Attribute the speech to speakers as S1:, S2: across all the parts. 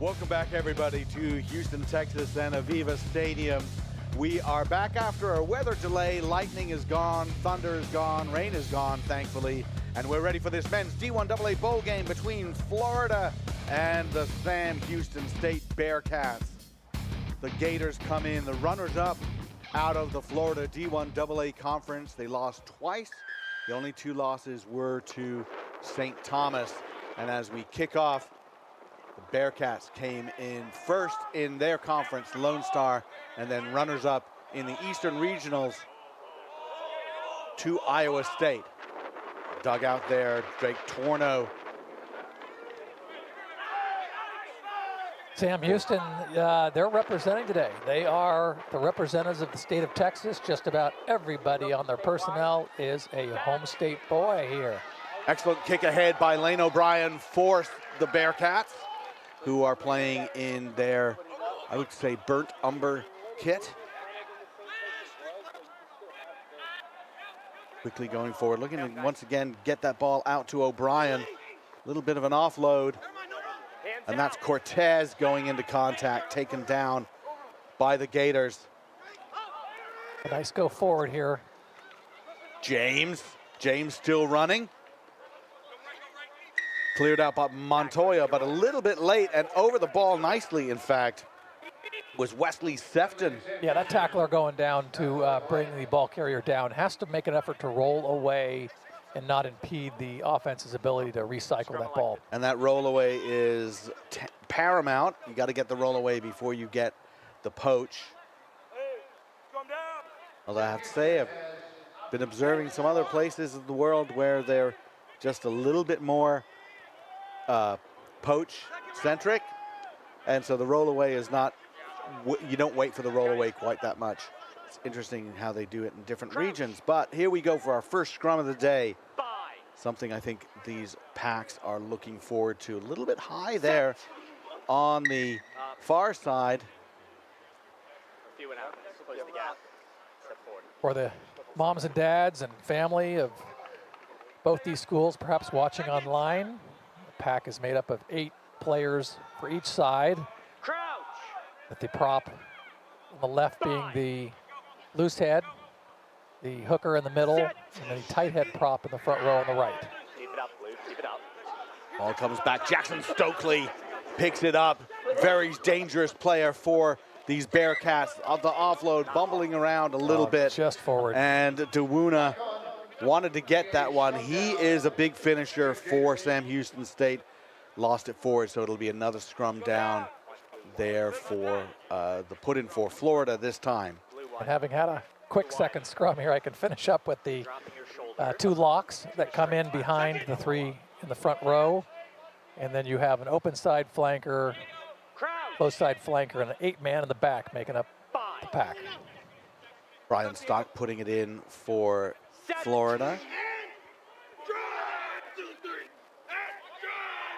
S1: Welcome back, everybody, to Houston, Texas and Aviva Stadium. We are back after a weather delay. Lightning is gone, thunder is gone, rain is gone, thankfully. And we're ready for this men's D1AA bowl game between Florida and the Sam Houston State Bearcats. The Gators come in, the runners-up out of the Florida D1AA conference. They lost twice. The only two losses were to St. Thomas. And as we kick off, the Bearcats came in first in their conference, Lone Star, and then runners-up in the Eastern Regionals to Iowa State. Dugout there, Drake Torno.
S2: Sam Houston, they're representing today. They are the representatives of the state of Texas. Just about everybody on their personnel is a home state boy here.
S1: Excellent kick ahead by Lane O'Brien for the Bearcats, who are playing in their, I would say, burnt umber kit. Quickly going forward, looking to once again get that ball out to O'Brien. A little bit of an offload. And that's Cortez going into contact, taken down by the Gators.
S2: A nice go forward here.
S1: James still running. Cleared out by Montoya, but a little bit late and over the ball nicely, in fact, was Wesley Sefton.
S2: Yeah, that tackler going down to bring the ball carrier down has to make an effort to roll away and not impede the offense's ability to recycle that ball.
S1: And that roll away is paramount. You got to get the roll away before you get the poach. Although I have to say, I've been observing some other places in the world where they're just a little bit more poach-centric. And so the roll away is not, you don't wait for the roll away quite that much. It's interesting how they do it in different regions. But here we go for our first scrum of the day. Something I think these packs are looking forward to. A little bit high there on the far side.
S2: For the moms and dads and family of both these schools, perhaps watching online, the pack is made up of 8 players for each side. With the prop on the left being the loose head, the hooker in the middle, and the tight head prop in the front row on the right.
S3: Keep it up, Blue. Keep it up.
S1: Ball comes back. Jackson Stokely picks it up. Very dangerous player for these Bearcats. The offload, bumbling around a little bit.
S2: Just forward.
S1: And Duma wanted to get that one. He is a big finisher for Sam Houston State. Lost it forward, so it'll be another scrum down there for the put-in for Florida this time.
S2: And having had a quick second scrum here, I can finish up with the 2 locks that come in behind the 3 in the front row. And then you have an open side flanker, close side flanker, and an 8-man in the back making up the pack.
S1: Brian Stock putting it in for Florida.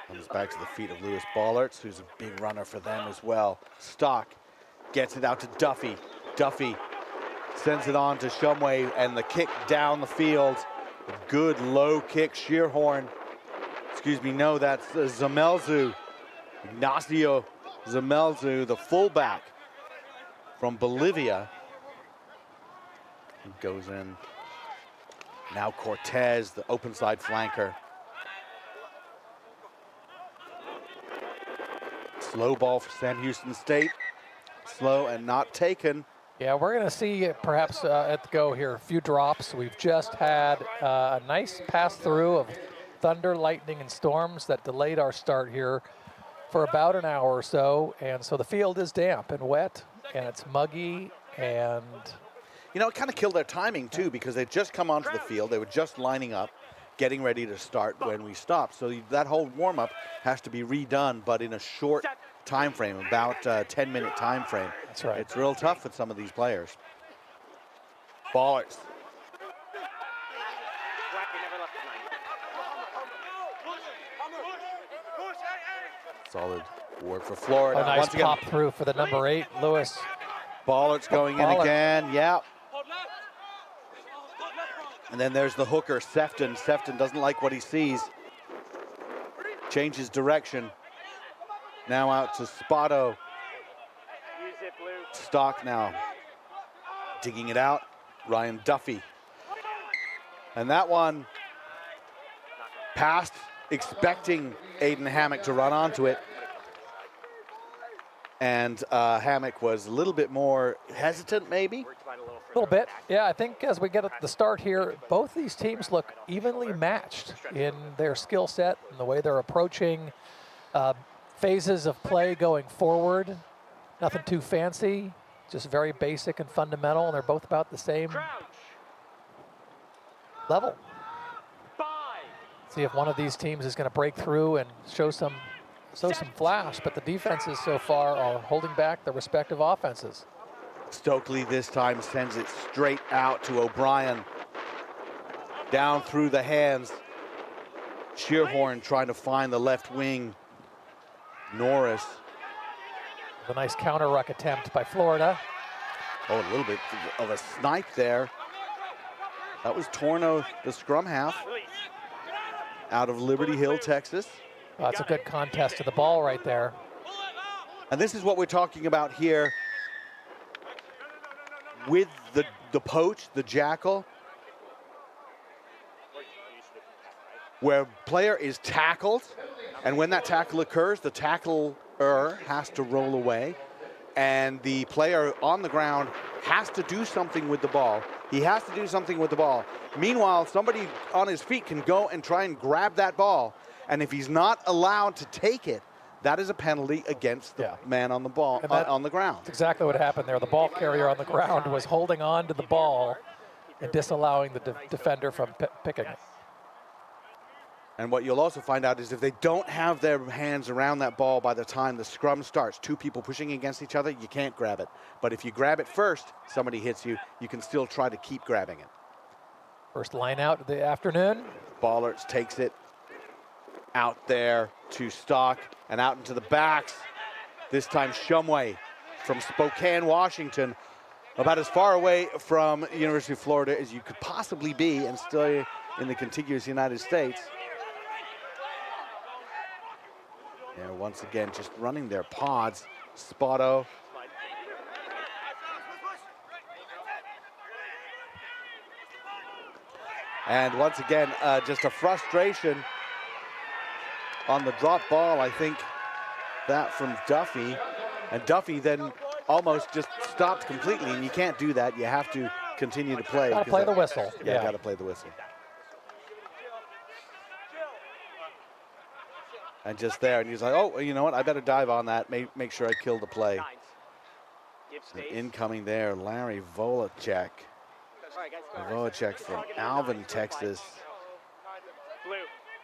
S1: Comes back to the feet of Lewis Ballarts, who's a big runner for them as well. Stock gets it out to Duffy. Duffy sends it on to Shumway, and the kick down the field. A good low kick, Shearhorn. Excuse me, no, that's Zamelzu. Ignacio Zamelzu, the fullback from Bolivia. He goes in. Now Cortez, the open side flanker. Slow ball for Sam Houston State. Slow and not taken.
S2: Yeah, we're going to see perhaps at the go here a few drops. We've just had a nice pass through of thunder, lightning, and storms that delayed our start here for about an hour or so. And so the field is damp and wet, and it's muggy, and
S1: you know, it kind of killed their timing too, because they'd just come onto the field. They were just lining up, getting ready to start when we stopped. So that whole warm-up has to be redone, but in a short time frame, about a 10-minute time frame.
S2: That's right.
S1: It's real tough with some of these players. Ballarts. Solid work for Florida.
S2: A nice
S1: Once again,
S2: pop through for the number 8, Lewis.
S1: Ballarts going in again, yeah. And then there's the hooker, Sefton. Sefton doesn't like what he sees. Changes direction. Now out to Spotto. Stock now digging it out. Ryan Duffy. And that one passed, expecting Aiden Hammock to run onto it. And Hammock was a little bit more hesitant, maybe?
S2: A little bit. Yeah, I think as we get at the start here, both these teams look evenly matched in their skill set and the way they're approaching phases of play going forward. Nothing too fancy, just very basic and fundamental, and they're both about the same level. See if one of these teams is going to break through and show some flash, but the defenses so far are holding back their respective offenses.
S1: Stokely this time sends it straight out to O'Brien. Down through the hands. Shearhorn trying to find the left wing. Norris.
S2: A nice counter ruck attempt by Florida.
S1: Oh, a little bit of a snipe there. That was Torno, the scrum half, out of Liberty Hill, Texas.
S2: Oh, that's a good contest to the ball right there.
S1: And this is what we're talking about here with the poach, the jackal, where player is tackled, and when that tackle occurs, the tackler has to roll away, and the player on the ground has to do something with the ball. He has to do something with the ball. Meanwhile, somebody on his feet can go and try and grab that ball, and if he's not allowed to take it, that is a penalty against the man on the ball, on the ground.
S2: That's exactly what happened there. The ball carrier on the ground was holding on to the ball and disallowing the defender from picking it.
S1: And what you'll also find out is if they don't have their hands around that ball by the time the scrum starts, two people pushing against each other, you can't grab it. But if you grab it first, somebody hits you, you can still try to keep grabbing it.
S2: First line out of the afternoon.
S1: Ballards takes it out there to Stock and out into the backs. This time Shumway from Spokane, Washington, about as far away from University of Florida as you could possibly be and still in the contiguous United States. Yeah, once again, just running their pods. Spotto. And once again, just a frustration on the drop ball. I think that from Duffy. And Duffy then almost just stopped completely, and you can't do that. You have to continue to play.
S2: Gotta play the whistle.
S1: Yeah, gotta play the whistle. And just there, and he's like, oh, you know what? I better dive on that, make sure I kill the play. And incoming there, Larry Volacek. Volacek from Alvin, Texas.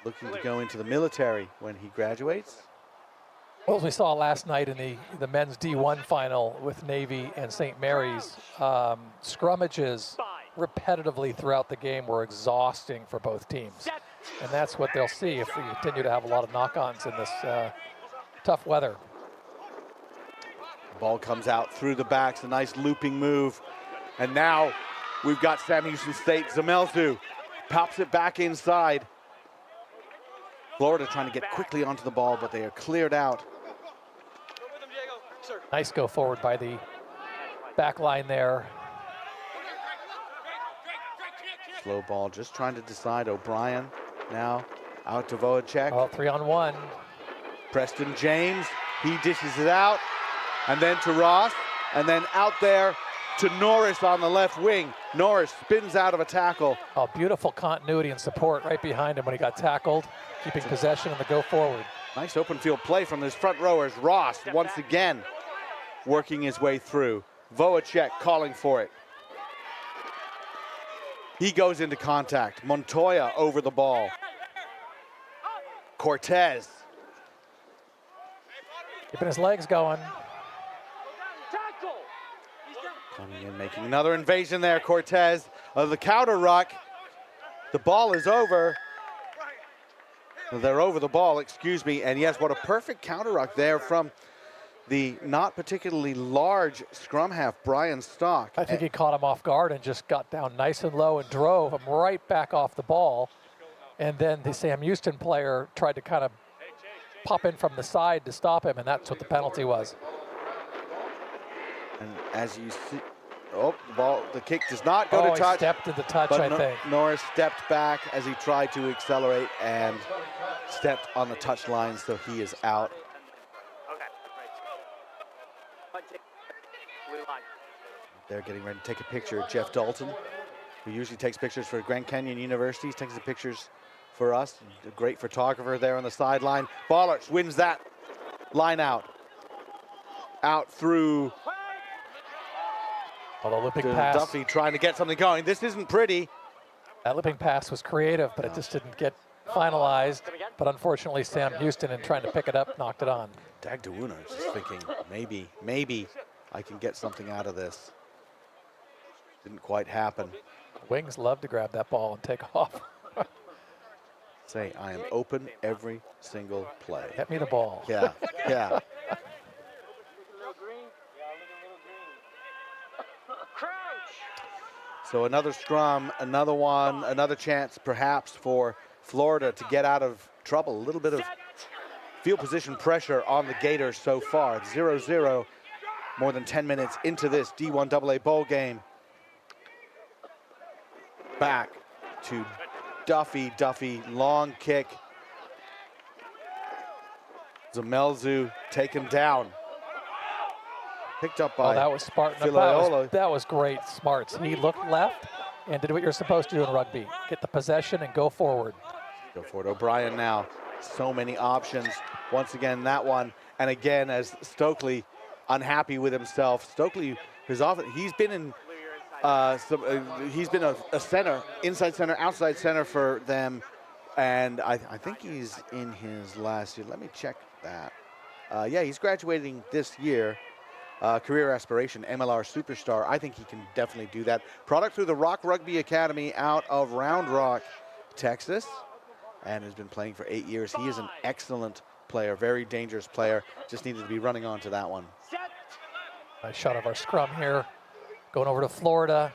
S1: Looking to go into the military when he graduates.
S2: Well, as we saw last night in the men's D1 final with Navy and St. Mary's, scrummages repetitively throughout the game were exhausting for both teams. And that's what they'll see if we continue to have a lot of knock-ons in this tough weather.
S1: Ball comes out through the backs, a nice looping move. And now we've got Sam Houston State. Zamelzu pops it back inside. Florida trying to get quickly onto the ball, but they are cleared out.
S2: Nice go forward by the back line there.
S1: Slow ball, just trying to decide. O'Brien now out to Volacek.
S2: Oh, 3-on-1.
S1: Preston James, he dishes it out. And then to Ross, and then out there to Norris on the left wing. Norris spins out of a tackle.
S2: Oh, beautiful continuity and support right behind him when he got tackled, keeping possession on the go forward.
S1: Nice open field play from his front rowers. Ross once again working his way through. Volacek calling for it. He goes into contact. Montoya over the ball. Cortez.
S2: Keeping his legs going.
S1: Coming in, making another invasion there, Cortez. The counter ruck. The ball is over. They're over the ball, excuse me. And yes, what a perfect counter ruck there from the not particularly large scrum half, Brian Stock.
S2: I think he caught him off guard and just got down nice and low and drove him right back off the ball. And then the Sam Houston player tried to kind of pop in from the side to stop him, and that's what the penalty was.
S1: And as you see, the kick does not go to touch.
S2: He stepped to the touch,
S1: but
S2: I think.
S1: Norris stepped back as he tried to accelerate and stepped on the touch line, so he is out. They're getting ready to take a picture. Jeff Dalton, who usually takes pictures for Grand Canyon University, takes the pictures for us. A great photographer there on the sideline. Bollards wins that line out. Out through
S2: the looping pass.
S1: Duffy trying to get something going. This isn't pretty.
S2: That looping pass was creative, but it just didn't get finalized. But unfortunately, Sam Houston, in trying to pick it up, knocked it on.
S1: Dagdawuna is just thinking, maybe I can get something out of this. Didn't quite happen.
S2: Wings love to grab that ball and take off.
S1: Say, I am open every single play.
S2: Get me the ball.
S1: Yeah, yeah. So another scrum, another one, another chance perhaps for Florida to get out of trouble. A little bit of field position pressure on the Gators so far. 0-0, more than 10 minutes into this D1 AA bowl game. Back to Duffy, long kick. Zamelzu taken down. Picked up by
S2: that was Spartan. That was great smarts. He looked left and did what you're supposed to do in rugby. Get the possession and go forward.
S1: Go forward. O'Brien now. So many options. Once again, that one. And again, as Stokely unhappy with himself. Stokely, he's been in he's been a center, inside center, outside center for them. And I think he's in his last year. Let me check that. Yeah, he's graduating this year. Career aspiration, MLR superstar. I think he can definitely do that. Product through the Rock Rugby Academy out of Round Rock, Texas, and has been playing for 8 years. He is an excellent player, very dangerous player. Just needed to be running on to that one.
S2: Nice shot of our scrum here. Going over to Florida.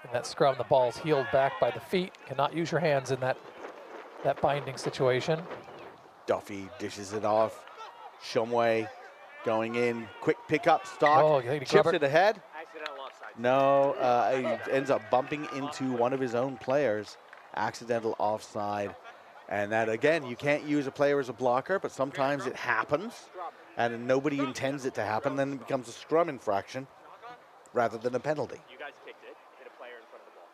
S2: In that scrum, the ball's heeled back by the feet. Cannot use your hands in that binding situation.
S1: Duffy dishes it off. Shumway going in, quick pickup, stock, chips it ahead. No, he ends up bumping into one of his own players. Accidental offside. And that, again, you can't use a player as a blocker, but sometimes it happens, and nobody intends it to happen, then it becomes a scrum infraction rather than a penalty.
S3: You guys kicked it, hit a player in front of the ball.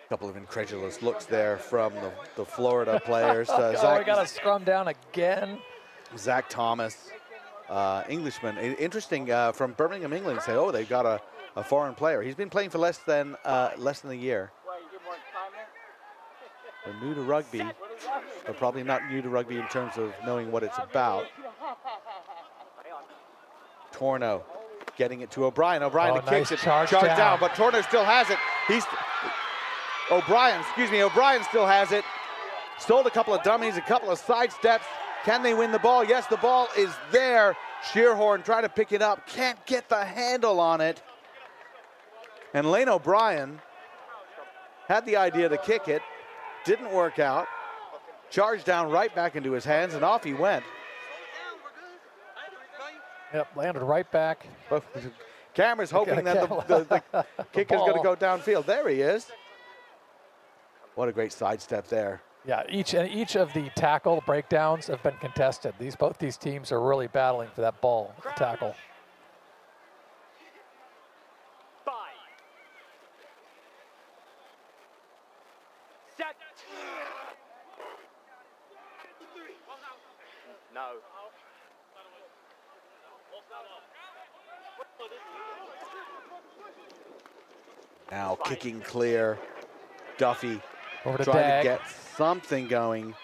S1: A couple of incredulous looks there from the Florida players.
S2: We got a scrum down again.
S1: Zach Thomas, Englishman, interesting, from Birmingham, England, say, they've got a foreign player. He's been playing for less than a year. They're new to rugby, but probably not new to rugby in terms of knowing what it's about. Torno getting it to O'Brien. O'Brien kicks it, charge down, but Torno still has it. O'Brien still has it. Stole a couple of dummies, a couple of side steps. Can they win the ball? Yes, the ball is there. Shearhorn trying to pick it up. Can't get the handle on it. And Lane O'Brien had the idea to kick it. Didn't work out. Charged down right back into his hands, and off he went.
S2: Yep, landed right back.
S1: Camera's hoping that the kick is going to go downfield. There he is. What a great sidestep there.
S2: Yeah, each of the tackle breakdowns have been contested. Both these teams are really battling for that ball, the tackle.
S3: Set. No.
S1: Now kicking clear. Duffy
S2: over to
S1: trying to get something going.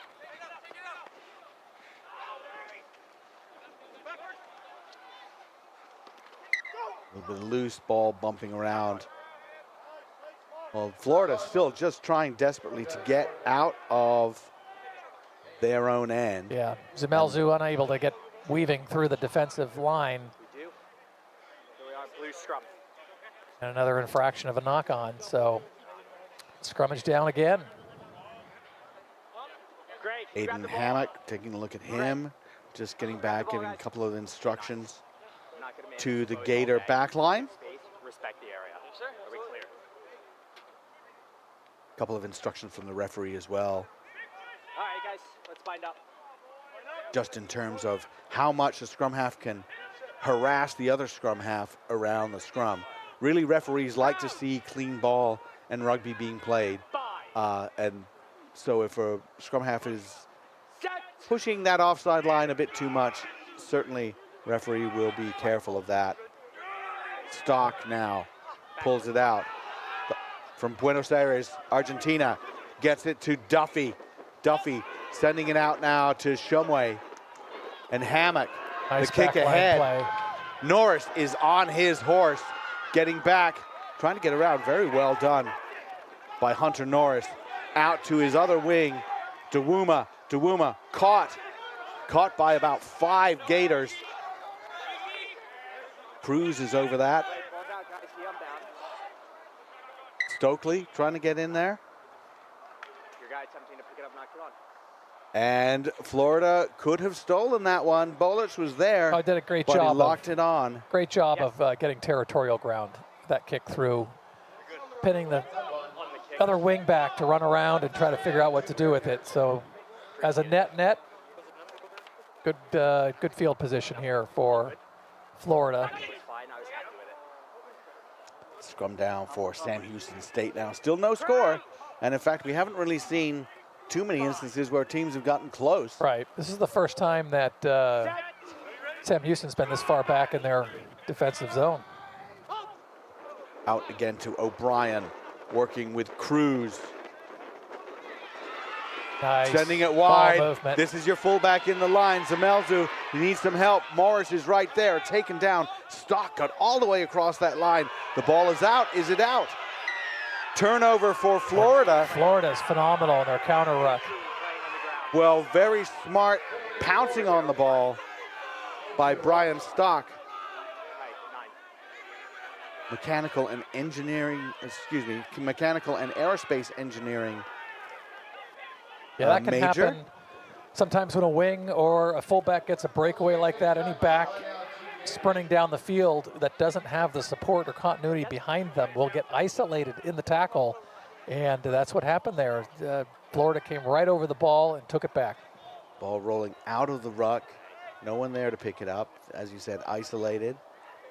S1: A little bit of loose ball bumping around. Well, Florida's still just trying desperately to get out of their own end.
S2: Yeah, Zamelzu unable to get weaving through the defensive line.
S3: We do. Here we are, blue scrum.
S2: And another infraction of a knock-on, so scrummage down again.
S3: Greg,
S1: Aiden Hammock taking a look at him, just getting back, giving a couple of instructions to the Gator back line.
S3: Respect the area. Are we clear?
S1: A couple of instructions from the referee as well,
S3: All right, guys, let's find out.
S1: just in terms of how much the scrum half can harass the other scrum half around the scrum. Really, referees like to see clean ball and rugby being played. And so if a scrum half is pushing that offside line a bit too much, certainly referee will be careful of that. Stock now pulls it out from Buenos Aires, Argentina, gets it to Duffy. Duffy sending it out now to Shumway and Hammock.
S2: Nice
S1: the kick
S2: back line
S1: ahead.
S2: play.
S1: Norris is on his horse, getting back, trying to get around. Very well done by Hunter Norris. Out to his other wing, Duma. Duma caught by about 5 Gators. Cruz is over that.
S3: Ball down, guys. I'm down.
S1: Stokely trying to get in there.
S3: Your guy attempting to pick it up, knock it on.
S1: And Florida could have stolen that one. Bolich was there,
S2: Oh, did a great
S1: but
S2: job.
S1: he locked it on.
S2: Great job
S3: Yes.
S2: of getting territorial ground. That kick through, pinning the
S3: On the kick.
S2: other wing back to run around and try to figure out what to do with it. So, as a net, good field position here for Florida.
S3: It was fine. I was happy with it.
S1: Scrum down for Sam Houston State now. Still no score. And in fact, we haven't really seen too many instances where teams have gotten close.
S2: Right. This is the first time that Sam Houston's been this far back in their defensive zone.
S1: Out again to O'Brien, working with Cruz.
S2: Nice.
S1: Sending it
S2: ball
S1: wide.
S2: movement.
S1: This is your fullback in the line. Zamelzu, he needs some help. Morris is right there, taken down. Stock got all the way across that line. The ball is out. Is it out? Turnover for Florida.
S2: Florida's phenomenal in their counter ruck.
S3: Playing on the ground.
S1: Well, very smart pouncing on the ball by Brian Stock.
S3: Right, 9.
S1: Mechanical and aerospace engineering.
S2: Yeah, that can
S1: major.
S2: happen sometimes when a wing or a fullback gets a breakaway like that. Any back sprinting down the field that doesn't have the support or continuity behind them will get isolated in the tackle, and that's what happened there. Florida came right over the ball and took it back.
S1: Ball rolling out of the ruck. No one there to pick it up. As you said, isolated.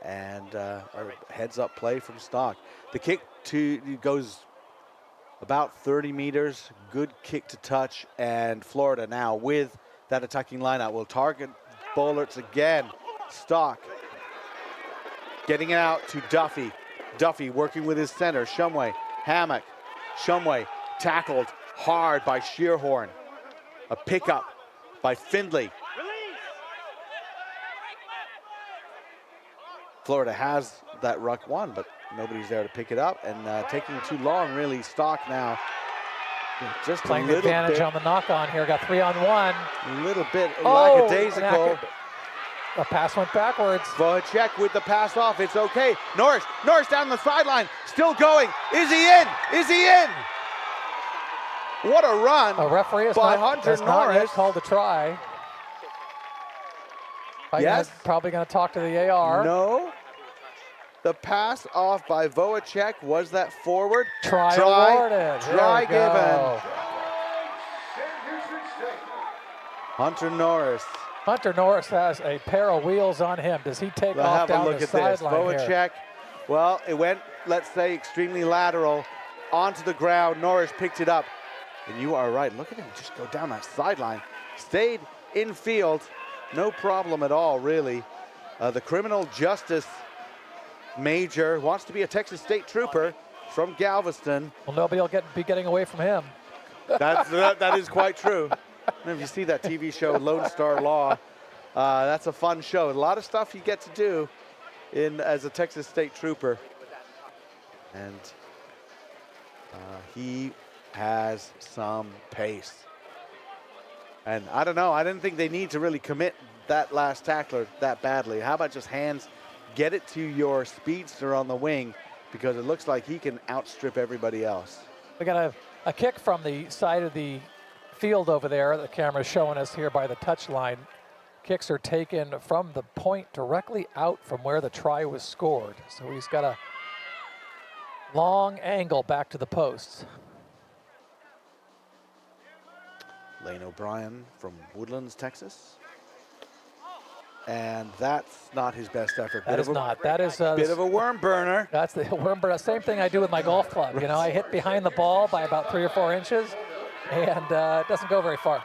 S1: And a heads-up play from Stock. The kick goes about 30 meters. Good kick to touch. And Florida now with that attacking lineout will target Bollerts again. Stock getting it out to Duffy. Duffy working with his center. Shumway. Hammock. Shumway tackled hard by Shearhorn. A pickup by Findlay. Florida has that ruck one, but nobody's there to pick it up, and taking too long, really. Stock now just
S2: Playing
S1: a
S2: the
S1: little
S2: advantage
S1: bit,
S2: on the knock-on here. Got 3-on-1.
S1: a little bit
S2: Oh,
S1: lackadaisical.
S2: A pass went backwards.
S1: Vocek with the pass off. It's okay. Norris down the sideline, still going. Is he in? Is he in? What a run
S2: A referee has
S1: by
S2: not,
S1: Hunter
S2: has not yet
S1: Norris.
S2: called a try.
S1: Yes.
S2: Probably going to talk to the AR.
S1: No. The pass off by Vocek, was that forward?
S2: Try awarded.
S1: Try
S2: There we go.
S1: given. Hunter Norris.
S2: Hunter Norris has a pair of wheels on him. Does he take
S1: We'll
S2: off
S1: have a
S2: down
S1: look
S2: the
S1: at this.
S2: sideline here?
S1: Vocek, well, it went, let's say, extremely lateral onto the ground. Norris picked it up. And you are right. Look at him just go down that sideline. Stayed in field. No problem at all, really. The criminal justice major wants to be a Texas State trooper from Galveston.
S2: Well, nobody will be getting away from him.
S1: That is quite true. And if you see that TV show, Lone Star Law, that's a fun show. A lot of stuff you get to do as a Texas State trooper. And he has some pace. And I don't know, I didn't think they need to really commit that last tackler that badly. How about just hands, get it to your speedster on the wing, because it looks like he can outstrip everybody else.
S2: We got a kick from the side of the field over there. The camera's showing us here by the touch line. Kicks are taken from the point directly out from where the try was scored. So he's got a long angle back to the posts.
S1: Lane O'Brien from Woodlands, Texas. And that's not his best effort.
S2: That is not. That is a
S1: bit of a worm burner.
S2: That's the worm burner. Same thing I do with my golf club. You know, I hit behind the ball by about 3 or 4 inches, and it doesn't go very far.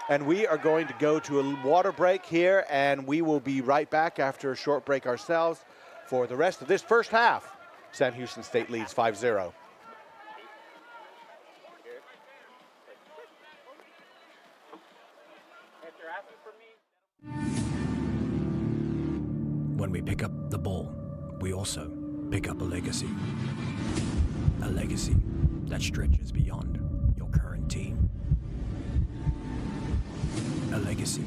S1: And we are going to go to a water break here, and we will be right back after a short break ourselves for the rest of this first half. Sam Houston State leads 5-0.
S4: When we pick up the ball, we also pick up a legacy. A legacy that stretches beyond your current team. A legacy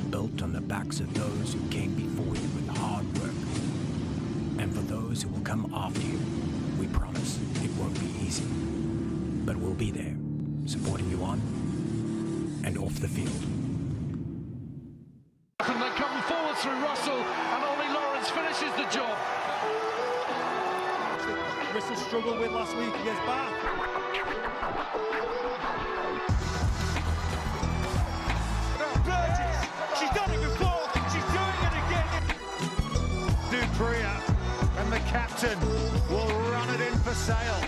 S4: built on the backs of those who came before you with hard work. And for those who will come after you, we promise it won't be easy. But we'll be there, supporting you on and off the field.
S5: And they come forward through Russell, and only Norris finishes the job.
S6: Bristol struggled with last week against Bath. Burgess, she's done it before, she's doing it again. Dupria, and the captain will run it in for Sale.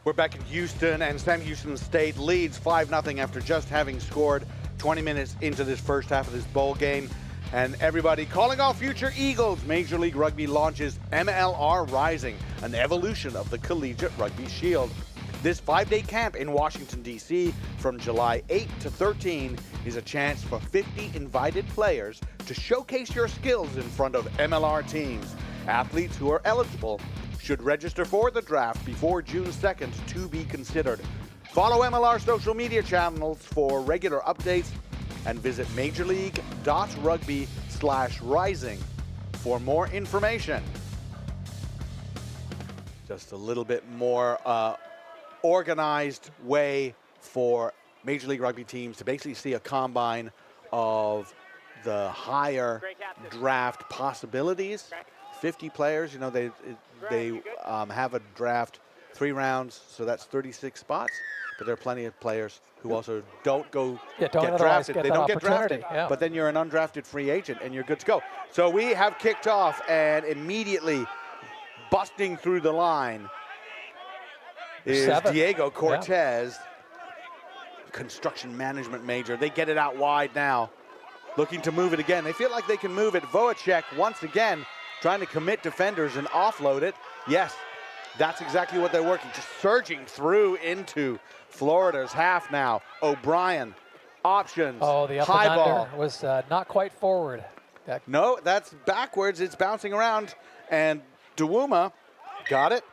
S1: We're back in Houston, and Sam Houston State leads 5-0 after just having scored 20 minutes into this first half of this bowl game. And everybody calling all future Eagles. Major League Rugby launches MLR Rising, an evolution of the Collegiate Rugby Shield. This 5-day camp in Washington, D.C. from July 8 to 13 is a chance for 50 invited players to showcase your skills in front of MLR teams. Athletes who are eligible should register for the draft before June 2nd to be considered. Follow MLR social media channels for regular updates and visit majorleague.rugby/rising for more information. Just a little bit more organized way for Major League Rugby teams to basically see a combine of the higher draft possibilities. 50 players, you know, they have a draft 3 rounds, so that's 36 spots. But there are plenty of players who also don't get drafted. They don't get drafted, but then you're an undrafted free agent and you're good to go. So we have kicked off, and immediately busting through the line is Diego Cortez, construction management major. They get it out wide now, looking to move it again. They feel like they can move it. Voacek once again trying to commit defenders and offload it. Yes, that's exactly what they're working, just surging through into Florida's half now. O'Brien, options,
S2: oh, the up
S1: high
S2: and
S1: ball.
S2: under was not quite forward.
S1: No, that's backwards. It's bouncing around, and Duma got it.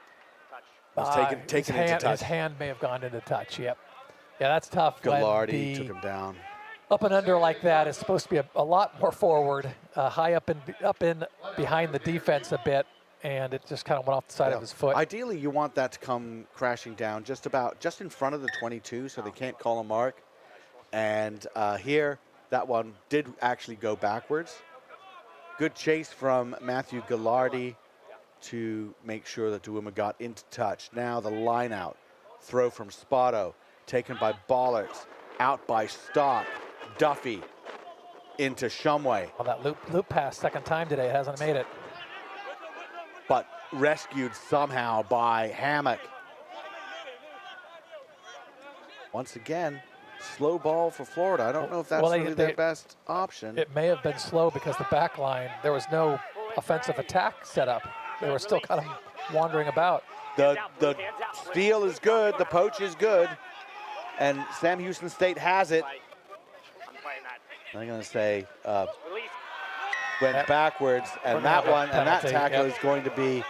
S1: Was taken into touch.
S2: His hand may have gone into touch, yep. Yeah, that's tough.
S1: Gallardi took him down.
S2: Up and under like that is supposed to be a lot more forward, high up in behind the defense a bit, and it just kind of went off the side of his foot.
S1: Ideally, you want that to come crashing down just in front of the 22, so they can't call a mark. And here, that one did actually go backwards. Good chase from Matthew Gallardi to make sure that Duma got into touch. Now the line out, throw from Spotto, taken by Bollards, out by Stock. Duffy into Shumway.
S2: Well, that loop pass second time today hasn't made it.
S1: But rescued somehow by Hammock. Once again, slow ball for Florida. I don't know if that's really their best option.
S2: It may have been slow because the back line, there was no offensive attack set up. They were still kind of wandering about.
S1: The steal is good, the poach is good, and Sam Houston State has it.
S3: I'm playing that.
S1: I'm going to say
S3: Release.
S1: went backwards, and
S2: We're gonna
S1: that
S2: have a
S1: one, and that
S2: penalty,
S1: tackle
S2: yep.
S1: is going to be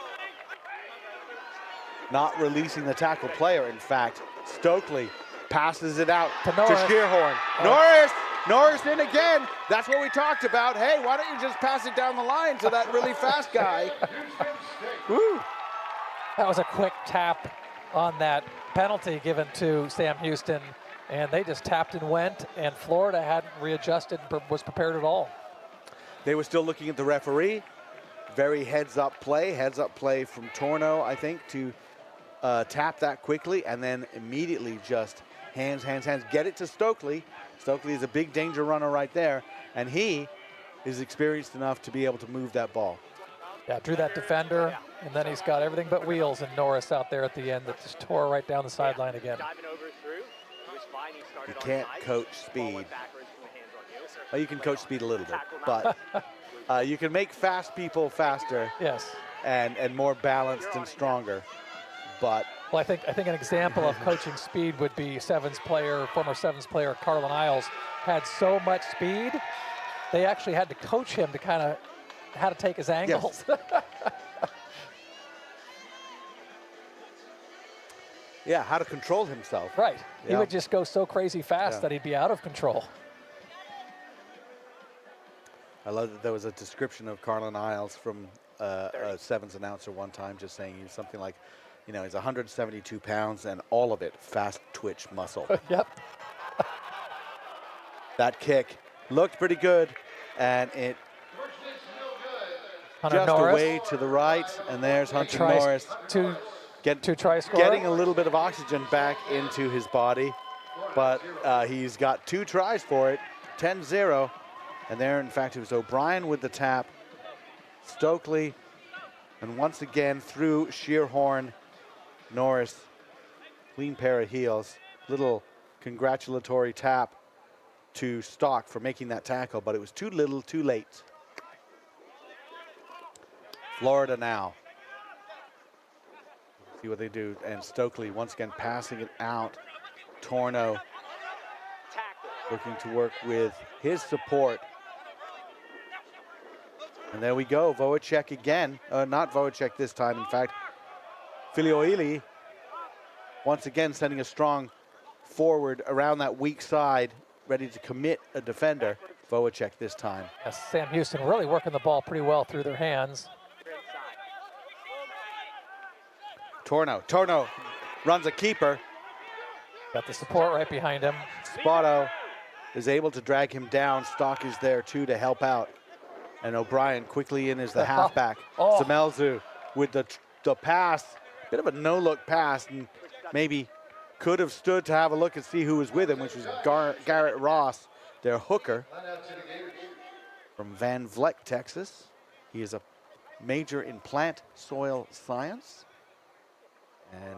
S1: not releasing the tackle player. In fact, Stokely passes it out
S2: To
S1: to
S2: Norris.
S1: Shearhorn. Norris in again. That's what we talked about. Hey, why don't you just pass it down the line to that really fast guy? Woo.
S2: That was a quick tap on that penalty given to Sam Houston, and they just tapped and went, and Florida hadn't readjusted, was prepared at all.
S1: They were still looking at the referee. Very heads-up play from Torno, I think, to tap that quickly, and then immediately just hands, get it to Stokely. Stokely is a big danger runner right there, and he is experienced enough to be able to move that ball.
S2: Yeah, drew that defender, and then he's got everything but wheels, and Norris out there at the end that just tore right down the sideline again.
S3: Diving over through. He was fine. He started
S1: You
S3: on
S1: can't
S3: side.
S1: coach
S3: Ball
S1: speed.
S3: went backwards from the hands on you.
S1: Well, you can coach speed a little bit, but you can make fast people faster
S2: Yes.
S1: and more balanced and stronger. But
S2: Well, I think an example of coaching speed would be former Sevens player Carlin Isles had so much speed, they actually had to coach him to kind of how to take his angles.
S1: yeah, how to control himself.
S2: Right. He
S1: Yeah.
S2: would just go so crazy fast
S1: Yeah.
S2: that he'd be out of control.
S1: I love that there was a description of Carlin Isles from a Sevens announcer one time, just saying he's something like, he's 172 pounds and all of it fast twitch muscle.
S2: Yep.
S1: That kick looked pretty good, and it
S2: Hunter
S1: just
S2: Norris,
S1: away to the right, and there's Hunter
S2: tries
S1: Norris
S2: to try score.
S1: getting a little bit of oxygen back into his body, but he's got 2 tries for it, 10-0, and there, in fact, it was O'Brien with the tap, Stokely, and once again through Shearhorn, Norris, clean pair of heels, little congratulatory tap to Stock for making that tackle, but it was too little, too late. Florida now. See what they do, and Stokely once again passing it out. Torno looking to work with his support. And there we go, Voacek again. Not Voacek this time, in fact. Filioili once again sending a strong forward around that weak side, ready to commit a defender. Voacek this time.
S2: Yes, Sam Houston really working the ball pretty well through their hands.
S1: Torno runs a keeper.
S2: Got the support right behind him.
S1: Spotto is able to drag him down. Stock is there too to help out. And O'Brien quickly in as the halfback.
S2: Oh.
S1: Zamelzu with the pass, bit of a no-look pass, and maybe could have stood to have a look and see who was with him, which was Garrett Ross, their hooker from Van Vleck, Texas. He is a major in plant soil science, and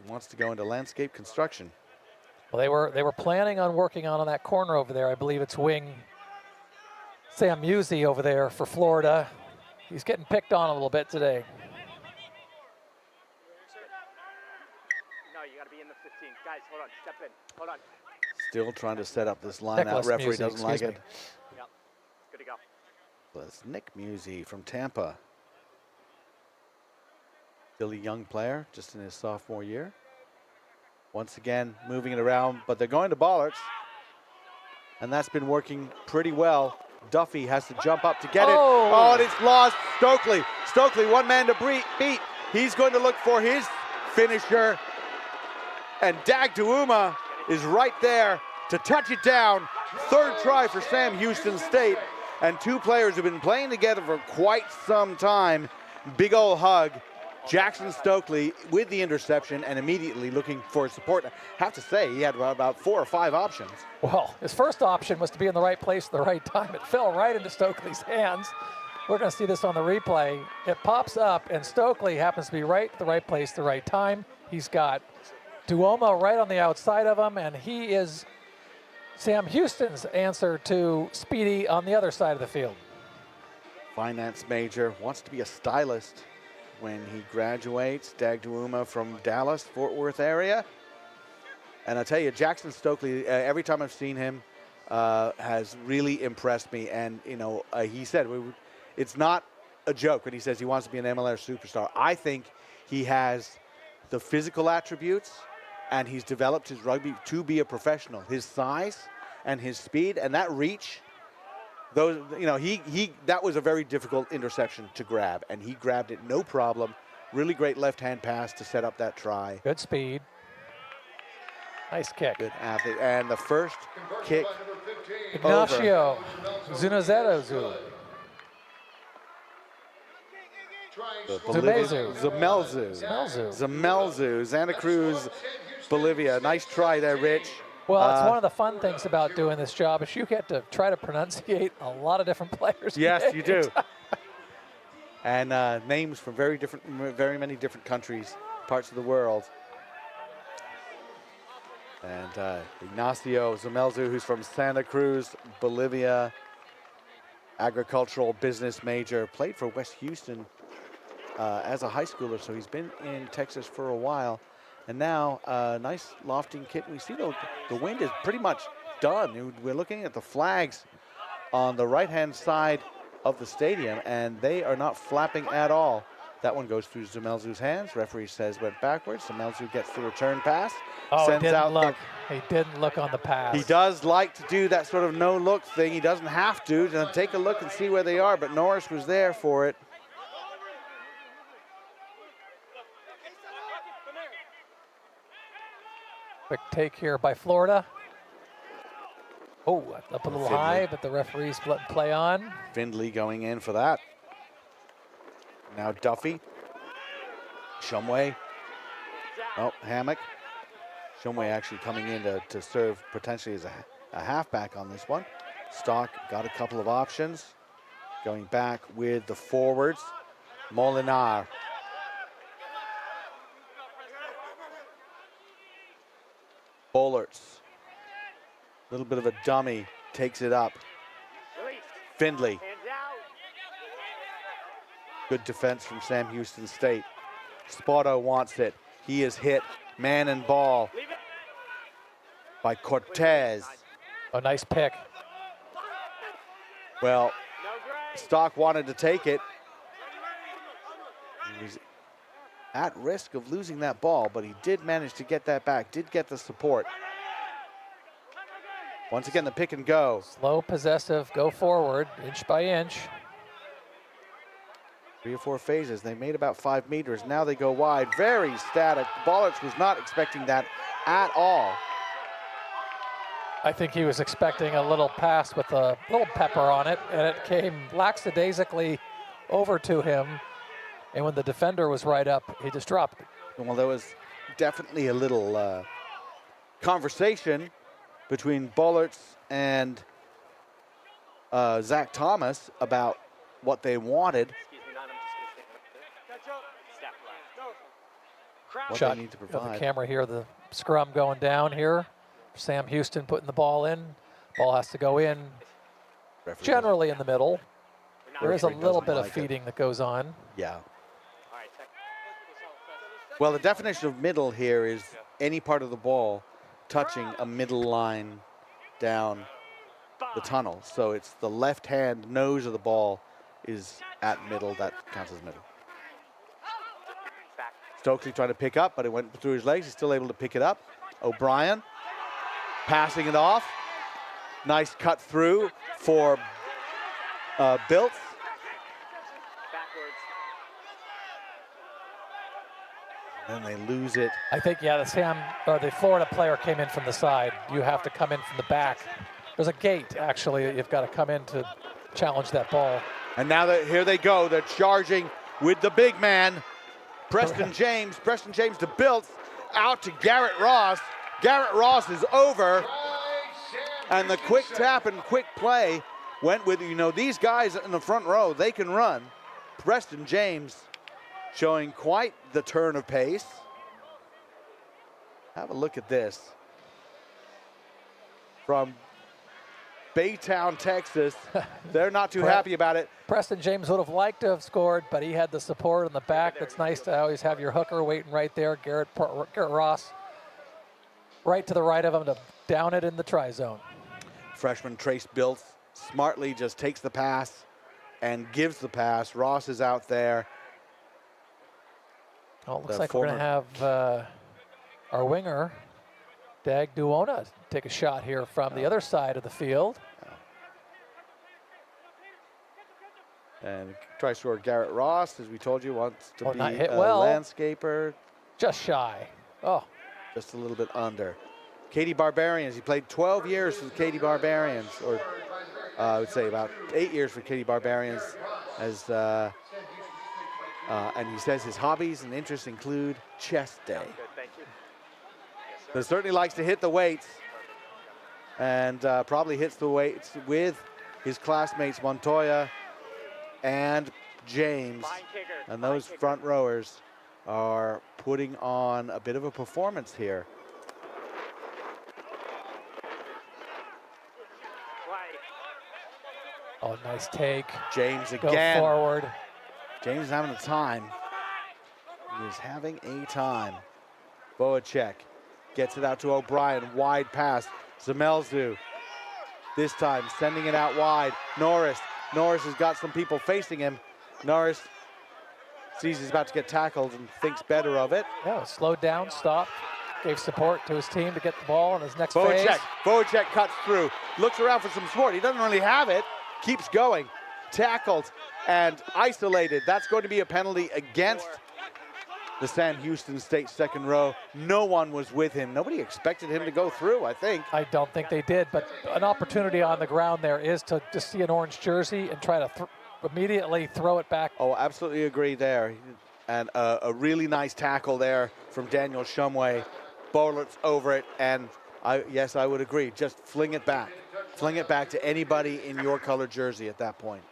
S1: wants to go into landscape construction.
S2: Well, they were planning on working on that corner over there. I believe it's wing Sam Musi over there for Florida. He's getting picked on a little bit today.
S3: No, you got to be in the 15. Guys, hold on. Step in. Hold on.
S1: Still trying to set up this line out.
S2: Nicholas
S1: Referee
S2: Musi,
S1: doesn't like
S2: excuse
S1: it.
S3: Yep. Good to go.
S1: That's Nick Musi from Tampa. Still a young player, just in his sophomore year. Once again, moving it around, but they're going to Bollards. And that's been working pretty well. Duffy has to jump up to get it. Oh, and it's lost. Stokely, one man to beat. He's going to look for his finisher. And Duma is right there to touch it down. 3rd try for Sam Houston State. And 2 players who've been playing together for quite some time. Big ol' hug. Jackson Stokely with the interception and immediately looking for support. I have to say, he had about 4 or 5 options.
S2: Well, his first option was to be in the right place at the right time. It fell right into Stokely's hands. We're going to see this on the replay. It pops up, and Stokely happens to be right at the right place at the right time. He's got Duma right on the outside of him, and he is Sam Houston's answer to Speedy on the other side of the field.
S1: finance major, wants to be a stylist when he graduates. Duma from Dallas, Fort Worth area. And I tell you, Jackson Stokely, every time I've seen him, has really impressed me. And, you know, he said it's not a joke when he says he wants to be an MLS superstar. I think he has the physical attributes, and he's developed his rugby to be a professional. His size and his speed and that reach, those, you know, that was a very difficult interception to grab, and he grabbed it no problem. Really great left-hand pass to set up that try.
S2: Good speed. Nice kick.
S1: Good athlete. And the first kick
S2: Ignacio Zunazerozu.
S1: Zemelzu, Santa Cruz, Bolivia. Nice try there, Rich.
S2: Well, it's one of the fun things about doing this job is you get to try to pronunciate a lot of different players.
S1: Yes, you do. And names from very many different countries, parts of the world. And Ignacio Zemelzu, who's from Santa Cruz, Bolivia, agricultural business major, played for West Houston as a high schooler, so he's been in Texas for a while. And now, nice lofting kick. We see the wind is pretty much done. We're looking at the flags on the right-hand side of the stadium, and they are not flapping at all. That one goes through Zemelzu's hands. Referee says went backwards. Zemelzu gets the return pass.
S2: Oh,
S1: sends out
S2: look. He didn't look on the pass.
S1: He does like to do that sort of no-look thing. He doesn't have to. Just take a look and see where they are, but Norris was there for it.
S2: Quick take here by Florida. Oh, up a little high, but the referee's letting play on.
S1: Findley going in for that. Now Duffy. Shumway. Oh, Hammock. Shumway actually coming in to serve potentially as a halfback on this one. Stock got a couple of options. Going back with the forwards. Molinar. Bollerts. A little bit of a dummy. Takes it up. Findley. Good defense from Sam Houston State. Spoto wants it. He is hit man and ball by Cortez.
S2: A nice pick.
S1: Well, Stock wanted to take it. He's at risk of losing that ball, but he did manage to get that back, did get the support. Once again, the pick and go.
S2: Slow, possessive, go forward, inch by inch.
S1: 3 or 4 phases. They made about 5 meters. Now they go wide. Very static. Bollerts was not expecting that at all.
S2: I think he was expecting a little pass with a little pepper on it, and it came lackadaisically over to him. And when the defender was right up, he just dropped it.
S1: Well, there was definitely a little conversation between Bollerts and Zach Thomas about what they wanted. What
S2: Shot
S1: they need to
S2: of
S1: provide.
S2: the camera here, the scrum going down here. Sam Houston putting the ball in. Ball has to go in
S1: Referee
S2: generally in the middle. There is a
S1: Referee
S2: little
S1: doesn't
S2: bit of
S1: like it.
S2: feeding that goes on.
S1: Yeah. Well, the definition of middle here is any part of the ball touching a middle line down the tunnel. So it's the left-hand nose of the ball is at middle. That counts as middle. Stokely trying to pick up, but it went through his legs. He's still able to pick it up. O'Brien passing it off. Nice cut through for Built. Then they lose it.
S2: I think, yeah, the Florida player came in from the side. You have to come in from the back. There's a gate, actually, that you've got to come in to challenge that ball.
S1: And now here they go. They're charging with the big man, Preston James. Preston James to Built, out to Garrett Ross. Garrett Ross is over. And the quick tap and quick play went with, you know, these guys in the front row, they can run. Preston James showing quite the turn of pace. Have a look at this. From Baytown, Texas. They're not too happy about it.
S2: Preston James would have liked to have scored, but he had the support in the back. That's nice to always have your hooker waiting right there. Garrett Ross right to the right of him to down it in the try zone.
S1: Freshman Trace Biltz smartly just takes the pass and gives the pass. Ross is out there.
S2: Oh, it looks like we're going to have our winger, Duma, take a shot here from the other side of the field.
S1: And try score Garrett Ross, as we told you, wants to be
S2: not hit
S1: a
S2: well.
S1: landscaper.
S2: Just shy. Oh,
S1: Just a little bit under. Katy Barbarians, he played 12 years for the Katy Barbarians, or I would say about 8 years for Katy Barbarians, as and he says his hobbies and interests include chest day.
S3: Good, thank you.
S1: So certainly likes to hit the weights, and probably hits the weights with his classmates Montoya and James.
S3: Fine kicker.
S1: And those
S3: fine kicker.
S1: front rowers are putting on a bit of a performance here.
S3: Right.
S2: oh, nice take.
S1: James
S2: Go
S1: again.
S2: forward.
S1: James is having a time. He is having a time. Boacek gets it out to O'Brien. Wide pass. Zemelzu. This time sending it out wide. Norris. Norris has got some people facing him. Norris sees he's about to get tackled and thinks better of it.
S2: Yeah, slowed down, stopped, gave support to his team to get the ball in his next phase.
S1: Boacek cuts through. Looks around for some support. He doesn't really have it. Keeps going. Tackled and isolated. That's going to be a penalty against the Sam Houston State second row. No one was with him. Nobody expected him to go through, I think.
S2: I don't think they did, but an opportunity on the ground there is to just see an orange jersey and try to immediately throw it back.
S1: Oh, absolutely agree there. And a really nice tackle there from Daniel Shumway. Bullets over it, and yes, I would agree. Just fling it back. Fling it back to anybody in your color jersey at that point.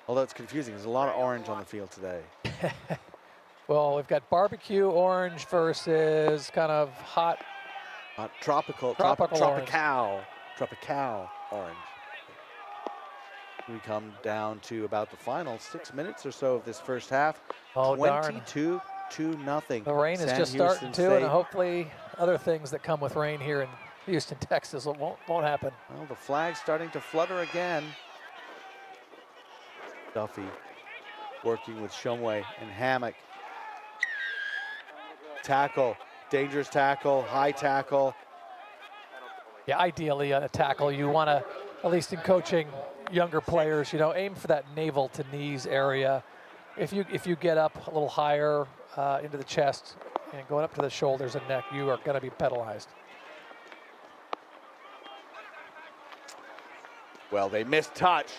S1: Although it's confusing, there's a lot of orange on the field today.
S2: Well, we've got barbecue orange versus kind of hot.
S1: Tropical
S2: orange.
S1: Tropical orange. We come down to about the final 6 minutes or so of this first half.
S2: Oh, darn.
S1: 22-0.
S2: The rain is just starting to, and hopefully other things that come with rain here in Houston, Texas won't happen.
S1: Well, the flag's starting to flutter again. Duffy working with Shumway and Hammock. Tackle, dangerous tackle, high tackle.
S2: Yeah, ideally on a tackle, you want to, at least in coaching younger players, you know, aim for that navel to knees area. If you get up a little higher into the chest and going up to the shoulders and neck, you are going to be penalized.
S1: Well, they missed touch.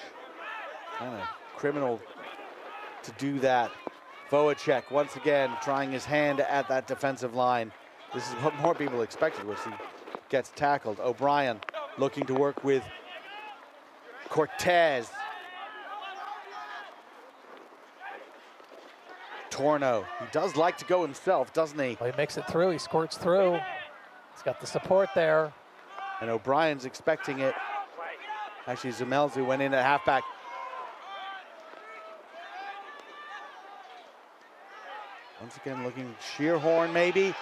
S1: Kind of criminal to do that. Boacek once again trying his hand at that defensive line. This is what more people expected, was he gets tackled. O'Brien looking to work with Cortez. Torno, he does like to go himself, doesn't he?
S2: Well, he makes it through, he squirts through. He's got the support there.
S1: And O'Brien's expecting it. Actually, Zemelzu went in at halfback. Once again, looking Shearhorn maybe.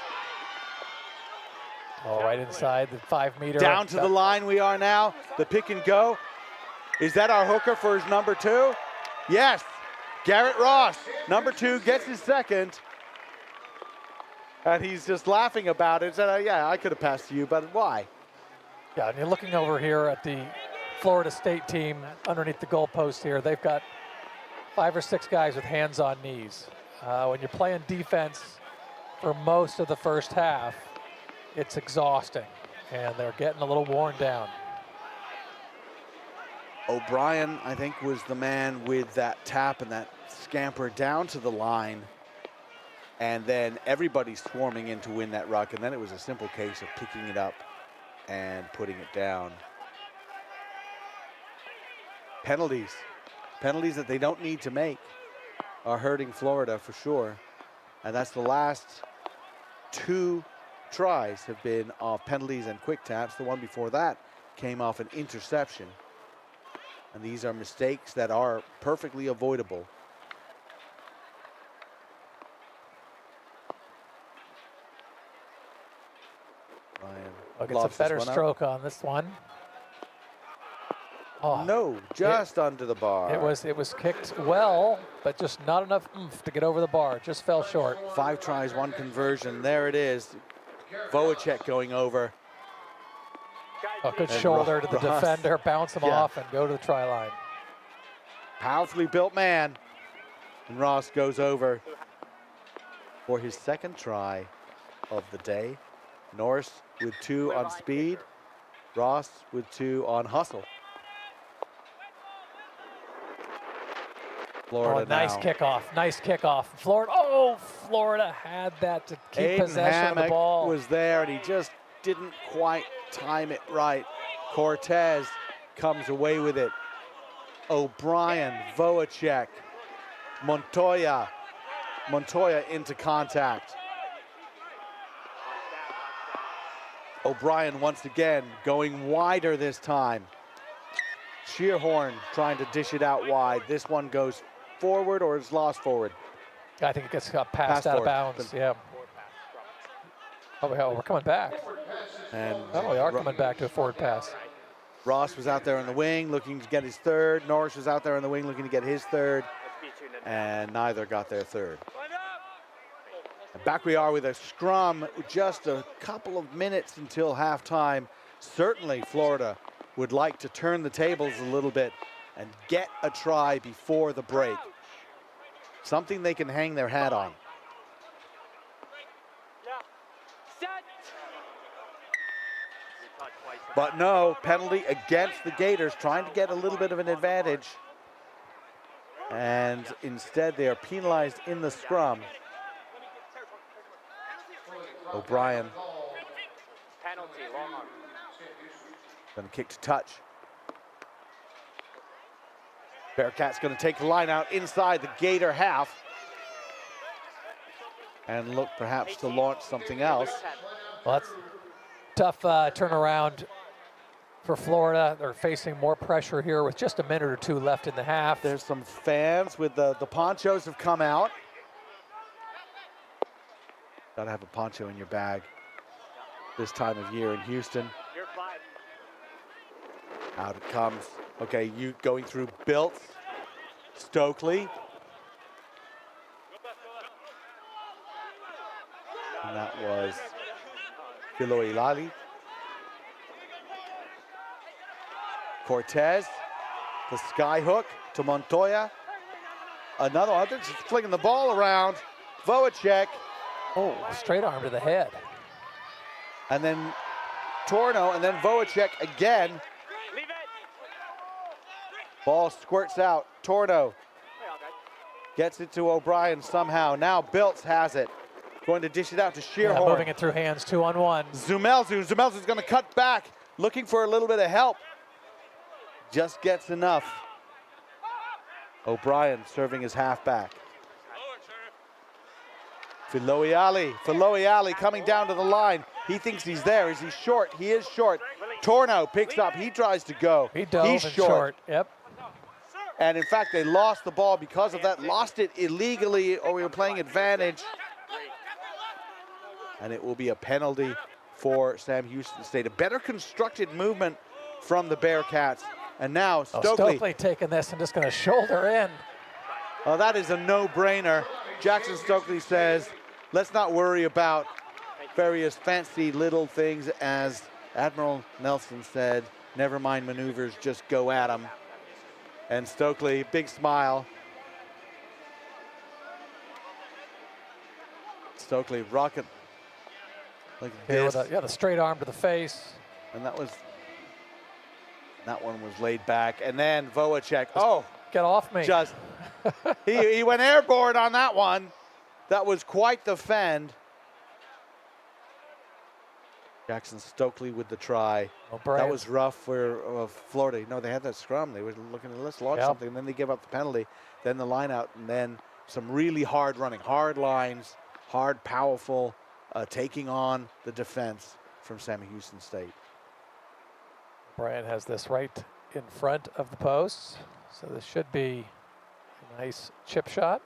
S2: Oh, right inside the 5 meter.
S1: Down to the line we are now. The pick and go. Is that our hooker for his number 2? Yes. Garrett Ross, number 2, gets his second. And he's just laughing about it. Said, yeah, I could have passed to you, but why?
S2: Yeah, and you're looking over here at the Florida State team underneath the goalpost here. They've got 5 or 6 guys with hands on knees. When you're playing defense for most of the first half, it's exhausting, and they're getting a little worn down.
S1: O'Brien, I think, was the man with that tap and that scamper down to the line, and then everybody swarming in to win that ruck, and then it was a simple case of picking it up and putting it down. Penalties that they don't need to make are hurting Florida for sure, and that's the last 2 tries have been off penalties and quick taps. The one before that came off an interception. And these are mistakes that are perfectly avoidable. Ryan
S2: Gets a better stroke on this one. Oh,
S1: no, just under the bar.
S2: It was kicked well, but just not enough oomph to get over the bar. Just fell short.
S1: 5 tries, 1 conversion. There it is. Voacek going over.
S2: A good shoulder to the defender, bounce him off and go to the try line.
S1: Powerfully built man. And Ross goes over for his second try of the day. Norris with 2 on speed. Ross with 2 on hustle. Florida
S2: nice kickoff, nice kickoff. Florida had that to keep possession of the ball.
S1: Was there and he just didn't quite time it right. Cortez comes away with it. O'Brien, Voacek, Montoya into contact. O'Brien once again going wider this time. Shearhorn trying to dish it out wide. This one goes forward or is lost forward?
S2: I think it gets passed out of bounds, yeah. Oh, we're coming back.
S1: And
S2: we are coming back to a forward pass.
S1: Ross was out there in the wing looking to get his third. Norris was out there in the wing looking to get his third. And neither got their third. And back we are with a scrum, just a couple of minutes until halftime. Certainly Florida would like to turn the tables a little bit and get a try before the break. Something they can hang their hat on. But no, penalty against the Gators, trying to get a little bit of an advantage. And instead they are penalized in the scrum. O'Brien.
S3: Penalty, long arm.
S1: Gonna kick to touch. Bearcats gonna take the line out inside the Gator half. And look perhaps to launch something else.
S2: Well, that's tough turnaround for Florida. They're facing more pressure here with just a minute or 2 left in the half.
S1: There's some fans with the ponchos have come out. Gotta have a poncho in your bag this time of year in Houston. Out it comes. Okay, you going through Built, Stokely. And that was Filoilali. Cortez, the sky hook to Montoya. Another one, just flinging the ball around. Voacek.
S2: Oh, straight arm to the head.
S1: And then Torno, and then Voacek again. Ball squirts out. Torno gets it to O'Brien somehow. Now Biltz has it. Going to dish it out to Shearhorn.
S2: Yeah, moving it through hands, 2-on-1.
S1: Zumelzu's going to cut back, looking for a little bit of help. Just gets enough. O'Brien serving his halfback. Filoiali coming down to the line. He thinks he's there. Is he short? He is short. Torno picks up. He tries to go.
S2: He dove
S1: He's
S2: in
S1: short.
S2: Yep.
S1: And in fact, they lost the ball because of that. Lost it illegally, or we were playing advantage. And it will be a penalty for Sam Houston State. A better constructed movement from the Bearcats. And now
S2: Stokely taking this and just going to shoulder in.
S1: Oh, that is a no-brainer. Jackson Stokely says, let's not worry about various fancy little things. As Admiral Nelson said, never mind maneuvers, just go at them. And Stokely, big smile. Stokely rocket like this.
S2: The straight arm to the face.
S1: And that one was laid back. And then Voacek,
S2: get off me.
S1: Just, he went airborne on that one. That was quite the fend. Jackson Stokely with the try. That was rough for Florida. No, they had that scrum. They were looking to let's launch something, and then they give up the penalty. Then the line out, and then some really hard running, hard lines, hard, powerful taking on the defense from Sam Houston State.
S2: Brian has this right in front of the posts, so this should be a nice chip shot.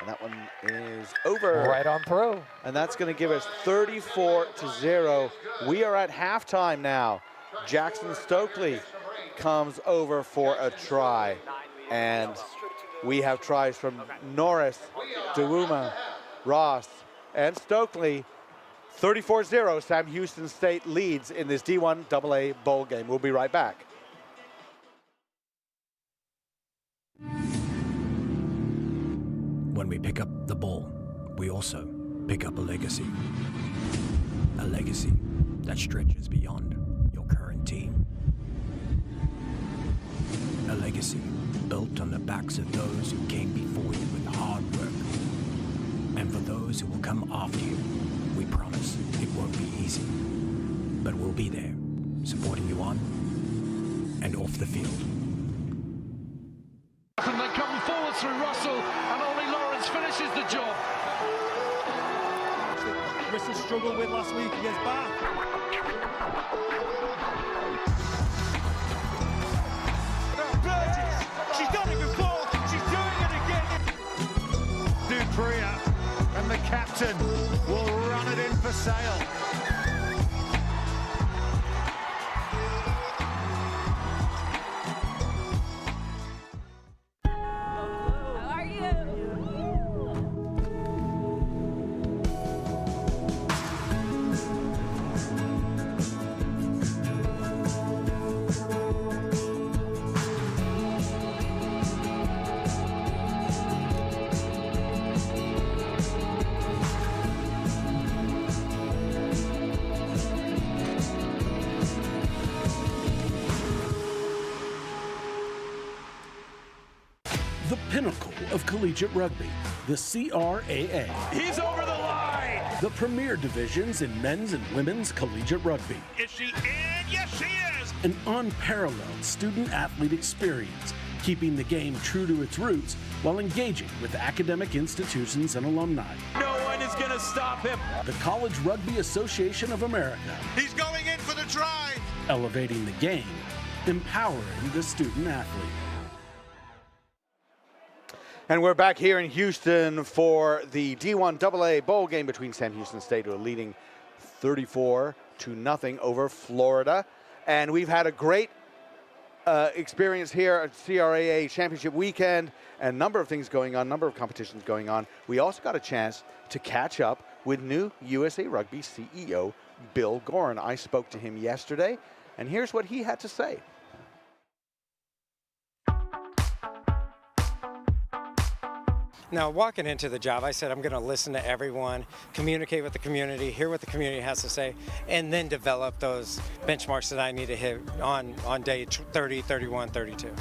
S1: And that one is over.
S2: Right on through.
S1: And that's going to give us 34-0. We are at halftime now. Jackson Stokely comes over for a try. And we have tries from Norris, Duma, Ross, and Stokely. 34-0, Sam Houston State leads in this D1 AA bowl game. We'll be right back.
S4: When we pick up the ball, we also pick up a legacy. A legacy that stretches beyond your current team. A legacy built on the backs of those who came before you with hard work. And for those who will come after you, we promise it won't be easy. But we'll be there, supporting you on and off the field.
S5: And they come forward through Russell, and only Lawrence finishes the job.
S7: Russell struggled with last week against Bath.
S6: She's done it before. She's doing it again. Dupria and the captain will run it in for Sale.
S8: The pinnacle of collegiate rugby, the CRAA.
S6: He's over the line.
S8: The premier divisions in men's and women's collegiate rugby.
S6: Is she in? Yes, she is.
S8: An unparalleled student-athlete experience, keeping the game true to its roots while engaging with academic institutions and alumni.
S6: No one is going to stop him.
S8: The College Rugby Association of America.
S6: He's going in for the try.
S8: Elevating the game, empowering the student-athlete.
S1: And we're back here in Houston for the D1 AA bowl game between Sam Houston State, who are leading 34-0 over Florida. And we've had a great experience here at CRAA Championship Weekend, and a number of things going on, number of competitions going on. We also got a chance to catch up with new USA Rugby CEO Bill Gorin. I spoke to him yesterday, and here's what he had to say.
S9: Now, walking into the job, I said I'm going to listen to everyone, communicate with the community, hear what the community has to say, and then develop those benchmarks that I need to hit on day 30, 31, 32.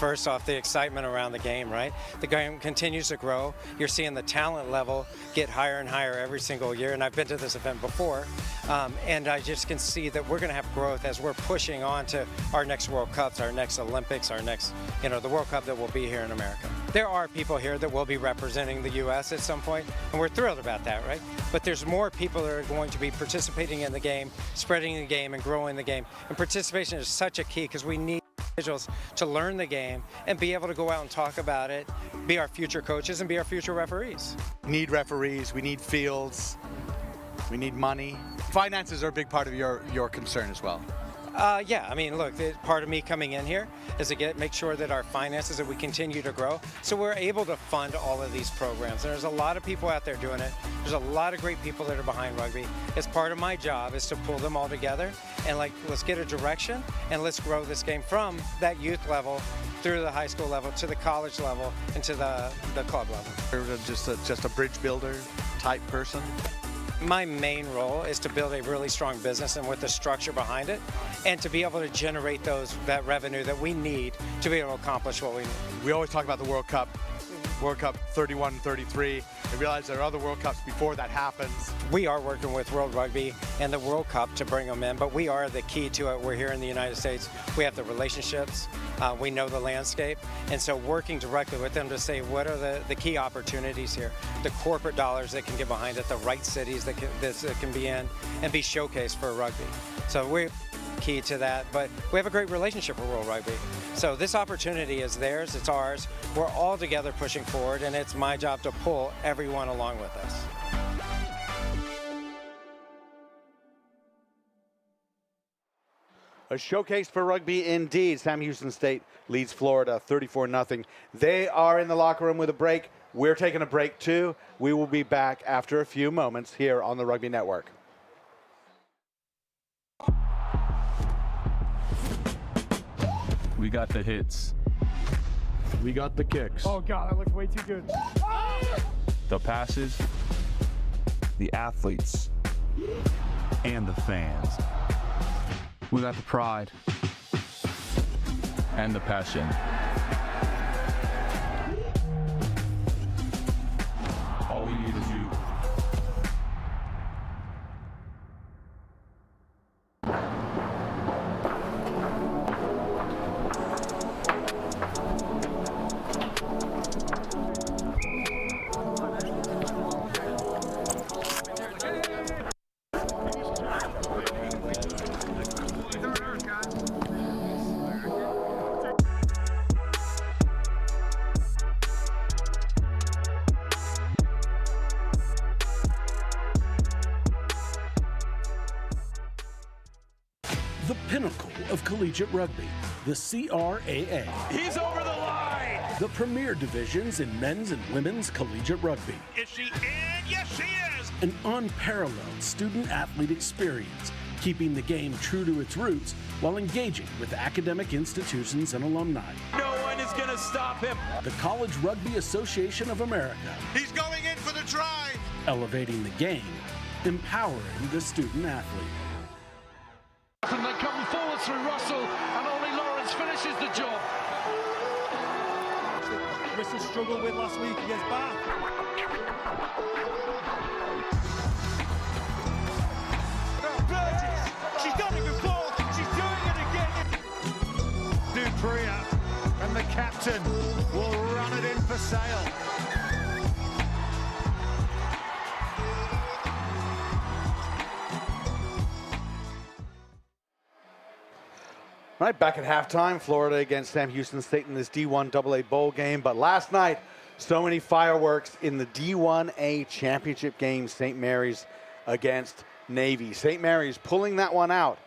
S9: First off, the excitement around the game, right? The game continues to grow. You're seeing the talent level get higher and higher every single year, and I've been to this event before, and I just can see that we're going to have growth as we're pushing on to our next World Cups, our next Olympics, our next, the World Cup that will be here in America. There are people here that will be representing the U.S. at some point, and we're thrilled about that, right? But there's more people that are going to be participating in the game, spreading the game, and growing the game. And participation is such a key because we need individuals to learn the game and be able to go out and talk about it, be our future coaches, and be our future referees.
S1: We need referees, we need fields, we need money. Finances are a big part of your concern as well.
S9: Yeah, I mean, look, part of me coming in here is to make sure that our finances, that we continue to grow, so we're able to fund all of these programs. And there's a lot of people out there doing it. There's a lot of great people that are behind rugby. It's part of my job is to pull them all together and let's get a direction and let's grow this game from that youth level through the high school level to the college level and to the club level.
S1: You're just a bridge builder type person.
S9: My main role is to build a really strong business and with the structure behind it, and to be able to generate that revenue that we need to be able to accomplish what we need.
S1: We always talk about the World Cup 31 and 33. I realize there are other World Cups before that happens.
S9: We are working with World Rugby and the World Cup to bring them in, but we are the key to it. We're here in the United States. We have the relationships, We know the landscape, and so working directly with them to say what are the key opportunities here, the corporate dollars that can get behind it, the right cities that can be in and be showcased for rugby. So we're key to that, but we have a great relationship with World Rugby. So this opportunity is theirs, it's ours. We're all together pushing forward, and it's my job to pull everyone along with us.
S1: A showcase for rugby indeed. Sam Houston State leads Florida 34-0. They are in the locker room with a break. We're taking a break too. We will be back after a few moments here on the Rugby Network.
S10: We got the hits.
S6: We got the kicks.
S7: Oh God, that looked way too good.
S10: The passes.
S11: The athletes.
S10: And the fans. We got the pride. And the passion. All we need is you.
S8: The pinnacle of collegiate rugby, the CRAA.
S6: He's over the line.
S8: The premier divisions in men's and women's collegiate rugby.
S6: Is she in? Yes, she is.
S8: An unparalleled student-athlete experience, keeping the game true to its roots while engaging with academic institutions and alumni.
S6: No one is going to stop him.
S8: The College Rugby Association of America.
S6: He's going in for the try.
S8: Elevating the game, empowering the student-athlete.
S5: And they come forward through Russell, and only Lawrence finishes the job.
S7: Russell struggled with last week against Bath.
S6: She's done it before. She's doing it again. Dupria and the captain will run it in for Sale.
S1: Right, back at halftime, Florida against Sam Houston State in this D1 AA bowl game. But last night, so many fireworks in the D1A championship game, St. Mary's against Navy. St. Mary's pulling that one out,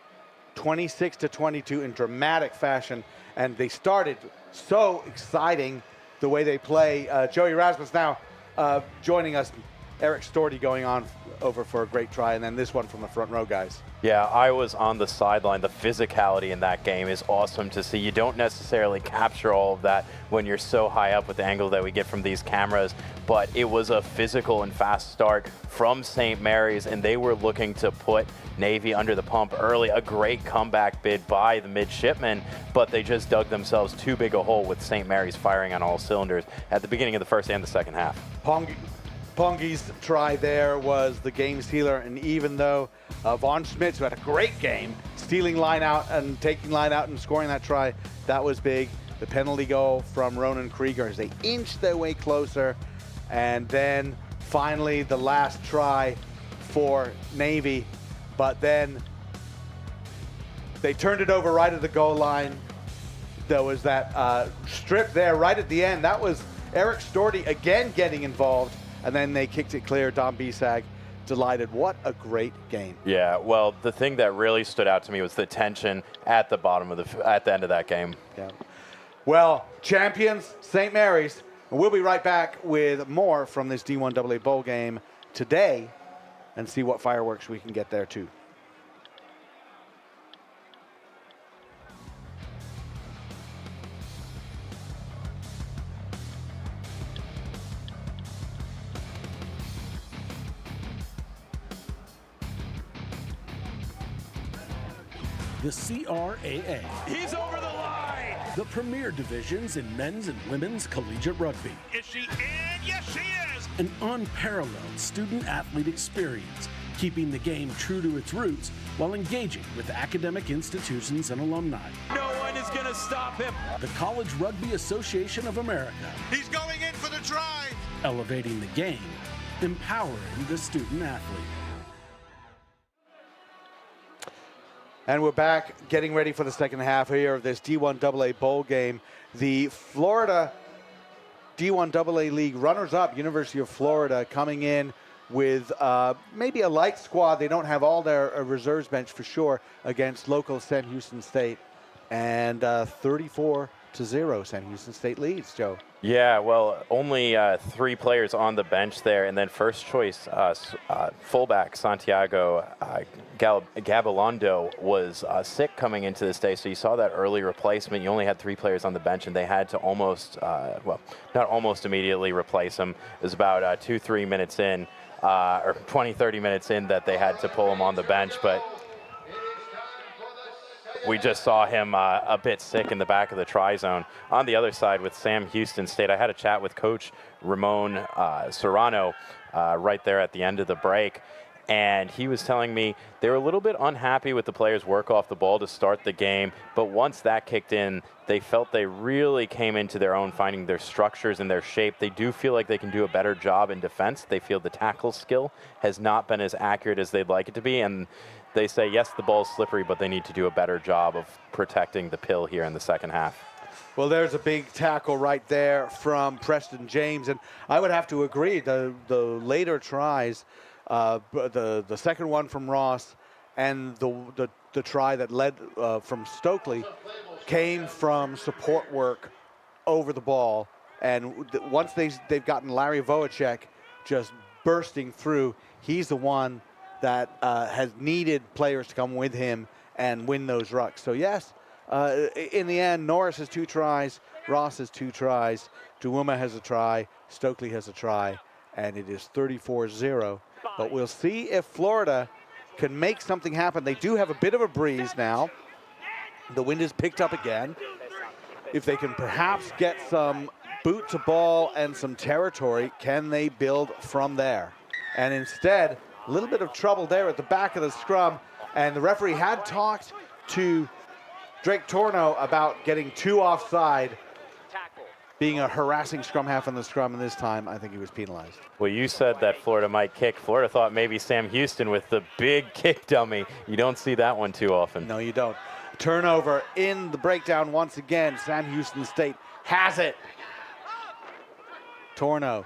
S1: 26-22 in dramatic fashion. And they started so exciting the way they play. Joey Rasmus now joining us. Eric Storty going on over for a great try, and then this one from the front row, guys.
S12: Yeah, I was on the sideline. The physicality in that game is awesome to see. You don't necessarily capture all of that when you're so high up with the angle that we get from these cameras, but it was a physical and fast start from St. Mary's, and they were looking to put Navy under the pump early. A great comeback bid by the midshipmen, but they just dug themselves too big a hole with St. Mary's firing on all cylinders at the beginning of the first and the second half.
S1: Pongi's try there was the game sealer, and even though Von Schmitz, who had a great game, stealing line out and taking line out and scoring that try, that was big. The penalty goal from Ronan Krieger as they inched their way closer, and then finally the last try for Navy, but then they turned it over right at the goal line. There was that strip there right at the end. That was Eric Storty again getting involved. And then they kicked it clear. Don Bisag delighted. What a great game.
S12: Yeah, well, the thing that really stood out to me was the tension at the bottom of at the end of that game.
S1: Yeah. Well, champions, St. Mary's. We'll be right back with more from this D1 AA bowl game today and see what fireworks we can get there too.
S8: The CRAA.
S6: He's over the line.
S8: The premier divisions in men's and women's collegiate rugby.
S6: Is she in? Yes, she is.
S8: An unparalleled student-athlete experience, keeping the game true to its roots while engaging with academic institutions and alumni.
S6: No one is going to stop him.
S8: The College Rugby Association of America.
S6: He's going in for the try.
S8: Elevating the game, empowering the student athlete.
S1: And we're back getting ready for the second half here of this D1 AA bowl game. The Florida D1 AA League runners-up, University of Florida, coming in with maybe a light squad. They don't have all their reserves bench for sure against local Sam Houston State. And 34-0, Sam Houston State leads, Joe.
S12: Yeah, well, only 3 players on the bench there, and then first choice fullback Santiago Gabilondo was sick coming into this day, so you saw that early replacement. You only had 3 players on the bench, and they had to almost, well, not almost immediately replace him. It was about 2-3 minutes in, or 20-30 minutes in that they had to pull him on the bench, but we just saw him a bit sick in the back of the try zone. On the other side with Sam Houston State, I had a chat with Coach Ramon Serrano right there at the end of the break, and he was telling me they were a little bit unhappy with the players' work off the ball to start the game, but once that kicked in, they felt they really came into their own, finding their structures and their shape. They do feel like they can do a better job in defense. They feel the tackle skill has not been as accurate as they'd like it to be, and they say, yes, the ball's slippery, but they need to do a better job of protecting the pill here in the second half.
S1: Well, there's a big tackle right there from Preston James, and I would have to agree. The later tries, the second one from Ross and the try that led from Stokely came from support work over the ball. And once they've gotten Larry Voacek just bursting through, he's the one that has needed players to come with him and win those rucks. So yes, in the end, Norris has 2 tries, Ross has 2 tries, Duma has a try, Stokely has a try, and it is 34-0. But we'll see if Florida can make something happen. They do have a bit of a breeze now. The wind is picked up again. If they can perhaps get some boot to ball and some territory, can they build from there? And instead, a little bit of trouble there at the back of the scrum, and the referee had talked to Drake Torno about getting 2 offside, being a harassing scrum half in the scrum, and this time I think he was penalized.
S12: Well, you said that Florida might kick. Florida thought maybe Sam Houston with the big kick dummy. You don't see that one too often.
S1: No, you don't. Turnover in the breakdown once again. Sam Houston State has it. Torno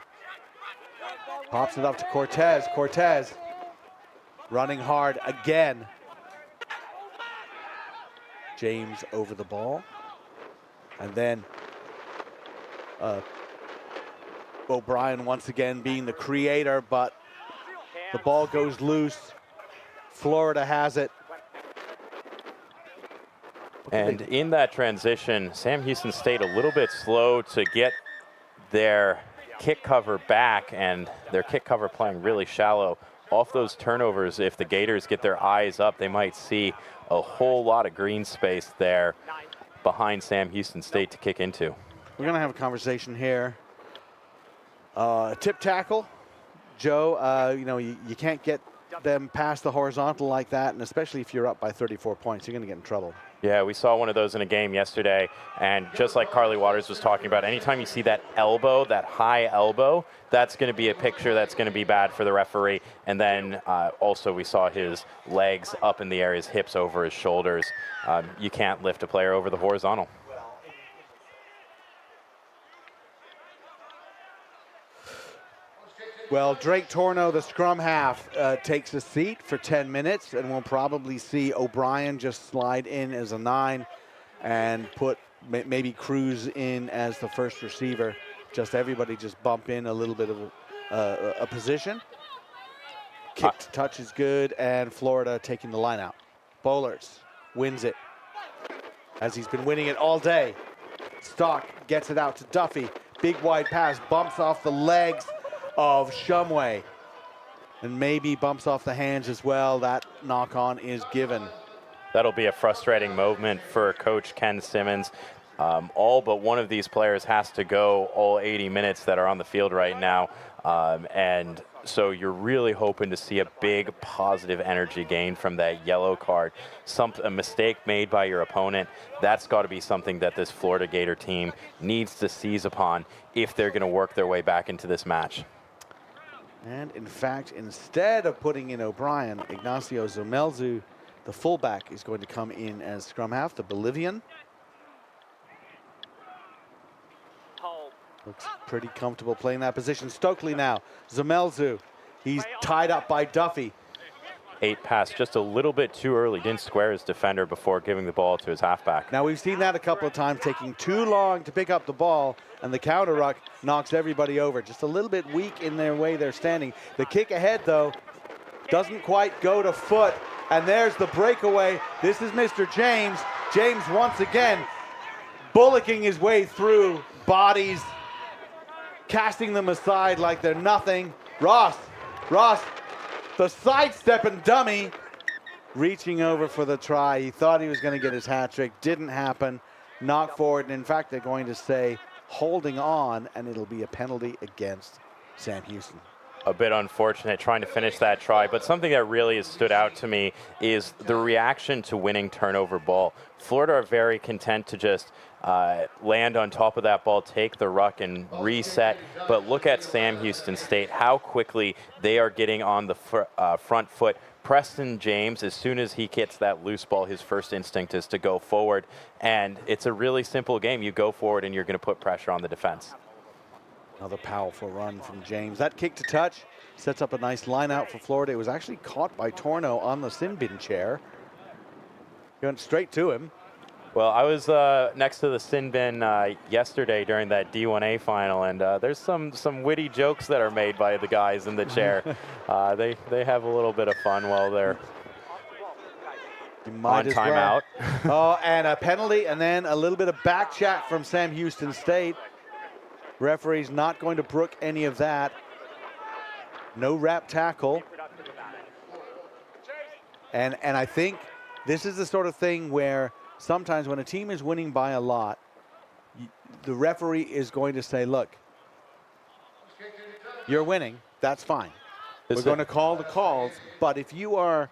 S1: pops it up to Cortez. Cortez running hard again. James over the ball. And then O'Brien once again being the creator, but the ball goes loose. Florida has it.
S12: And in that transition, Sam Houston State a little bit slow to get their kick cover back, and their kick cover playing really shallow. Off those turnovers, if the Gators get their eyes up, they might see a whole lot of green space there behind Sam Houston State to kick into.
S1: We're going to have a conversation here. Tip tackle, Joe, you know, you can't get them past the horizontal like that, and especially if you're up by 34 points, you're going to get in trouble.
S12: Yeah, we saw one of those in a game yesterday, and just like Carly Waters was talking about, anytime you see that elbow, that high elbow, that's going to be a picture that's going to be bad for the referee. And then also we saw his legs up in the air, his hips over his shoulders. You can't lift a player over the horizontal.
S1: Well, Drake Torno, the scrum half, takes a seat for 10 minutes, and we'll probably see O'Brien just slide in as a 9 and put maybe Cruz in as the first receiver. Just everybody just bump in a little bit of a position. Kick to touch is good, and Florida taking the line out. Bowlers wins it, as he's been winning it all day. Stock gets it out to Duffy. Big wide pass, bumps off the legs of Shumway, and maybe bumps off the hands as well. That knock on is given.
S12: That'll be a frustrating moment for Coach Ken Simmons. All but one of these players has to go all 80 minutes that are on the field right now. And so you're really hoping to see a big positive energy gain from that yellow card. A mistake made by your opponent, that's got to be something that this Florida Gator team needs to seize upon if they're going to work their way back into this match.
S1: And in fact, instead of putting in O'Brien, Ignacio Zomelzu, the fullback, is going to come in as scrum half, the Bolivian. Looks pretty comfortable playing that position. Stokely now, Zomelzu, he's tied up by Duffy.
S12: 8 pass, just a little bit too early, didn't square his defender before giving the ball to his halfback.
S1: Now we've seen that a couple of times, taking too long to pick up the ball, and the counter ruck knocks everybody over. Just a little bit weak in their way they're standing. The kick ahead, though, doesn't quite go to foot, and there's the breakaway. This is Mr. James. James once again bullocking his way through bodies, casting them aside like they're nothing. Ross, the sidestepping dummy, reaching over for the try. He thought he was going to get his hat trick. Didn't happen. Knocked forward, and in fact, they're going to say holding on, and it'll be a penalty against Sam Houston.
S12: A bit unfortunate trying to finish that try, but something that really has stood out to me is the reaction to winning turnover ball. Florida are very content to just land on top of that ball, take the ruck and reset, but look at Sam Houston State, how quickly they are getting on the front foot. Preston James, as soon as he gets that loose ball, his first instinct is to go forward, and it's a really simple game. You go forward and you're going to put pressure on the defense.
S1: Another powerful run from James. That kick to touch sets up a nice line out for Florida. It was actually caught by Torno on the sin bin chair. He went straight to him.
S12: Well, I was next to the sin bin yesterday during that D1A final, and there's some witty jokes that are made by the guys in the chair. They have a little bit of fun while they're on timeout.
S1: Oh, and a penalty, and then a little bit of back chat from Sam Houston State. Referee's not going to brook any of that. No wrap tackle. And I think this is the sort of thing where sometimes when a team is winning by a lot, the referee is going to say, look, you're winning, that's fine. We're going to call the calls, but if you are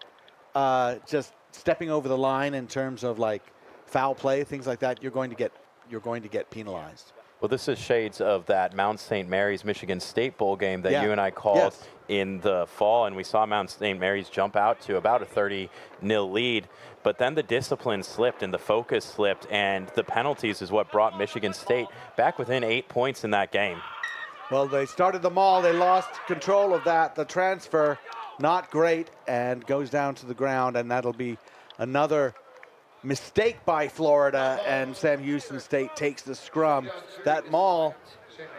S1: just stepping over the line in terms of like foul play, things like that, you're going to get penalized.
S12: Well, this is shades of that Mount St. Mary's Michigan State Bowl game that you and I called in the fall, and we saw Mount St. Mary's jump out to about a 30-0 lead. But then the discipline slipped and the focus slipped, and the penalties is what brought Michigan State back within 8 points in that game.
S1: Well, they started them all. They lost control of that. The transfer, not great, and goes down to the ground, and that'll be another mistake by Florida, and Sam Houston State takes the scrum. That maul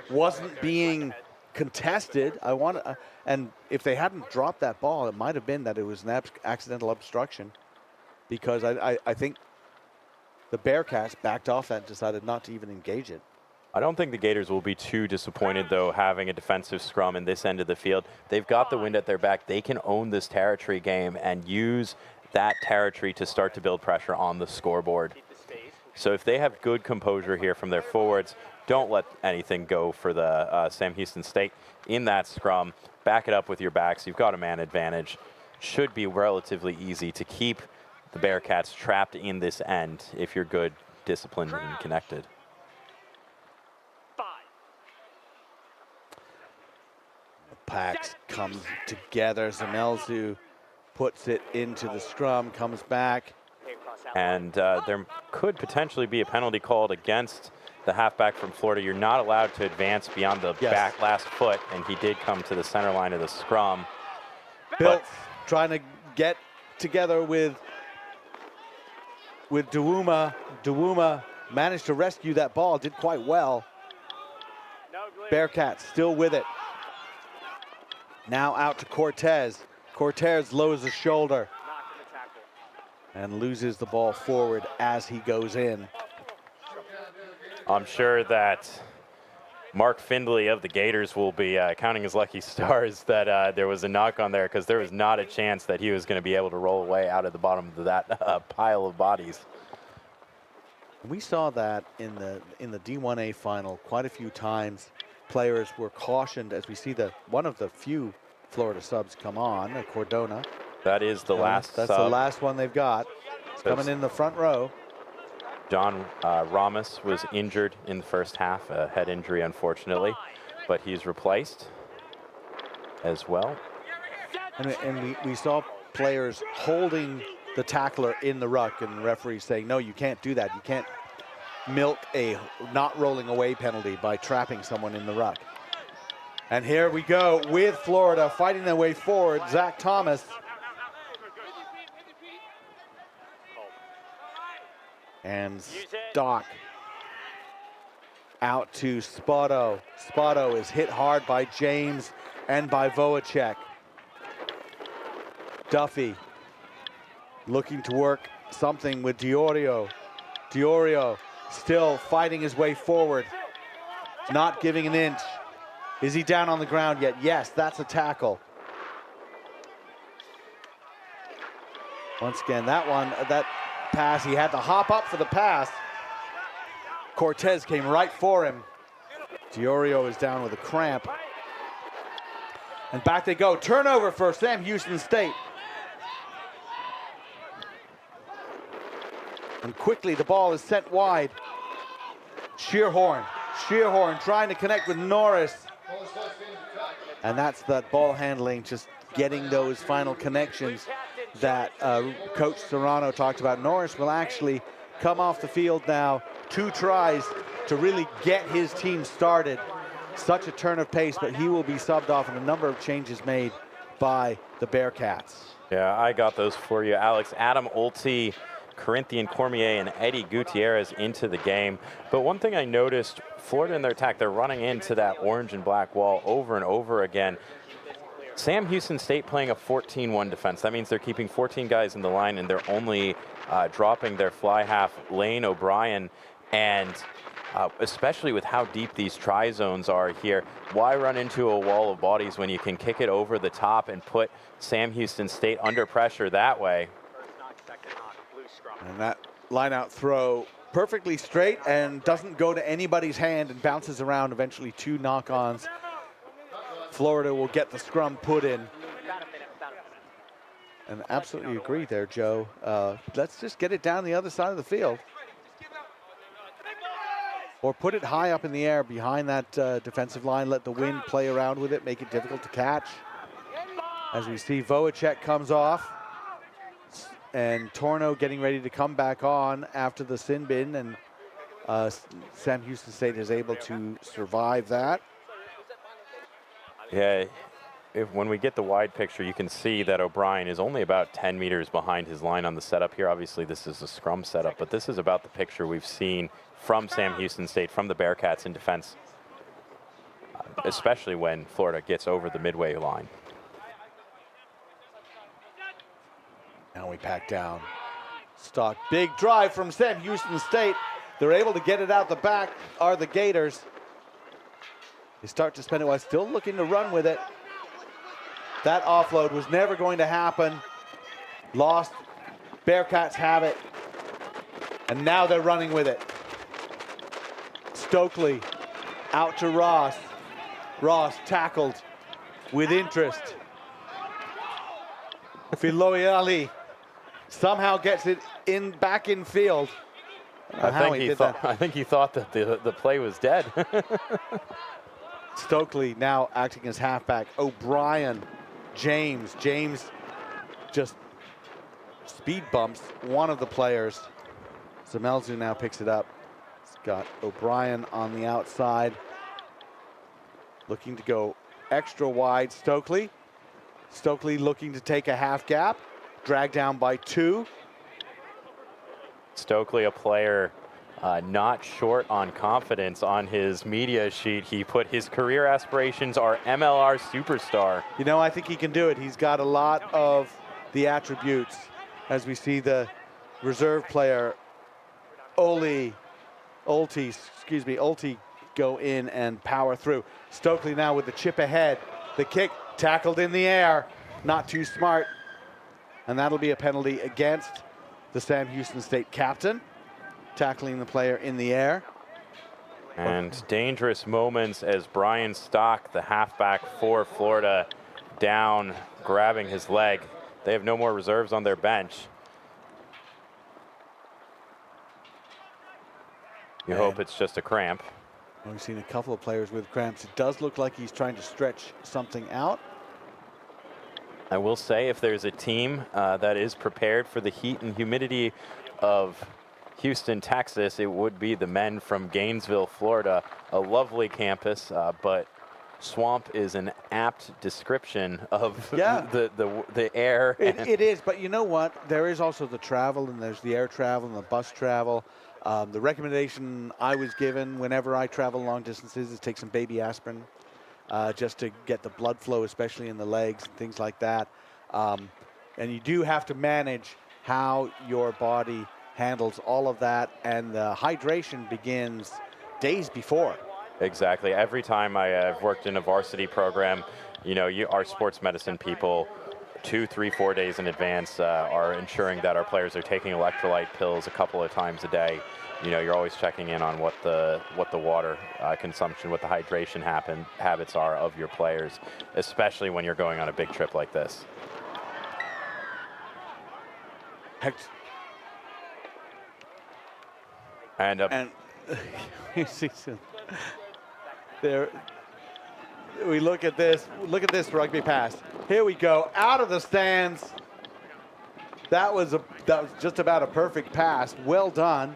S1: wasn't being contested. And if they hadn't dropped that ball, it might have been that it was an accidental obstruction, because I think the Bearcats backed off and decided not to even engage it.
S12: I don't think the Gators will be too disappointed, though, having a defensive scrum in this end of the field. They've got the wind at their back. They can own this territory game and use that territory to start to build pressure on the scoreboard. So if they have good composure here from their forwards, don't let anything go for the Sam Houston State in that scrum. Back it up with your backs. You've got a man advantage. Should be relatively easy to keep the Bearcats trapped in this end if you're good, disciplined, and connected.
S1: The packs come together. Zomelzu puts it into the scrum, comes back.
S12: And there could potentially be a penalty called against the halfback from Florida. You're not allowed to advance beyond the back last foot, and he did come to the center line of the scrum.
S1: Bill trying to get together with Duma. Duma managed to rescue that ball, did quite well. Bearcats still with it. Now out to Cortez. Cortez lowers the shoulder and loses the ball forward as he goes in.
S12: I'm sure that Mark Findlay of the Gators will be counting his lucky stars that there was a knock on there, because there was not a chance that he was going to be able to roll away out of the bottom of that pile of bodies.
S1: We saw that in the D1A final quite a few times. players were cautioned as we see one of the few Florida subs come on, Cordona.
S12: That is the last
S1: That's
S12: sub.
S1: the last one they've got. It's coming in the front row.
S12: John Ramos was injured in the first half, a head injury, unfortunately, but he's replaced as well.
S1: And we saw players holding the tackler in the ruck, and the referee saying, no, you can't do that. You can't milk a not rolling away penalty by trapping someone in the ruck. And here we go with Florida fighting their way forward. Zach Thomas. And Stock out to Spoto. Spoto is hit hard by James and by Voacek. Duffy looking to work something with Diorio. Diorio still fighting his way forward, not giving an inch. Is he down on the ground yet? Yes, that's a tackle. Once again, that pass, he had to hop up for the pass. Cortez came right for him. Diorio is down with a cramp. And back they go. Turnover for Sam Houston State. And quickly the ball is sent wide. Shearhorn trying to connect with Norris. And that's that ball handling, just getting those final connections that Coach Serrano talked about. Norris will actually come off the field now, 2 tries to really get his team started. Such a turn of pace, but he will be subbed off and a number of changes made by the Bearcats.
S12: Yeah, I got those for you, Alex. Adam Olty, Corinthian Cormier, and Eddie Gutierrez into the game. But one thing I noticed, Florida in their attack, they're running into that orange and black wall over and over again. Sam Houston State playing a 14-1 defense. That means they're keeping 14 guys in the line, and they're only dropping their fly half, Lane O'Brien. And especially with how deep these try zones are here, why run into a wall of bodies when you can kick it over the top and put Sam Houston State under pressure that way?
S1: And that line-out throw perfectly straight and doesn't go to anybody's hand and bounces around, eventually 2 knock-ons. Florida will get the scrum put in. And absolutely agree there, Joe. Let's just get it down the other side of the field. Or put it high up in the air behind that defensive line. Let the wind play around with it, make it difficult to catch. As we see, Voacek comes off. And Torno getting ready to come back on after the sin bin. And Sam Houston State is able to survive that.
S12: Yeah, when we get the wide picture, you can see that O'Brien is only about 10 meters behind his line on the setup here. Obviously, this is a scrum setup, but this is about the picture we've seen from Sam Houston State, from the Bearcats in defense, especially when Florida gets over the midway line.
S1: Now we pack down. Stock, big drive from Sam Houston State. They're able to get it out the back, are the Gators. They start to spend it while still looking to run with it. That offload was never going to happen. Lost. Bearcats have it. And now they're running with it. Stokely out to Ross. Ross tackled with interest. Filoyali somehow gets it back in field.
S12: I think he thought that the play was dead.
S1: Stokely now acting as halfback. O'Brien, James just speed bumps one of the players. Zamelzu now picks it up. It's got O'Brien on the outside, looking to go extra wide. Stokely looking to take a half gap, dragged down by 2.
S12: Stokely, a player not short on confidence. On his media sheet, he put his career aspirations are MLR superstar.
S1: You know, I think he can do it. He's got a lot of the attributes, as we see the reserve player Olty go in and power through. Stokely now with the chip ahead. The kick tackled in the air, not too smart. And that'll be a penalty against the Sam Houston State captain, tackling the player in the air.
S12: And dangerous moments as Brian Stock, the halfback for Florida, down, grabbing his leg. They have no more reserves on their bench. You hope it's just a cramp.
S1: We've seen a couple of players with cramps. It does look like he's trying to stretch something out.
S12: I will say, if there's a team that is prepared for the heat and humidity of Houston, Texas, it would be the men from Gainesville, Florida. A lovely campus, but swamp is an apt description of the air.
S1: It is, but you know what? There is also the travel, and there's the air travel and the bus travel. The recommendation I was given whenever I travel long distances is take some baby aspirin, just to get the blood flow, especially in the legs and things like that. And you do have to manage how your body handles all of that, and the hydration begins days before.
S12: Exactly. Every time I've worked in a varsity program, you know, our sports medicine people 2, 3, 4 days in advance are ensuring that our players are taking electrolyte pills a couple of times a day. You know, you're always checking in on what the water consumption, what the hydration habits are of your players, especially when you're going on a big trip like this. And
S1: there, we look at this rugby pass. Here we go, out of the stands. That was just about a perfect pass. Well done.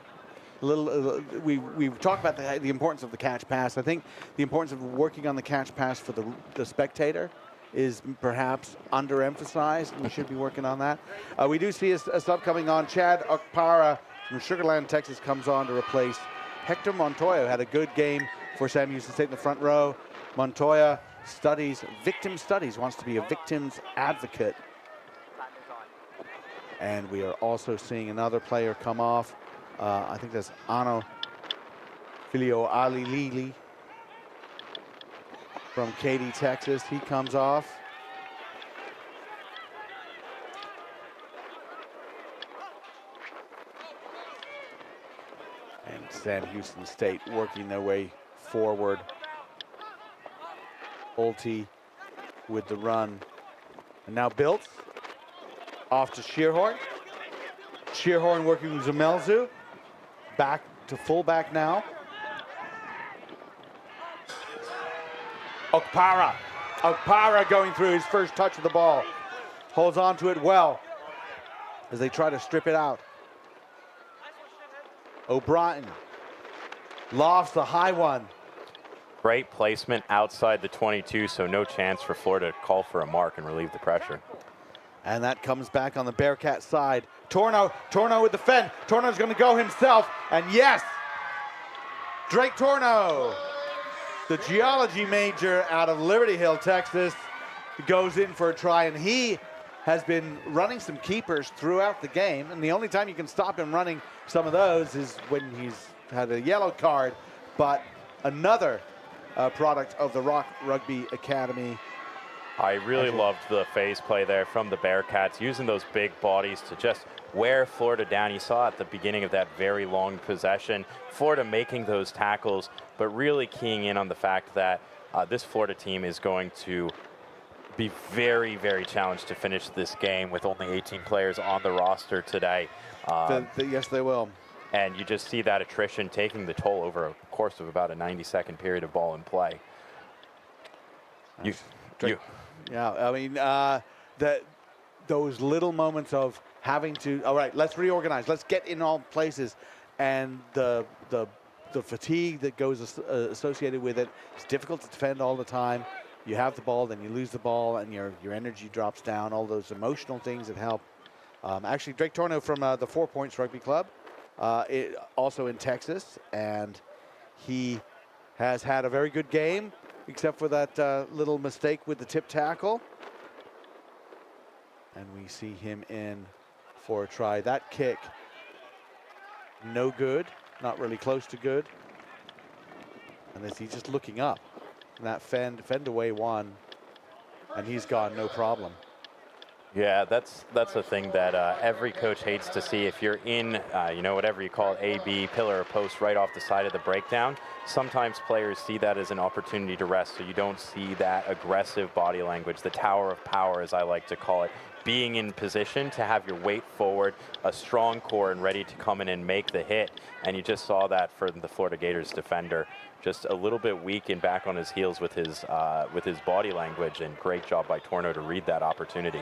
S1: We've talked about the importance of the catch pass. I think the importance of working on the catch pass for the spectator is perhaps underemphasized, and we should be working on that. We do see a sub coming on. Chad Okpara from Sugar Land, Texas, comes on to replace Hector Montoya, who had a good game for Sam Houston State in the front row. Montoya studies victim studies, wants to be a victim's advocate. And we are also seeing another player come off. I think that's Ano Filio Ali Lili from Katy, Texas. He comes off. And Sam Houston State working their way forward. Olte with the run. And now Biltz off to Shearhorn. Shearhorn working with Zamelzu. Back to fullback now. Okpara. Okpara going through his first touch of the ball. Holds on to it well as they try to strip it out. O'Brien lofts the high one.
S12: Great placement outside the 22, so no chance for Florida to call for a mark and relieve the pressure.
S1: And that comes back on the Bearcat side. Torno with the fend. Torno's going to go himself. And yes, Drake Torno, the geology major out of Liberty Hill, Texas, goes in for a try. And he has been running some keepers throughout the game. And the only time you can stop him running some of those is when he's had a yellow card. But another product of the Rock Rugby Academy.
S12: I really loved the phase play there from the Bearcats, using those big bodies to just wear Florida down. You saw at the beginning of that very long possession, Florida making those tackles, but really keying in on the fact that this Florida team is going to be very, very challenged to finish this game with only 18 players on the roster today.
S1: Yes, they will.
S12: And you just see that attrition taking the toll over a course of about a 90-second period of ball in play.
S1: Yeah, I mean, those little moments of having to, all right, let's reorganize, let's get in all places, and the fatigue that goes associated with it. It's difficult to defend all the time. You have the ball, then you lose the ball, and your energy drops down, all those emotional things that help. Actually, Drake Torno from the 4 Points Rugby Club, also in Texas, and he has had a very good game, except for that little mistake with the tip tackle. And we see him in for a try. That kick, no good, not really close to good. And he's just looking up. And that fend away one, and he's gone, no problem.
S12: Yeah, that's the thing that every coach hates to see. If you're in, whatever you call it, A, B, pillar or post right off the side of the breakdown, sometimes players see that as an opportunity to rest, so you don't see that aggressive body language, the tower of power, as I like to call it, being in position to have your weight forward, a strong core, and ready to come in and make the hit. And you just saw that for the Florida Gators defender. Just a little bit weak and back on his heels with his body language, and great job by Torno to read that opportunity.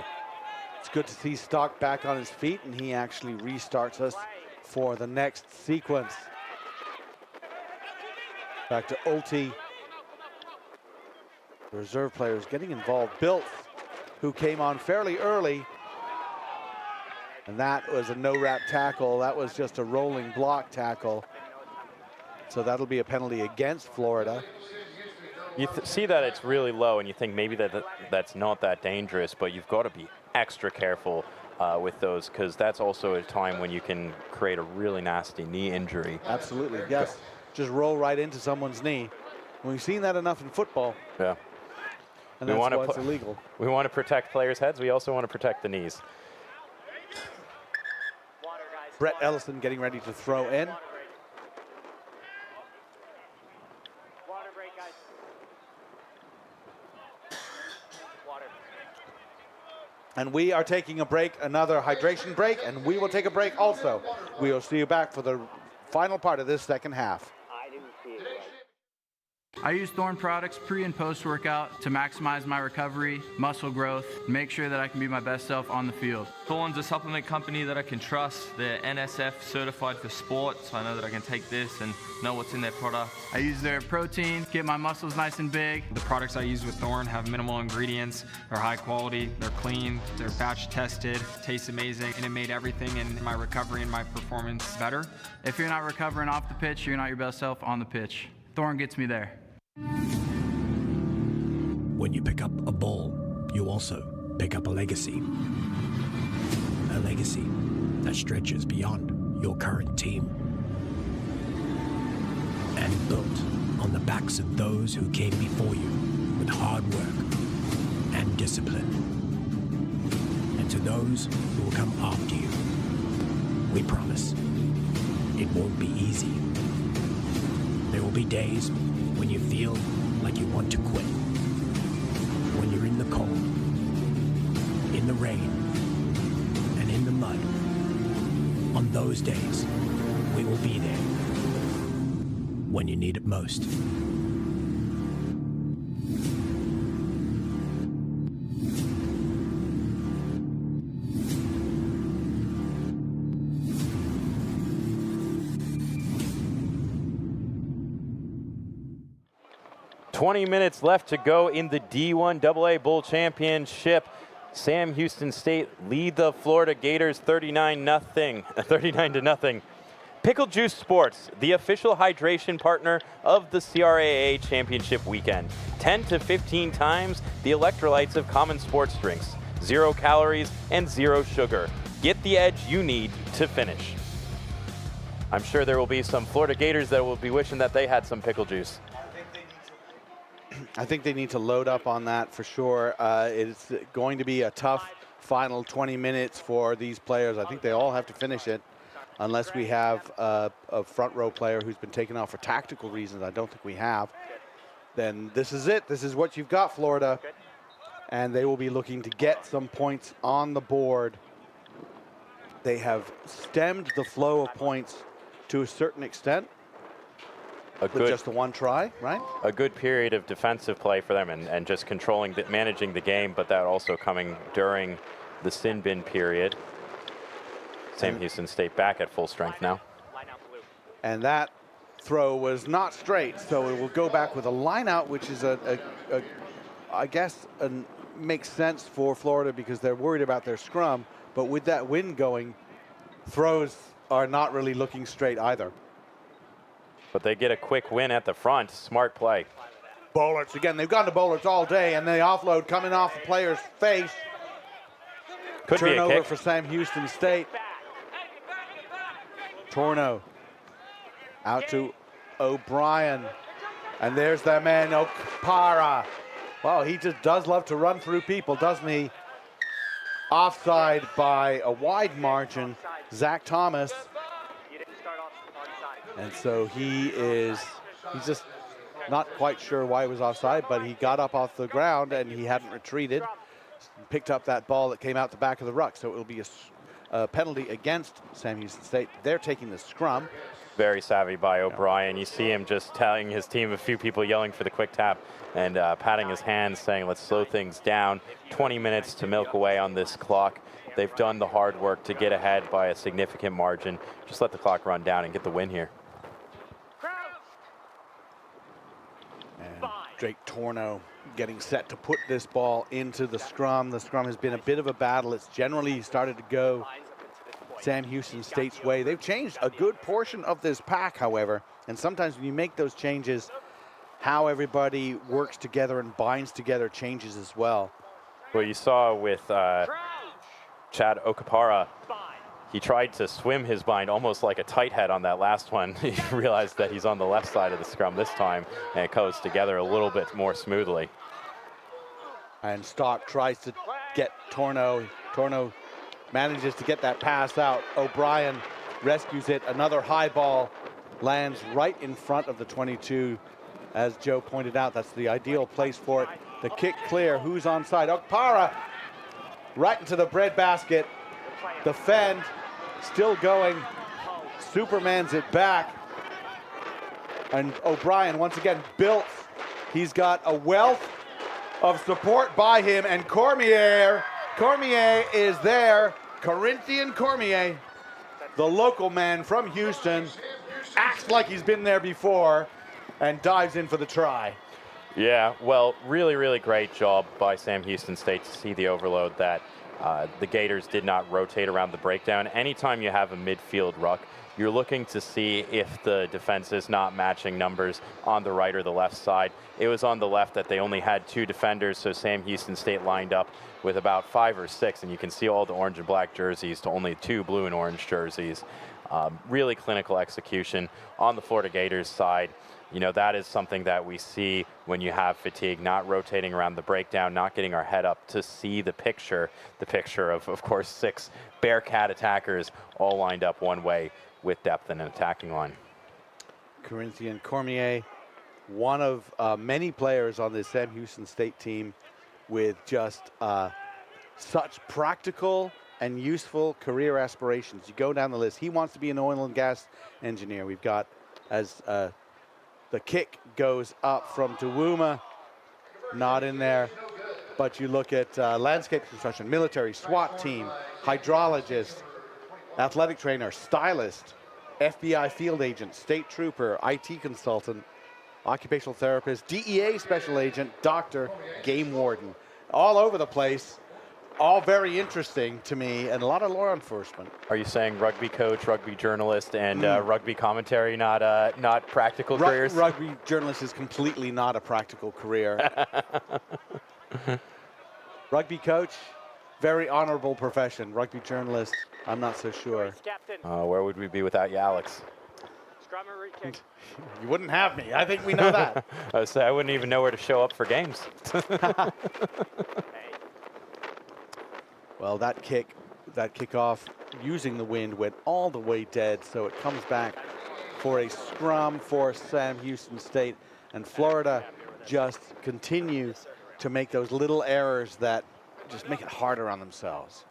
S1: It's good to see Stock back on his feet, and he actually restarts us for the next sequence. Back to Ulti. The reserve players getting involved. Bilt, who came on fairly early, and that was a no-wrap tackle. That was just a rolling block tackle. So that'll be a penalty against Florida.
S12: You see that it's really low, and you think maybe that's not that dangerous, but you've got to be extra careful with those, because that's also a time when you can create a really nasty knee injury.
S1: Absolutely, yes. Just roll right into someone's knee. We've seen that enough in football.
S12: Yeah.
S1: And that's why it's illegal.
S12: We want to protect players' heads. We also want to protect the knees.
S1: Brett Ellison getting ready to throw in. And we are taking a break, another hydration break, and we will take a break also. We will see you back for the final part of this second half.
S13: I use Thorne products pre and post workout to maximize my recovery, muscle growth, make sure that I can be my best self on the field.
S14: Thorne's a supplement company that I can trust. They're NSF certified for sport, so I know that I can take this and know what's in their product.
S13: I use their protein, get my muscles nice and big.
S15: The products I use with Thorne have minimal ingredients, they're high quality, they're clean, they're batch tested, taste amazing, and it made everything in my recovery and my performance better.
S13: If you're not recovering off the pitch, you're not your best self on the pitch. Thorne gets me there.
S4: When you pick up a ball, you also pick up a legacy. A legacy that stretches beyond your current team. And built on the backs of those who came before you with hard work and discipline. And to those who will come after you, we promise it won't be easy. There will be days when you feel like you want to quit. When you're in the cold, in the rain, and in the mud. On those days, we will be there when you need it most.
S12: "20 minutes left to go in the D1 AA Bowl Championship. Sam Houston State lead the Florida Gators 39-0. Pickle Juice Sports, the official hydration partner of the CRAA Championship weekend. 10 to 15 times the electrolytes of common sports drinks. 0 calories and 0 sugar. Get the edge you need to finish." I'm sure there will be some Florida Gators that will be wishing that they had some pickle juice.
S1: I think they need to load up on that for sure. It's going to be a tough final 20 minutes for these players. I think they all have to finish it unless we have a front row player who's been taken off for tactical reasons. I don't think we have. Then this is it. This is what you've got, Florida. And they will be looking to get some points on the board. They have stemmed the flow of points to a certain extent. With just the one try, right?
S12: A good period of defensive play for them and just controlling, managing the game, but that also coming during the sin bin period. Sam Houston State back at full strength now.
S1: And that throw was not straight, so it will go back with a line out, which is I guess, makes sense for Florida because they're worried about their scrum, but with that wind going, throws are not really looking straight either.
S12: But they get a quick win at the front. Smart play.
S1: Bollards again. They've gone to Bollards all day, and the offload coming off the player's face.
S12: Could be a
S1: turnover
S12: kick
S1: for Sam Houston State. Torno out to O'Brien, and there's their man Okpara. Wow, he just does love to run through people, doesn't he? offside by a wide margin, Zach Thomas. And so he's just not quite sure why he was offside, but he got up off the ground and he hadn't retreated. Picked up that ball that came out the back of the ruck. So it will be a penalty against Sam Houston State. They're taking the scrum.
S12: Very savvy by O'Brien. You see him just telling his team, a few people yelling for the quick tap and patting his hands, saying, let's slow things down. 20 minutes to milk away on this clock. They've done the hard work to get ahead by a significant margin. Just let the clock run down and get the win here.
S1: And Drake Torno getting set to put this ball into the scrum. The scrum has been a bit of a battle. It's generally started to go Sam Houston State's way. They've changed a good portion of this pack, however, and sometimes when you make those changes, how everybody works together and binds together changes as well.
S12: Well, you saw with Chad Okapara, he tried to swim his bind almost like a tight head on that last one. He realized that he's on the left side of the scrum this time, and it goes together a little bit more smoothly.
S1: And Stock tries to get Torno. Torno manages to get that pass out. O'Brien rescues it. Another high ball lands right in front of the 22. As Joe pointed out, that's the ideal place for it. The kick clear. Who's onside? Okpara right into the breadbasket. Defend. Still going. Superman's it back. And O'Brien once again built. He's got a wealth of support by him. And Cormier is there. Corinthian Cormier, the local man from Houston, acts like he's been there before and dives in for the try.
S12: Yeah, well, really, really great job by Sam Houston State to see the overload that the Gators did not rotate around the breakdown. Anytime you have a midfield ruck, you're looking to see if the defense is not matching numbers on the right or the left side. It was on the left that they only had 2 defenders, so Sam Houston State lined up with about 5 or 6, and you can see all the orange and black jerseys to only 2 blue and orange jerseys. Really clinical execution on the Florida Gators side. You know, that is something that we see when you have fatigue, not rotating around the breakdown, not getting our head up to see the picture of course, 6 Bearcat attackers all lined up one way with depth and an attacking line.
S1: Corinthian Cormier, one of many players on this Sam Houston State team with just such practical and useful career aspirations. You go down the list. He wants to be an oil and gas engineer. We've got, as the kick goes up from Duma, not in there. But you look at landscape construction, military, SWAT team, hydrologist, athletic trainer, stylist, FBI field agent, state trooper, IT consultant, occupational therapist, DEA special agent, doctor, game warden. All over the place. All very interesting to me, and a lot of law enforcement.
S12: Are you saying rugby coach, rugby journalist, and rugby commentary not practical careers?
S1: Rugby journalist is completely not a practical career. Rugby coach, very honorable profession. Rugby journalist, I'm not so sure.
S12: Where would we be without you, Alex?
S1: You wouldn't have me. I think we know that.
S12: I wouldn't even know where to show up for games.
S1: Well, that kickoff using the wind went all the way dead, so it comes back for a scrum for Sam Houston State, and Florida just continues to make those little errors that just make it harder on themselves.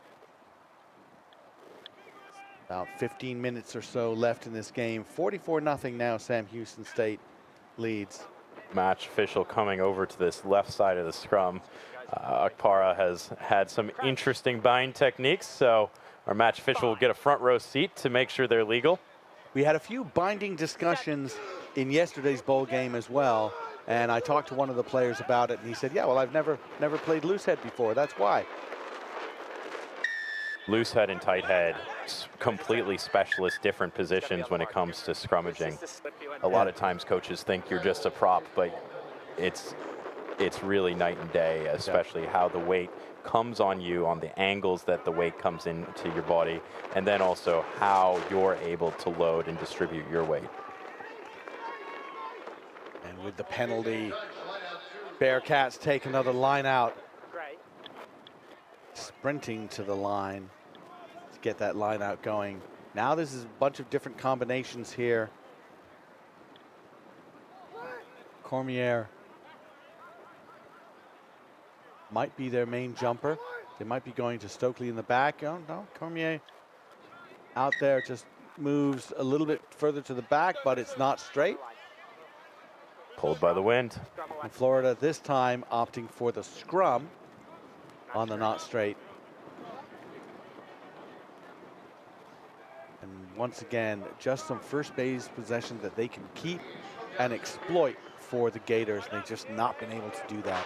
S1: About 15 minutes or so left in this game. 44-0 now, Sam Houston State leads.
S12: Match official coming over to this left side of the scrum. Okpara has had some interesting bind techniques, so our match official will get a front row seat to make sure they're legal.
S1: We had a few binding discussions in yesterday's bowl game as well, and I talked to one of the players about it, and he said, yeah, well, I've never played loose head before, that's why.
S12: Loose head and tight head, completely specialist, different positions when it comes to scrummaging. A lot of times coaches think you're just a prop, but it's really night and day, especially how the weight comes on you, on the angles that the weight comes into your body, and then also how you're able to load and distribute your weight.
S1: And with the penalty, Bearcats take another line out. sprinting to the line to get that line out going. Now this is a bunch of different combinations here. Cormier might be their main jumper. They might be going to Stokely in the back. Oh no, Cormier out there just moves a little bit further to the back, but it's not straight.
S12: Pulled by the wind.
S1: And Florida this time opting for the scrum on the not straight. And once again, just some first base possession that they can keep and exploit for the Gators. They've just not been able to do that.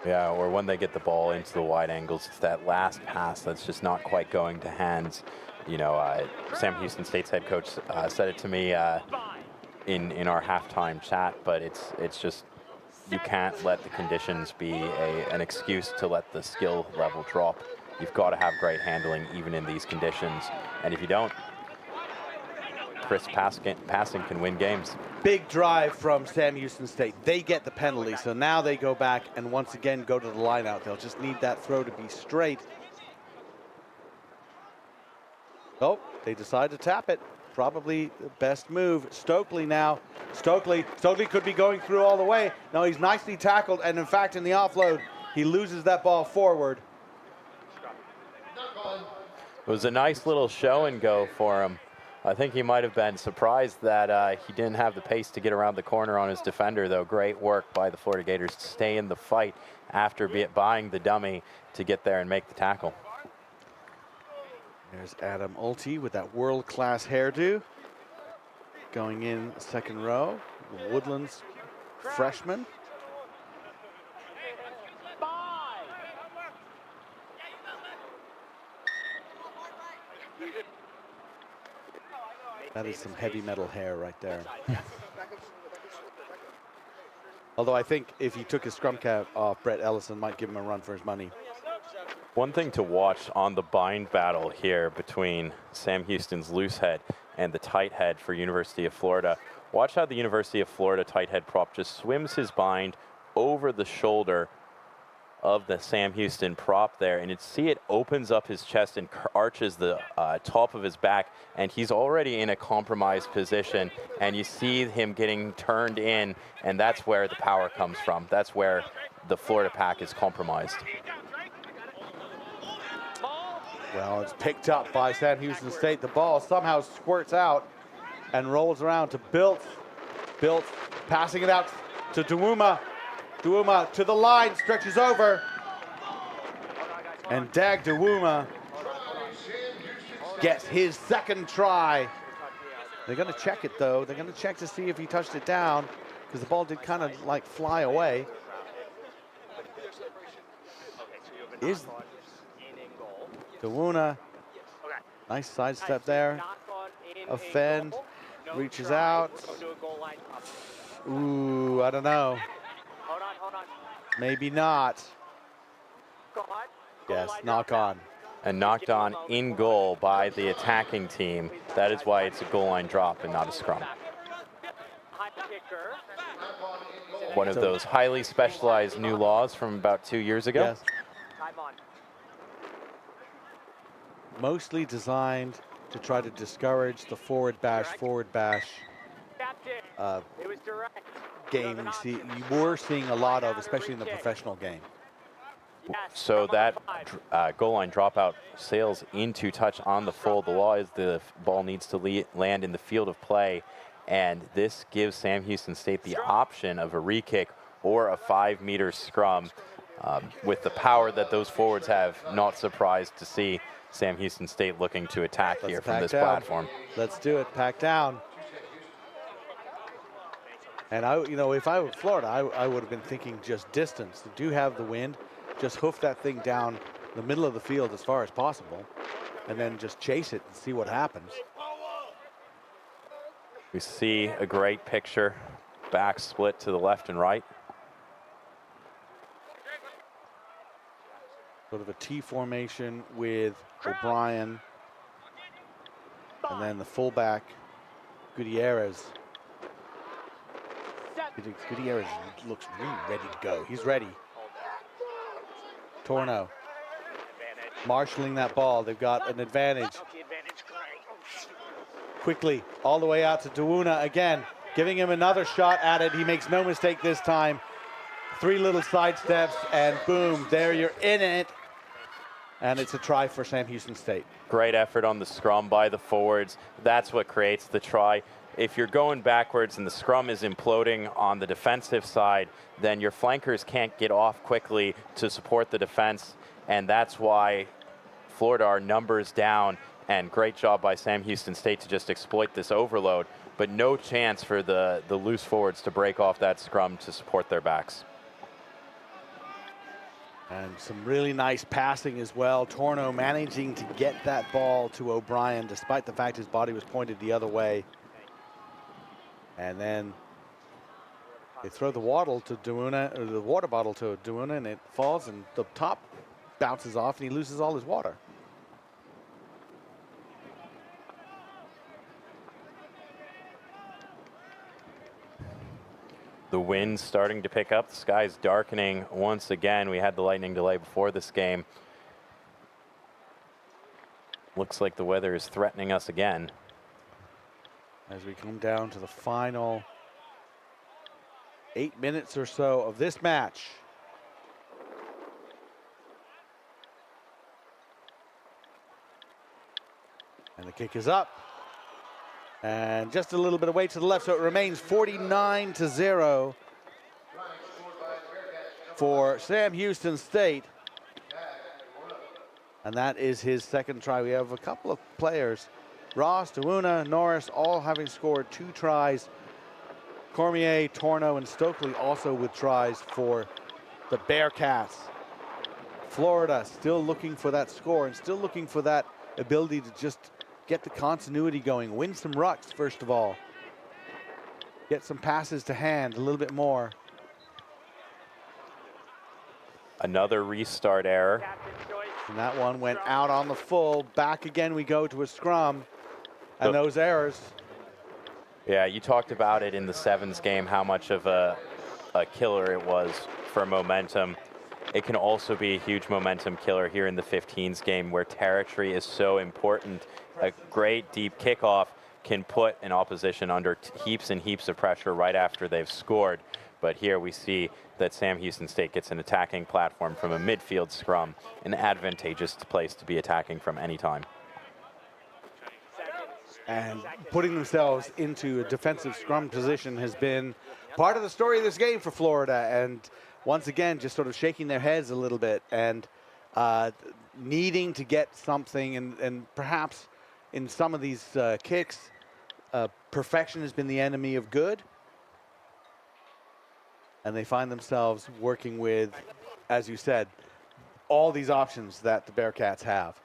S12: Yeah, or when they get the ball into the wide angles, it's that last pass that's just not quite going to hands. You know, Sam Houston State's head coach said it to me in our halftime chat, but it's just, you can't let the conditions be an excuse to let the skill level drop. You've got to have great handling even in these conditions, and if you don't, crisp passing can win games.
S1: Big drive from Sam Houston State. They get the penalty, so now they go back and once again go to the line out. They'll just need that throw to be straight. Oh, they decide to tap it. Probably the best move. Stokely now. Stokely could be going through all the way. No, he's nicely tackled, and in fact, in the offload, he loses that ball forward.
S12: It was a nice little show and go for him. I think he might have been surprised that he didn't have the pace to get around the corner on his defender, though. Great work by the Florida Gators to stay in the fight after buying the dummy to get there and make the tackle.
S1: There's Adam Ulte with that world-class hairdo. Going in second row, the Woodlands freshman. That is some heavy metal hair right there. Although I think if he took his scrum cap off, Brett Ellison might give him a run for his money.
S12: One thing to watch on the bind battle here between Sam Houston's loose head and the tight head for University of Florida. Watch how the University of Florida tight head prop just swims his bind over the shoulder of the Sam Houston prop there, and you see it opens up his chest and arches the top of his back, and he's already in a compromised position, and you see him getting turned in, and that's where the power comes from. That's where the Florida pack is compromised.
S1: Well, it's picked up by Sam Houston State. The ball somehow squirts out and rolls around to Bilt. Bilt passing it out to Duma. Duma to the line, stretches over. And Dag Duma gets his second try. They're going to check it, though. They're going to check to see if he touched it down, because the ball did kind of like fly away. Is Duma, nice sidestep there. Offend, reaches out. Ooh, I don't know. Maybe not. Yes, knock on.
S12: And knocked on in goal by the attacking team. That is why it's a goal line drop and not a scrum. One of those highly specialized new laws from about 2 years ago.
S1: Yes. Mostly designed to try to discourage the forward bash game you were seeing a lot of, especially in the professional game.
S12: So that goal line dropout sails into touch on the full. The law is the ball needs to land in the field of play, and this gives Sam Houston State the option of a re-kick or a 5-meter scrum. With the power that those forwards have, not surprised to see Sam Houston State looking to attack here from this platform.
S1: Let's do it, pack down. And if I were Florida, I would have been thinking just distance. They do have the wind, just hoof that thing down the middle of the field as far as possible, and then just chase it and see what happens.
S12: We see a great picture, back split to the left and right.
S1: Sort of a T formation with O'Brien, and then the fullback, Gutierrez. Gutierrez looks really ready to go. He's ready. Torno marshalling that ball. They've got an advantage. Quickly, all the way out to Duma again, giving him another shot at it. He makes no mistake this time. 3 little side steps, and boom, there you're in it. And it's a try for Sam Houston State.
S12: Great effort on the scrum by the forwards. That's what creates the try. If you're going backwards and the scrum is imploding on the defensive side, then your flankers can't get off quickly to support the defense, and that's why Florida are numbers down, and great job by Sam Houston State to just exploit this overload, but no chance for the loose forwards to break off that scrum to support their backs.
S1: And some really nice passing as well. Torno managing to get that ball to O'Brien despite the fact his body was pointed the other way. And then they throw the waddle to Duma, or the water bottle to Duma, and it falls, and the top bounces off, and he loses all his water.
S12: The wind's starting to pick up. The sky's darkening once again. We had the lightning delay before this game. Looks like the weather is threatening us again.
S1: As we come down to the final 8 minutes or so of this match. And the kick is up. And just a little bit of weight to the left, so it remains 49-0 for Sam Houston State. And that is his second try. We have a couple of players, Ross, Duma, Norris, all having scored 2 tries. Cormier, Torno, and Stokely also with tries for the Bearcats. Florida still looking for that score and still looking for that ability to just get the continuity going, win some rucks first of all, get some passes to hand a little bit more.
S12: Another restart error.
S1: And that one went out on the full. Back again we go to a scrum, and those errors.
S12: Yeah, you talked about it in the sevens game, how much of a killer it was for momentum. It can also be a huge momentum killer here in the 15s game, where territory is so important. A great deep kickoff can put an opposition under heaps and heaps of pressure right after they've scored. But here we see that Sam Houston State gets an attacking platform from a midfield scrum, an advantageous place to be attacking from any time.
S1: And putting themselves into a defensive scrum position has been part of the story of this game for Florida. And once again, just sort of shaking their heads a little bit and needing to get something. And perhaps in some of these kicks, perfection has been the enemy of good. And they find themselves working with, as you said, all these options that the Bearcats have.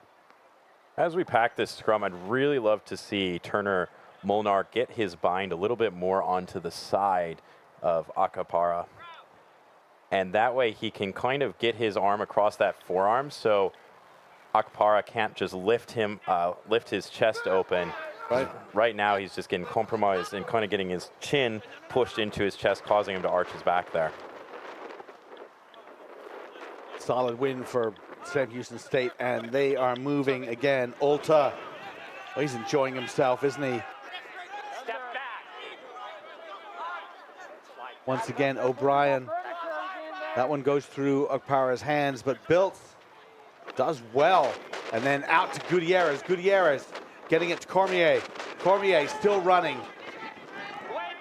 S12: As we pack this scrum, I'd really love to see Turner Molnar get his bind a little bit more onto the side of Acapara. And that way he can kind of get his arm across that forearm, so Acapara can't just lift his chest open. Right now he's just getting compromised and kind of getting his chin pushed into his chest, causing him to arch his back there.
S1: Solid win for Sam Houston State, and they are moving again. Ulta, well, he's enjoying himself, isn't he? Once again, O'Brien. That one goes through Akpara's hands, but Biltz does well. And then out to Gutierrez. Gutierrez getting it to Cormier. Cormier still running.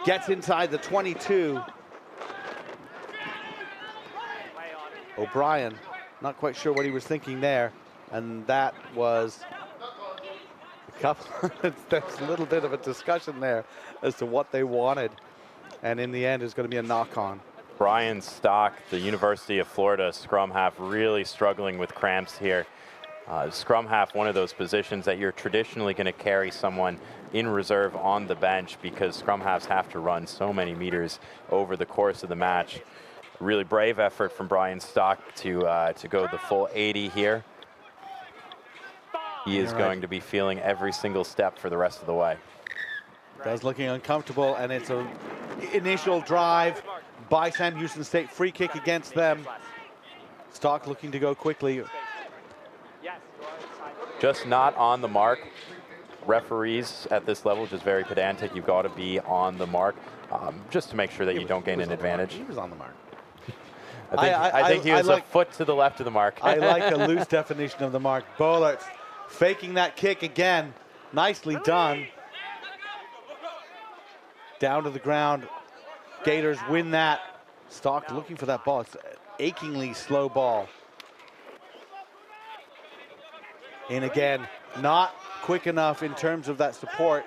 S1: Gets inside the 22. O'Brien, not quite sure what he was thinking there. And that was a couple. There's a little bit of a discussion there as to what they wanted. And in the end, it's going to be a knock-on.
S12: Brian Stock, the University of Florida scrum half, really struggling with cramps here. Scrum half, one of those positions that you're traditionally going to carry someone in reserve on the bench, because scrum halves have to run so many meters over the course of the match. Really brave effort from Brian Stock to go the full 80 here. He is going to be feeling every single step for the rest of the way.
S1: Does looking uncomfortable, and it's an initial drive by Sam Houston State. Free kick against them. Stock looking to go quickly.
S12: just not on the mark. Referees at this level, just very pedantic. You've got to be on the mark just to make sure that you don't gain an advantage.
S1: He was on the mark.
S12: I think he was a foot to the left of the mark.
S1: I like a loose definition of the mark. Bolert faking that kick again. Nicely done. Down to the ground. Gators win that. Stock looking for that ball. It's an achingly slow ball. In again. Not quick enough in terms of that support.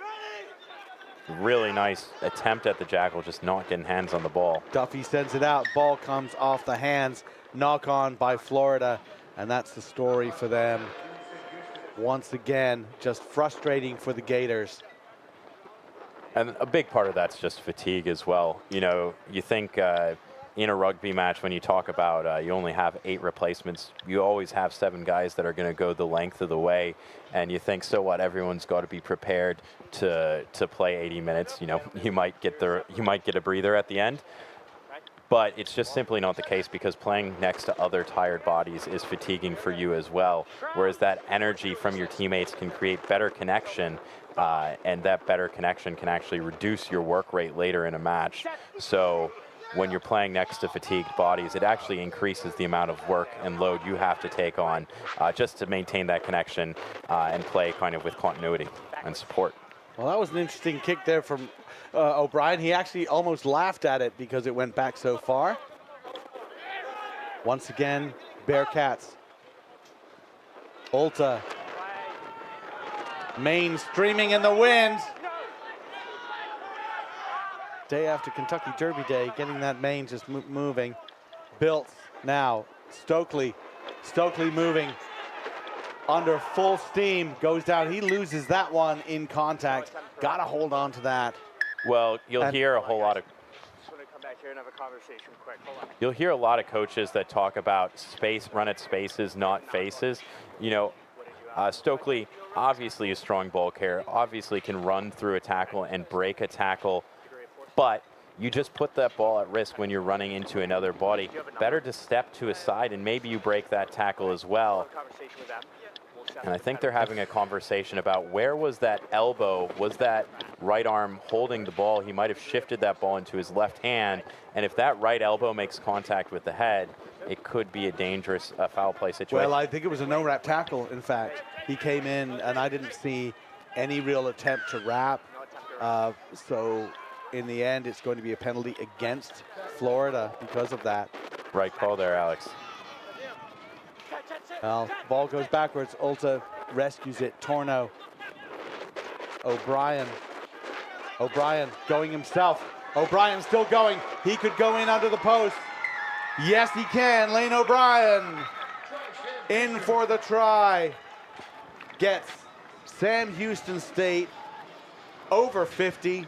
S12: Really nice attempt at the jackal, just not getting hands on the ball.
S1: Duffy sends it out. Ball comes off the hands. Knock on by Florida. And that's the story for them. Once again, just frustrating for the Gators.
S12: And a big part of that's just fatigue as well. You know, you think in a rugby match, when you talk about you only have 8 replacements, you always have 7 guys that are going to go the length of the way. And you think, so what? Everyone's got to be prepared to play 80 minutes. You know, you might get a breather at the end. But it's just simply not the case, because playing next to other tired bodies is fatiguing for you as well. Whereas that energy from your teammates can create better connection, and that better connection can actually reduce your work rate later in a match. So when you're playing next to fatigued bodies, it actually increases the amount of work and load you have to take on just to maintain that connection and play kind of with continuity and support.
S1: Well, that was an interesting kick there from O'Brien. He actually almost laughed at it because it went back so far. Once again, Bearcats. Ulta. Maine streaming in the wind. Day after Kentucky Derby Day, getting that Maine just moving. Built now. Stokely moving under full steam, goes down. He loses that one in contact. Got to hold on to that.
S12: Well, you'll hear a whole lot of.
S3: Just want to come back here and have a conversation quick. Hold on.
S12: You'll hear a lot of coaches that talk about space, run at spaces, not faces. You know, Stokely obviously a strong ball carrier, obviously can run through a tackle and break a tackle, but you just put that ball at risk when you're running into another body. Better to step to a side and maybe you break that tackle as well. And I think they're having a conversation about where was that elbow, was that right arm holding the ball? He might have shifted that ball into his left hand, and if that right elbow makes contact with the head, it could be a dangerous foul play situation.
S1: Well, I think it was a no-wrap tackle, in fact. He came in, and I didn't see any real attempt to wrap. So in the end, it's going to be a penalty against Florida because of that.
S12: Right call there, Alex.
S1: Well, ball goes backwards. Ulta rescues it. Torno. O'Brien going himself. O'Brien still going. He could go in under the post. Yes, he can. Lane O'Brien in for the try. Gets Sam Houston State over 50.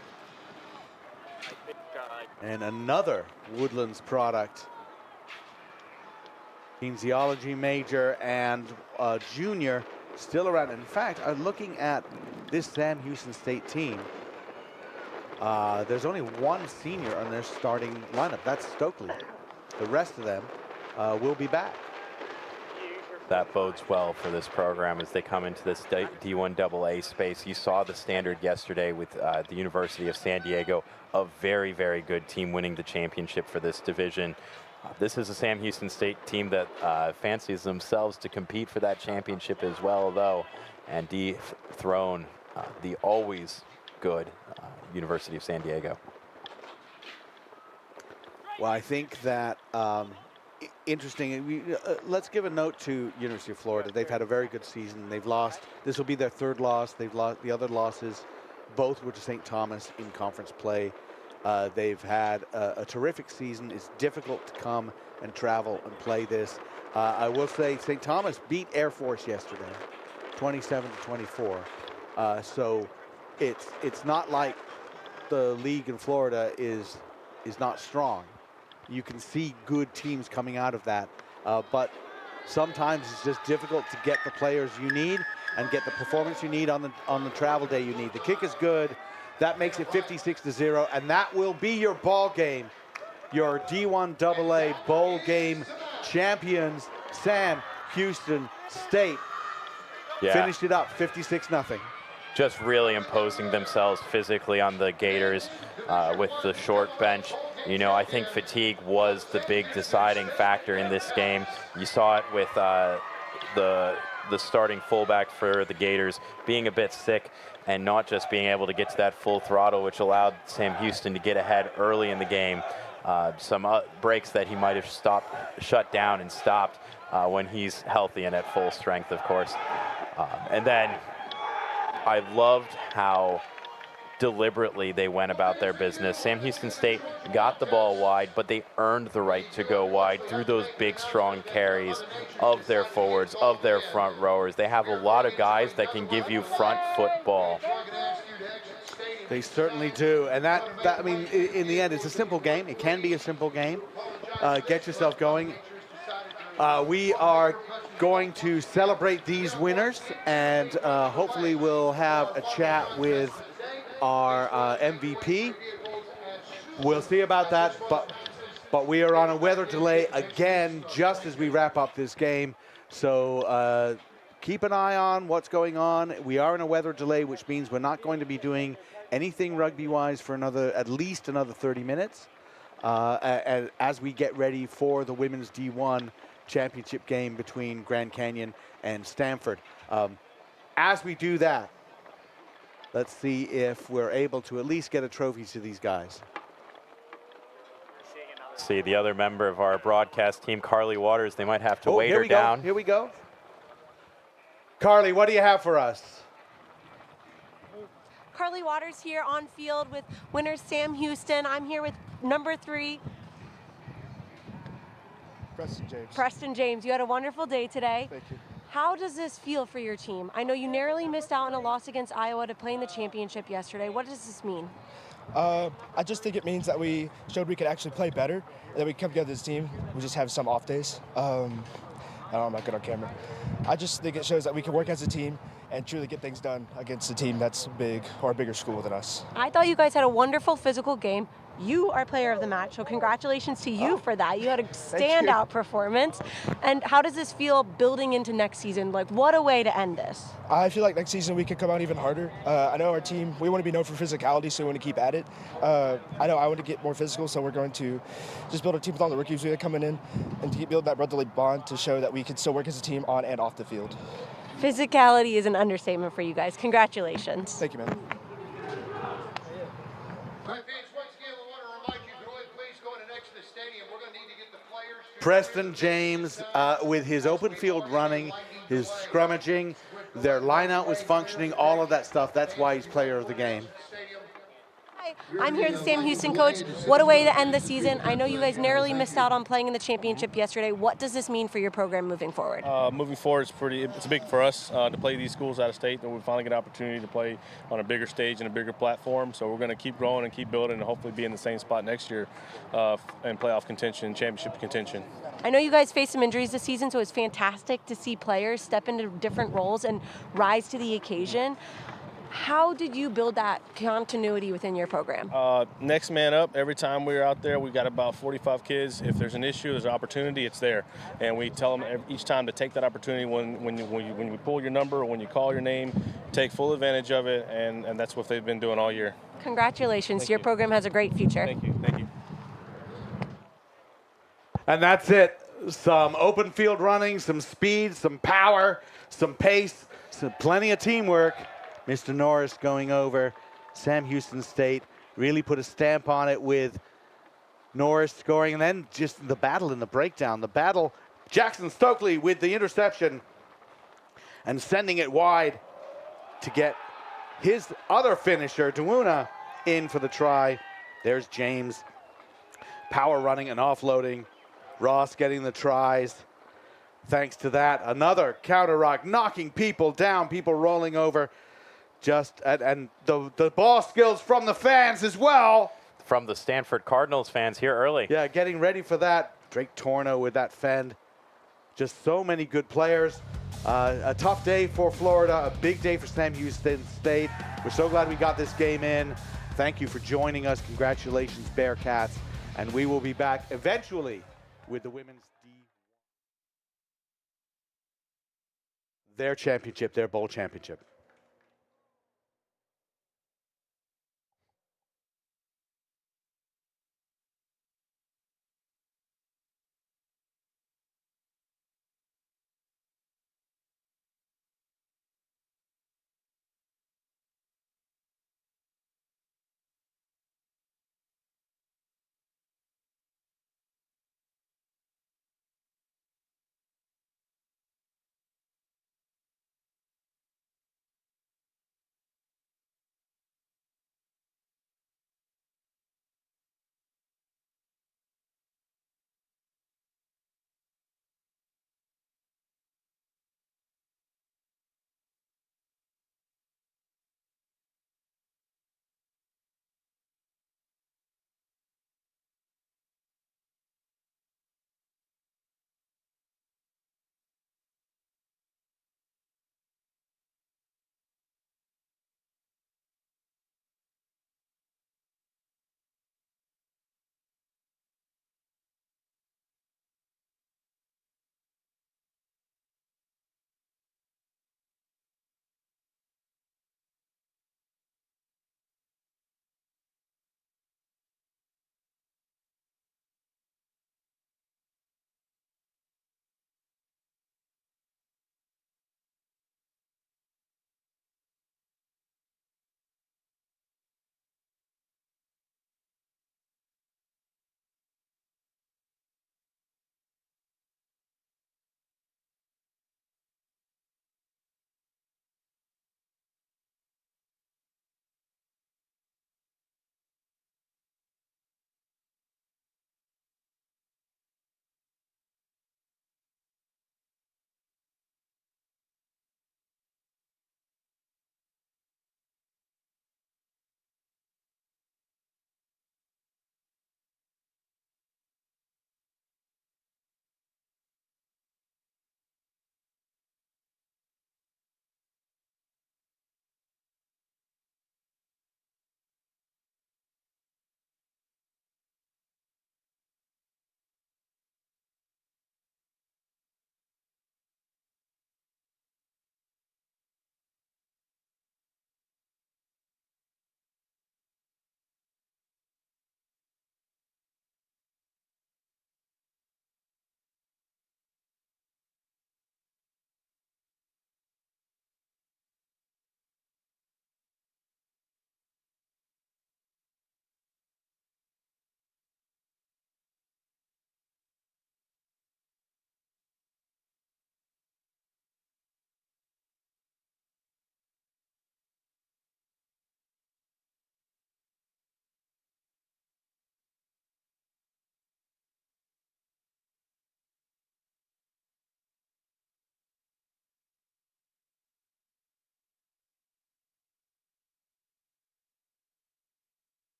S1: And another Woodlands product. Kinesiology major and junior still around. In fact, I'm looking at this Sam Houston State team. There's only one senior on their starting lineup. That's Stokely. The rest of them will be back.
S12: That bodes well for this program as they come into this D1 AA space. You saw the standard yesterday with the University of San Diego, a very, very good team winning the championship for this division. This is a Sam Houston State team that fancies themselves to compete for that championship as well, though, and dethrone the always good University of San Diego.
S1: Well, I think that interesting. Let's give a note to University of Florida. They've had a very good season. They've lost. This will be their third loss. They've lost the other losses. Both were to St. Thomas in conference play. They've had a terrific season. It's difficult to come and travel and play this. I will say St. Thomas beat Air Force yesterday, 27-24. So it's not like the league in Florida is not strong. You can see good teams coming out of that, but sometimes it's just difficult to get the players you need and get the performance you need on the travel day you need. The kick is good. That makes it 56-0, and that will be your ball game. Your D1 AA bowl game champions, Sam Houston State. finished it up 56-0.
S12: Just really imposing themselves physically on the Gators with the short bench. You know, I think fatigue was the big deciding factor in this game. You saw it with the starting fullback for the Gators being a bit sick and not just being able to get to that full throttle, which allowed Sam Houston to get ahead early in the game. Some breaks that he might have shut down and stopped when he's healthy and at full strength, of course. And then I loved how deliberately they went about their business. Sam Houston State got the ball wide, but they earned the right to go wide through those big, strong carries of their forwards, of their front rowers. They have a lot of guys that can give you front football.
S1: They certainly do. And that I mean, in the end, it's a simple game. It can be a simple game. Get yourself going. We are going to celebrate these winners, and hopefully we'll have a chat with our MVP. We'll see about that, but we are on a weather delay again just as we wrap up this game. So keep an eye on what's going on. We are in a weather delay, which means we're not going to be doing anything rugby-wise for at least another 30 minutes as we get ready for the Women's D1 championship game between Grand Canyon and Stanford. As we do that, let's see if we're able to at least get a trophy to these guys.
S12: See the other member of our broadcast team, Carly Waters. They might have to wait her down.
S1: Here we go. Carly, what do you have for us?
S16: Carly Waters here on field with winner Sam Houston. I'm here with number 3. Preston James. You had a wonderful day today.
S17: Thank you.
S16: How does this feel for your team? I know you narrowly missed out on a loss against Iowa to play in the championship yesterday. What does this mean?
S17: I just think it means that we showed we could actually play better, and that we come together as a team. We just have some off days. I'm not good on camera. I just think it shows that we can work as a team and truly get things done against a team that's big or a bigger school than us.
S16: I thought you guys had a wonderful physical game. You are player of the match, so congratulations to you for that. You had a standout performance. And how does this feel building into next season? Like, what a way to end this.
S17: I feel like next season we could come out even harder. I know our team, we want to be known for physicality, so we want to keep at it. I know I want to get more physical, so we're going to just build a team with all the rookies we have coming in and to build that brotherly bond to show that we can still work as a team on and off the field.
S16: Physicality is an understatement for you guys. Congratulations.
S17: Thank you, man.
S1: Preston James with his open field running, his scrummaging, their lineout was functioning, all of that stuff. That's why he's player of the game.
S16: Hi, I'm here with Sam Houston, coach. What a way to end the season. I know you guys narrowly missed out on playing in the championship yesterday. What does this mean for your program moving forward?
S18: Moving forward, it's big for us to play these schools out of state, and we finally get an opportunity to play on a bigger stage and a bigger platform. So we're going to keep growing and keep building and hopefully be in the same spot next year in playoff contention, championship contention.
S16: I know you guys faced some injuries this season, so it's fantastic to see players step into different roles and rise to the occasion. How did you build that continuity within your program?
S18: Next man up. Every time we're out there, we've got about 45 kids. If there's an issue, there's an opportunity, it's there. And we tell them each time to take that opportunity when you pull your number or when you call your name, take full advantage of it, and that's what they've been doing all year.
S16: Congratulations. Your program has a great future.
S18: Thank you. Thank you.
S1: And that's it. Some open field running, some speed, some power, some pace, plenty of teamwork. Mr. Norris going over. Sam Houston State really put a stamp on it with Norris scoring, and then just the battle in the breakdown. The battle, Jackson Stokely with the interception and sending it wide to get his other finisher, Duma, in for the try. There's James. Power running and offloading. Ross getting the tries. Thanks to that, another counter rock, knocking people down, people rolling over. And the ball skills from the fans as well.
S12: From the Stanford Cardinals fans here early.
S1: Yeah, getting ready for that. Drake Torno with that fend. Just so many good players. A tough day for Florida, a big day for Sam Houston State. We're so glad we got this game in. Thank you for joining us. Congratulations, Bearcats. And we will be back eventually with the women's D. their championship, their bowl championship.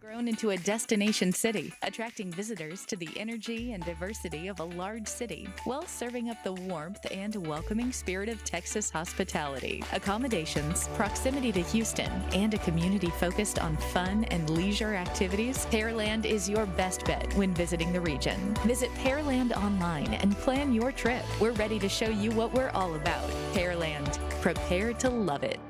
S19: Grown into a destination city, attracting visitors to the energy and diversity of a large city, while serving up the warmth and welcoming spirit of Texas hospitality. Accommodations, proximity to Houston, and a community focused on fun and leisure activities, Pearland is your best bet when visiting the region. Visit Pearland online and plan your trip. We're ready to show you what we're all about. Pearland. Prepare to love it.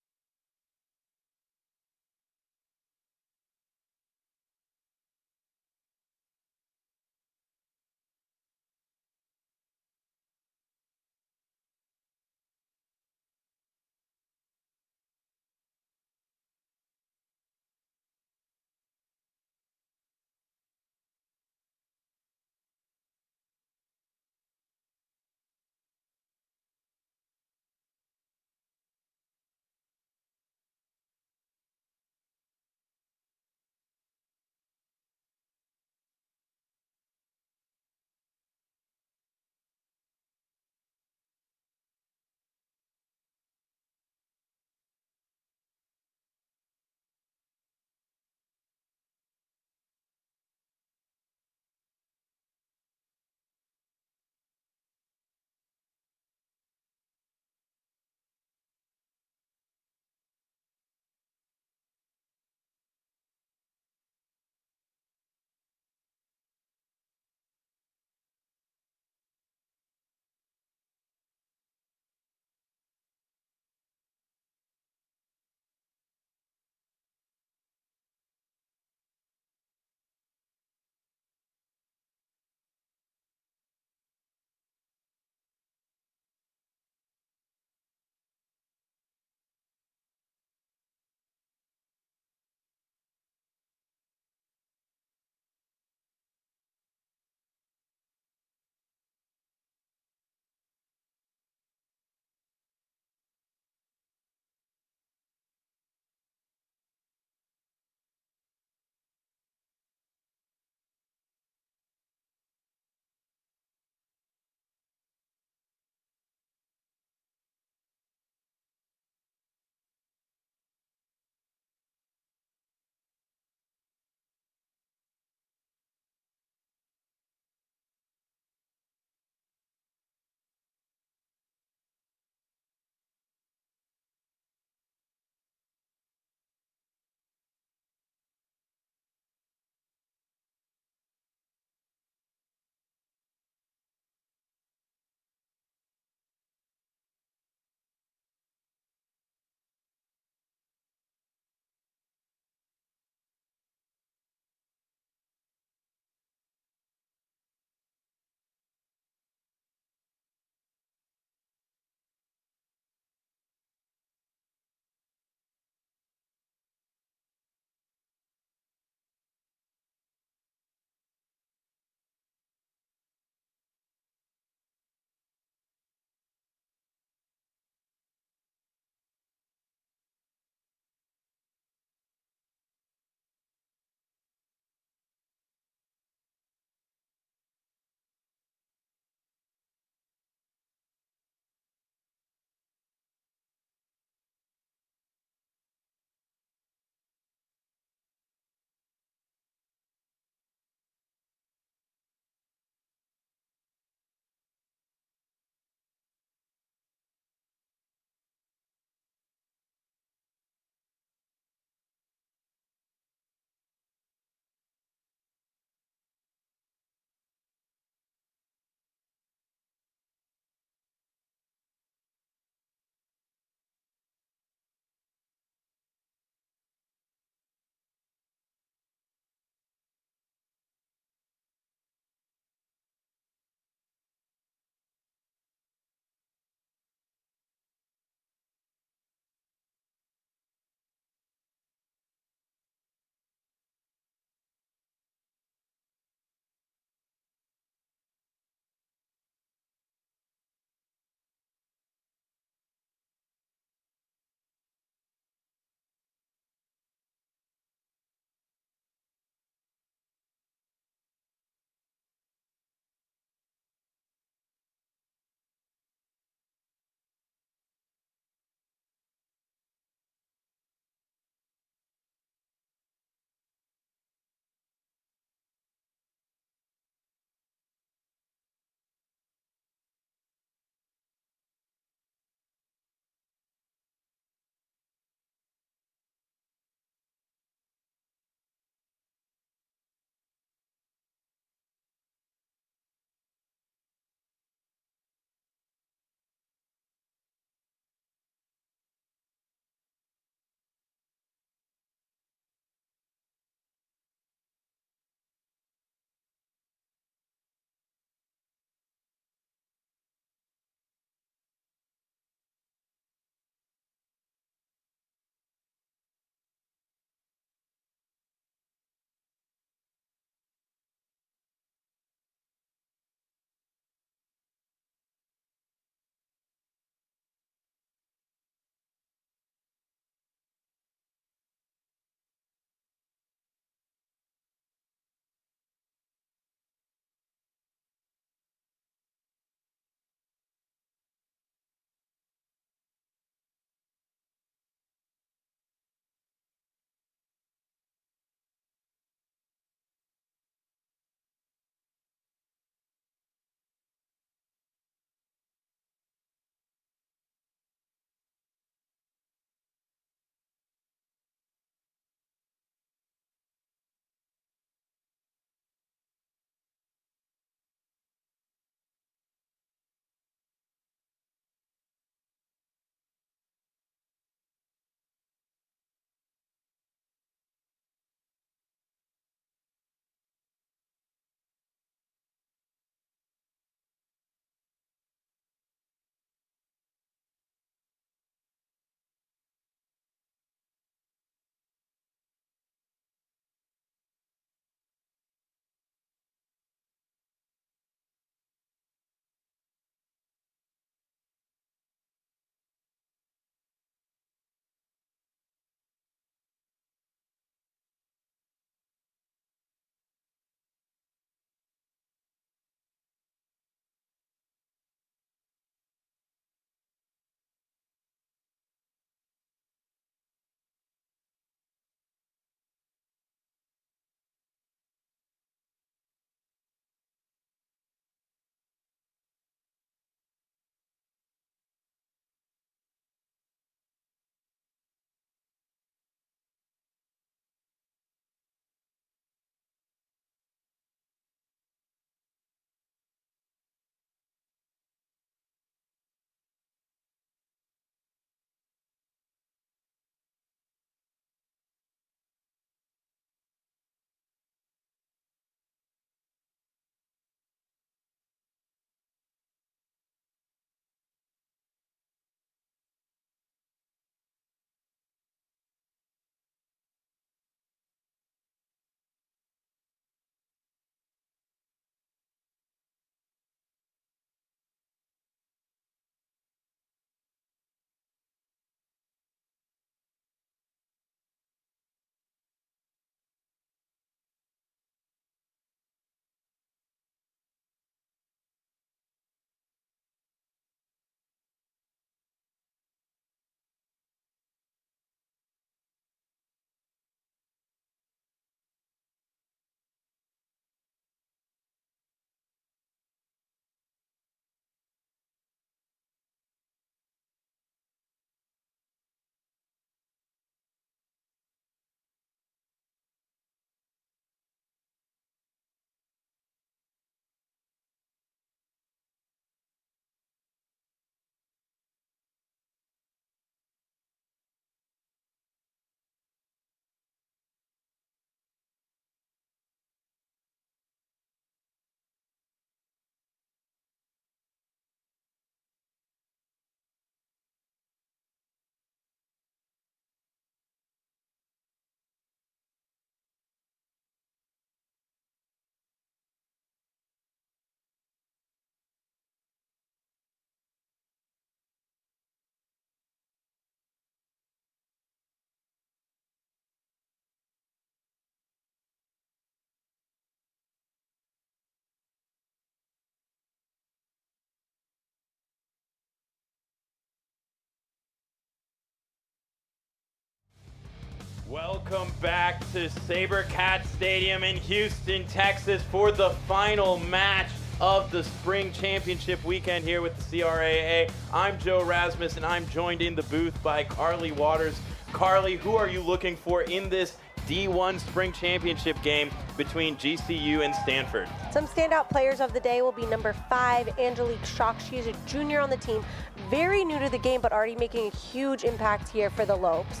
S12: Welcome back to Bearcats Stadium in Houston, Texas for the final match of the Spring Championship weekend here with the CRAA. I'm Joe Rasmus and I'm joined in the booth by Carly Waters. Carly, who are you looking for in this D1 Spring Championship game between GCU and Stanford?
S16: Some standout players of the day will be number 5, Angelique Schock. She is a junior on the team, very new to the game, but already making a huge impact here for the Lopes.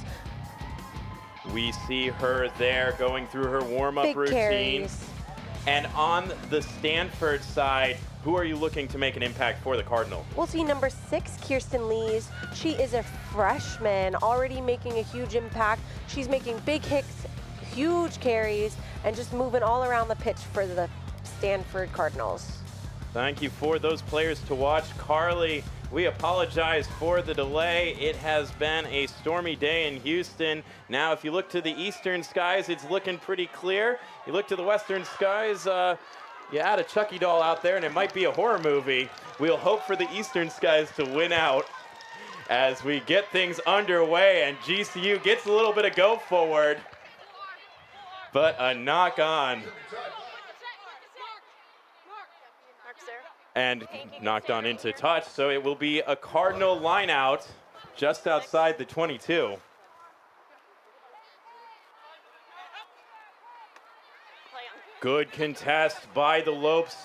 S12: We see her there going through her warm-up routine.
S16: Carries.
S12: And on the Stanford side, who are you looking to make an impact for the Cardinal?
S16: We'll see number 6, Kirsten Lees. She is a freshman, already making a huge impact. She's making big hits, huge carries, and just moving all around the pitch for the Stanford Cardinals.
S12: Thank you for those players to watch. Carly, we apologize for the delay. It has been a stormy day in Houston. Now, if you look to the eastern skies, it's looking pretty clear. You look to the western skies, you add a Chucky doll out there, and it might be a horror movie. We'll hope for the eastern skies to win out as we get things underway, and GCU gets a little bit of go forward, but a knock on. And knocked on into touch, so it will be a Cardinal line out just outside the 22. Good contest by the Lopes.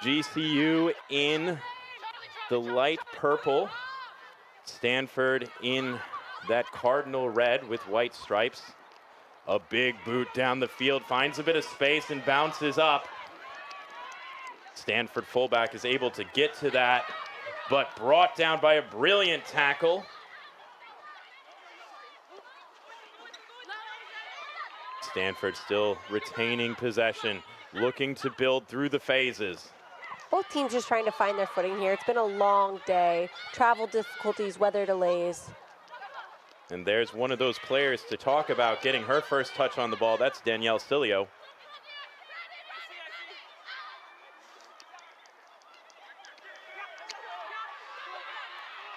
S12: GCU in the light purple. Stanford in that Cardinal red with white stripes. A big boot down the field, finds a bit of space and bounces up. Stanford fullback is able to get to that, but brought down by a brilliant tackle. Stanford still retaining possession, looking to build through the phases.
S16: Both teams just trying to find their footing here. It's been a long day, travel difficulties, weather delays.
S12: And there's one of those players to talk about getting her first touch on the ball. That's Danielle Cilio.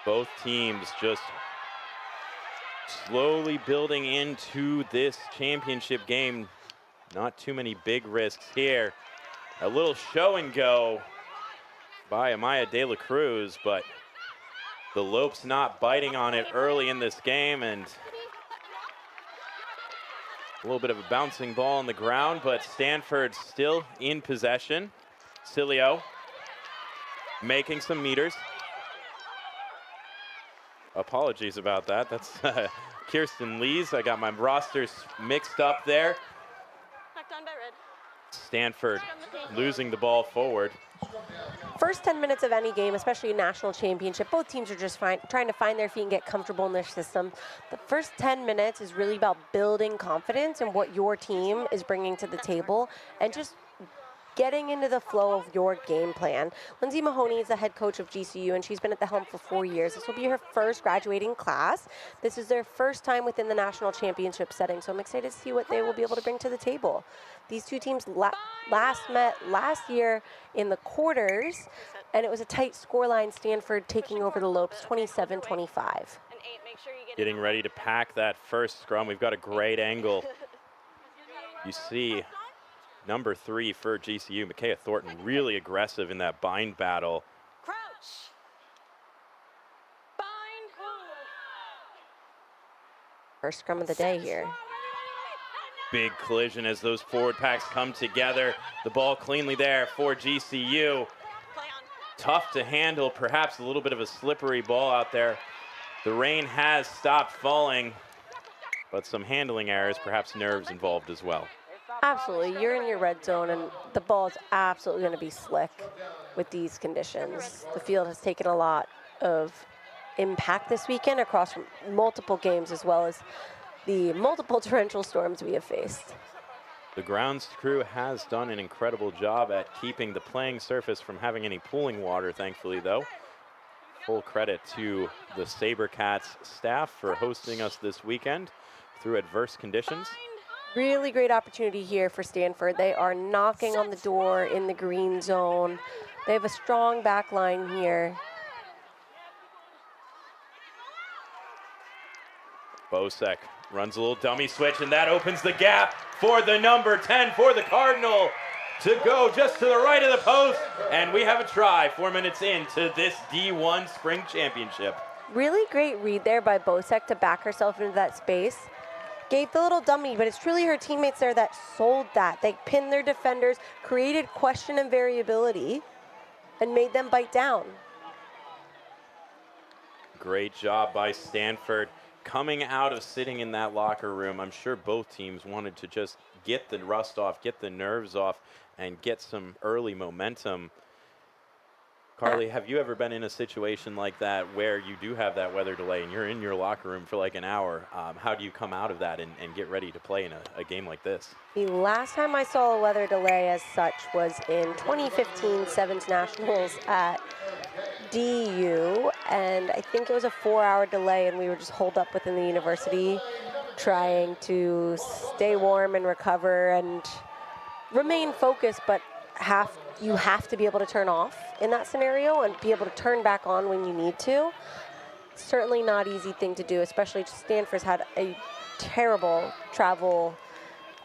S12: Both teams just slowly building into this championship game. Not too many big risks here. A little show and go by Amaya De La Cruz, but the Lopes not biting on it early in this game, and a little bit of a bouncing ball on the ground, but Stanford still in possession. Cilio making some meters. Apologies about that. That's Kirsten Lees. I got my rosters mixed up there. Stanford losing the ball forward.
S16: First 10 minutes of any game, especially a national championship, both teams are just trying to find their feet and get comfortable in their system. The first 10 minutes is really about building confidence in what your team is bringing to the table and just getting into the flow of your game plan. Lindsay Mahoney is the head coach of GCU, and she's been at the helm for 4 years. This will be her first graduating class. This is their first time within the national championship setting, so I'm excited to see what they will be able to bring to the table. These two teams last met last year in the quarters, and it was a tight scoreline, Stanford taking over the Lopes 27-25.
S12: Getting ready to pack that first scrum. We've got a great angle. You see number 3 for GCU, Micaiah Thornton, really aggressive in that bind battle.
S16: Crouch. Bind. First scrum of the day here.
S12: Big collision as those forward packs come together. The ball cleanly there for GCU. Tough to handle, perhaps a little bit of a slippery ball out there. The rain has stopped falling, but some handling errors, perhaps nerves involved as well.
S16: Absolutely, you're in your red zone, and the ball is absolutely going to be slick with these conditions. The field has taken a lot of impact this weekend across multiple games, as well as the multiple torrential storms we have faced.
S12: The grounds crew has done an incredible job at keeping the playing surface from having any pooling water, thankfully, though. Full credit to the Bearcats staff for hosting us this weekend through adverse conditions.
S16: Really great opportunity here for Stanford. They are knocking on the door in the green zone. They have a strong back line here.
S12: Bosek runs a little dummy switch, and that opens the gap for the number 10 for the Cardinal to go just to the right of the post. And we have a try 4 minutes into this D1 Spring Championship.
S16: Really great read there by Bosek to back herself into that space. Gave the little dummy, but it's truly her teammates there that sold that. They pinned their defenders, created question and variability, and made them bite down.
S12: Great job by Stanford. Coming out of sitting in that locker room, I'm sure both teams wanted to just get the rust off, get the nerves off, and get some early momentum. Carly, have you ever been in a situation like that where you do have that weather delay and you're in your locker room for like an hour? How do you come out of that and get ready to play in a game like this?
S16: The last time I saw a weather delay as such was in 2015 Sevens Nationals at DU, and I think it was a 4-hour delay, and we were just holed up within the university trying to stay warm and recover and remain focused, but you have to be able to turn off in that scenario and be able to turn back on when you need to. Certainly not easy thing to do, especially Stanford's had a terrible travel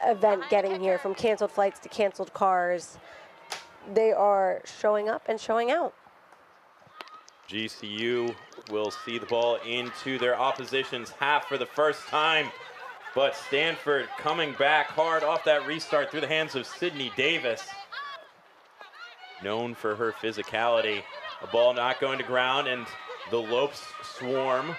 S16: event getting here, from canceled flights to canceled cars. They are showing up and showing out.
S12: GCU will see the ball into their opposition's half for the first time, but Stanford coming back hard off that restart through the hands of Sydney Davis. Known for her physicality. A ball not going to ground, and the Lopes swarm.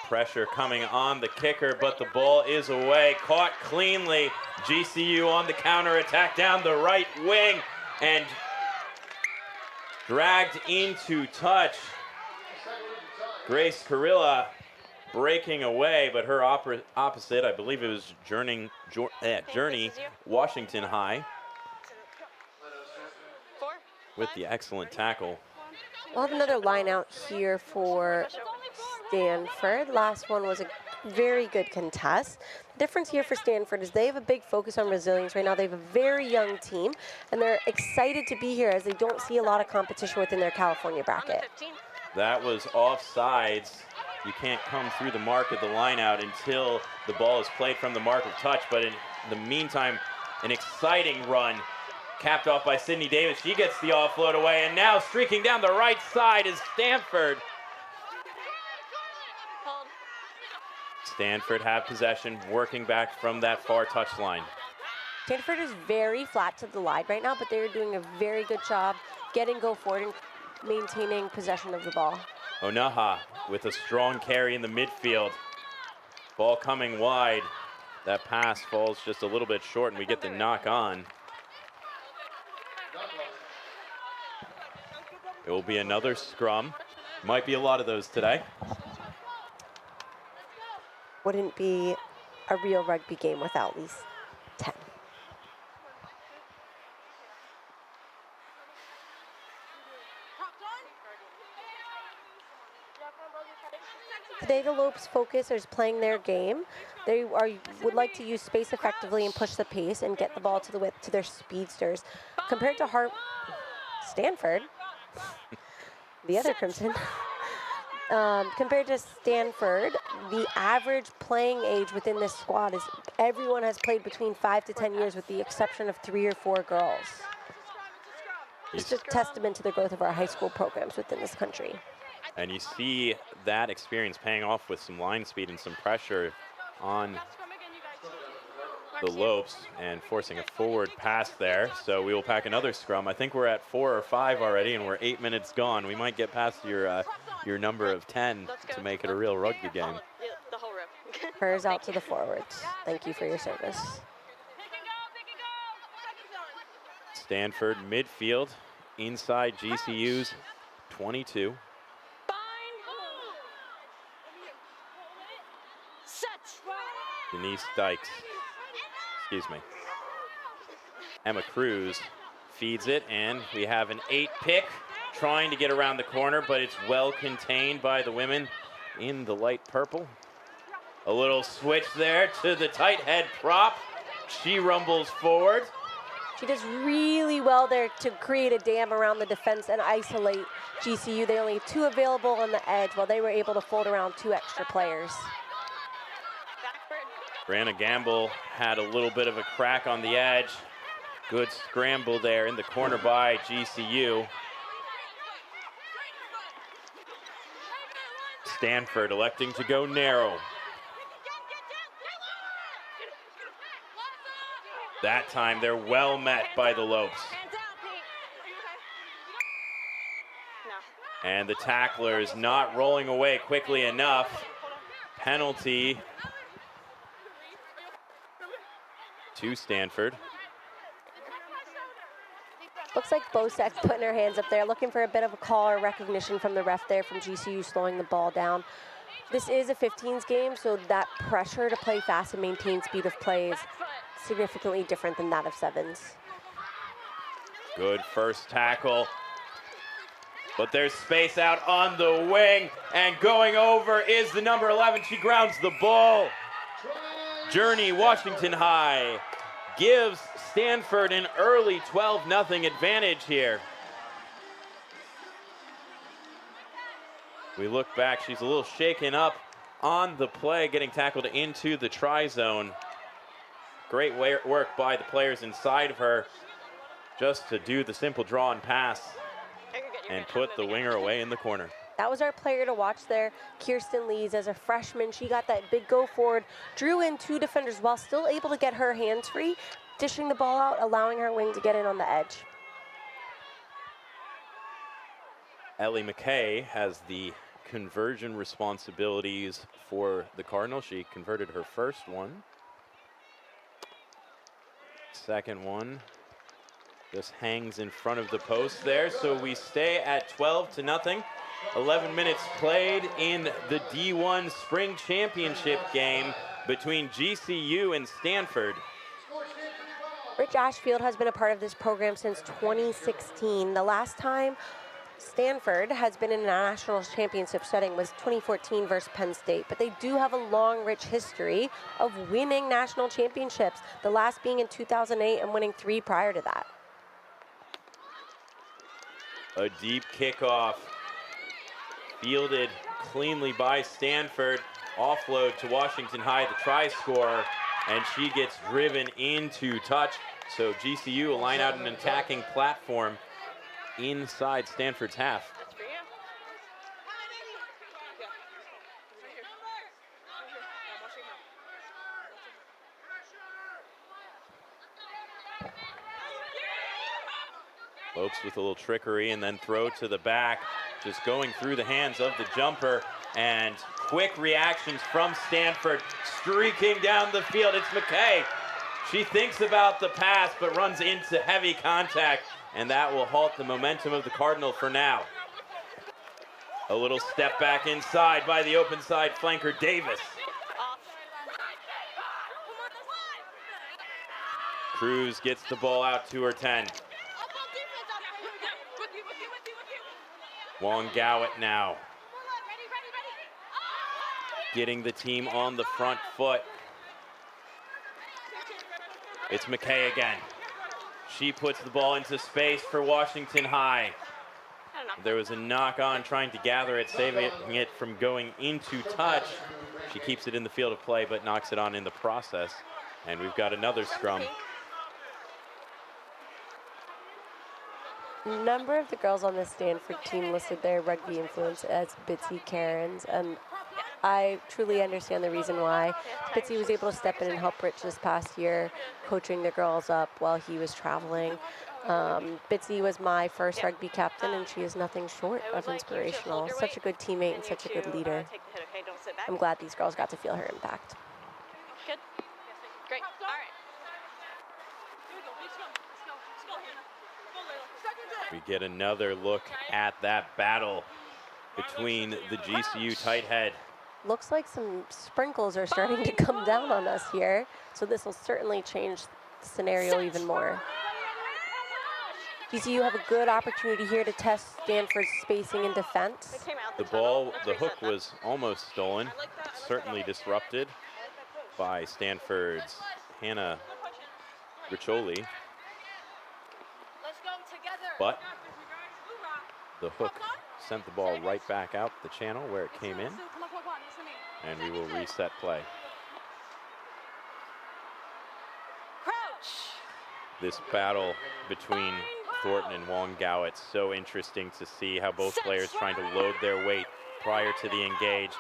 S12: Pressure coming on the kicker, but the ball is away. Caught cleanly. GCU on the counterattack down the right wing and dragged into touch. Grace Carrilla breaking away, but her opposite, I believe it was Journey Washington High, with the excellent tackle.
S16: We'll have another line out here for Stanford. Last one was a very good contest. The difference here for Stanford is they have a big focus on resilience right now. They have a very young team, and they're excited to be here as they don't see a lot of competition within their California bracket.
S12: That was offsides. You can't come through the mark of the line out until the ball is played from the mark of touch. But in the meantime, an exciting run capped off by Sydney Davis. She gets the offload away, and now streaking down the right side is Stanford. Stanford have possession, working back from that far touch line.
S16: Stanford is very flat to the line right now, but they're doing a very good job getting go forward and maintaining possession of the ball.
S12: Onaha with a strong carry in the midfield. Ball coming wide. That pass falls just a little bit short, and we get the knock on. It will be another scrum. Might be a lot of those today.
S16: Wouldn't be a real rugby game without these 10. Today the Lopes focus is playing their game. They would like to use space effectively and push the pace and get the ball to the width to their speedsters. Compared to Stanford, the other Crimson, compared to Stanford, the average playing age within this squad is everyone has played between 5 to 10 years with the exception of 3 or 4 girls. It's just a testament to the growth of our high school programs within this country.
S12: And you see that experience paying off with some line speed and some pressure on the Lopes and forcing a forward pass there. So we will pack another scrum. I think we're at 4 or 5 already, and we're 8 minutes gone. We might get past your number of 10 to make it a real rugby game.
S16: Prayers out to the forwards. Thank you for your service.
S12: Stanford midfield inside GCU's 22. Denise Dykes, excuse me. Emma Cruz feeds it, and we have an 8 pick trying to get around the corner, but it's well contained by the women in the light purple. A little switch there to the tight head prop. She rumbles forward.
S16: She does really well there to create a dam around the defense and isolate GCU. They only have 2 available on the edge while they were able to fold around 2 extra players.
S12: Brianna Gamble had a little bit of a crack on the edge. Good scramble there in the corner by GCU. Stanford electing to go narrow. That time they're well met by the Lopes. And the tacklers not rolling away quickly enough. Penalty to Stanford.
S16: Looks like Bosek putting her hands up there, looking for a bit of a call or recognition from the ref there from GCU slowing the ball down. This is a 15s game, so that pressure to play fast and maintain speed of play is significantly different than that of 7s.
S12: Good first tackle. But there's space out on the wing, and going over is the number 11. She grounds the ball. Journey, Washington High, gives Stanford an early 12-0 advantage here. We look back, she's a little shaken up on the play, getting tackled into the try zone. Great work by the players inside of her just to do the simple draw and pass and put the winger away in the corner.
S16: That was our player to watch there, Kirsten Lees. As a freshman, she got that big go forward, drew in 2 defenders while still able to get her hands free, dishing the ball out, allowing her wing to get in on the edge.
S12: Ellie McKay has the conversion responsibilities for the Cardinals. She converted her first one. Second one just hangs in front of the post there, so we stay at 12-0. 11 minutes played in the D1 Spring Championship game between GCU and Stanford.
S16: Rich Ashfield has been a part of this program since 2016. The last time Stanford has been in a national championship setting was 2014 versus Penn State, but they do have a long, rich history of winning national championships, the last being in 2008 and winning 3 prior to that.
S12: A deep kickoff, fielded cleanly by Stanford, offload to Washington High, the try scorer, and she gets driven into touch. So GCU will line out an attacking platform inside Stanford's half. Lopes with a little trickery and then throw to the back, just going through the hands of the jumper, and quick reactions from Stanford, streaking down the field. It's McKay. She thinks about the pass, but runs into heavy contact, and that will halt the momentum of the Cardinal for now. A little step back inside by the open side flanker, Davis. Cruz gets the ball out to her 10. Wong Gowett now getting the team on the front foot. It's McKay again. She puts the ball into space for Washington High. There was a knock on trying to gather it, saving it from going into touch. She keeps it in the field of play, but knocks it on in the process. And we've got another scrum.
S16: A number of the girls on the Stanford team listed their rugby influence as Bitsy Karens, and I truly understand the reason why. Bitsy was able to step in and help Rich this past year, coaching the girls up while he was traveling. Bitsy was my first rugby captain, and she is nothing short of inspirational. Such a good teammate and such a good leader. I'm glad these girls got to feel her impact.
S20: Good. Great. All right.
S12: We get another look at that battle between the GCU tight head.
S16: Looks like some sprinkles are starting to come down on us here, so this will certainly change the scenario even more. GCU have a good opportunity here to test Stanford's spacing and defense.
S12: The ball, the hook was almost stolen, certainly disrupted by Stanford's Hannah Riccioli. But the hook sent the ball right back out the channel where it came in, and we will reset play. This battle between Thornton and Wong-Gao, it's so interesting to see how both players trying to load their weight prior to the engage,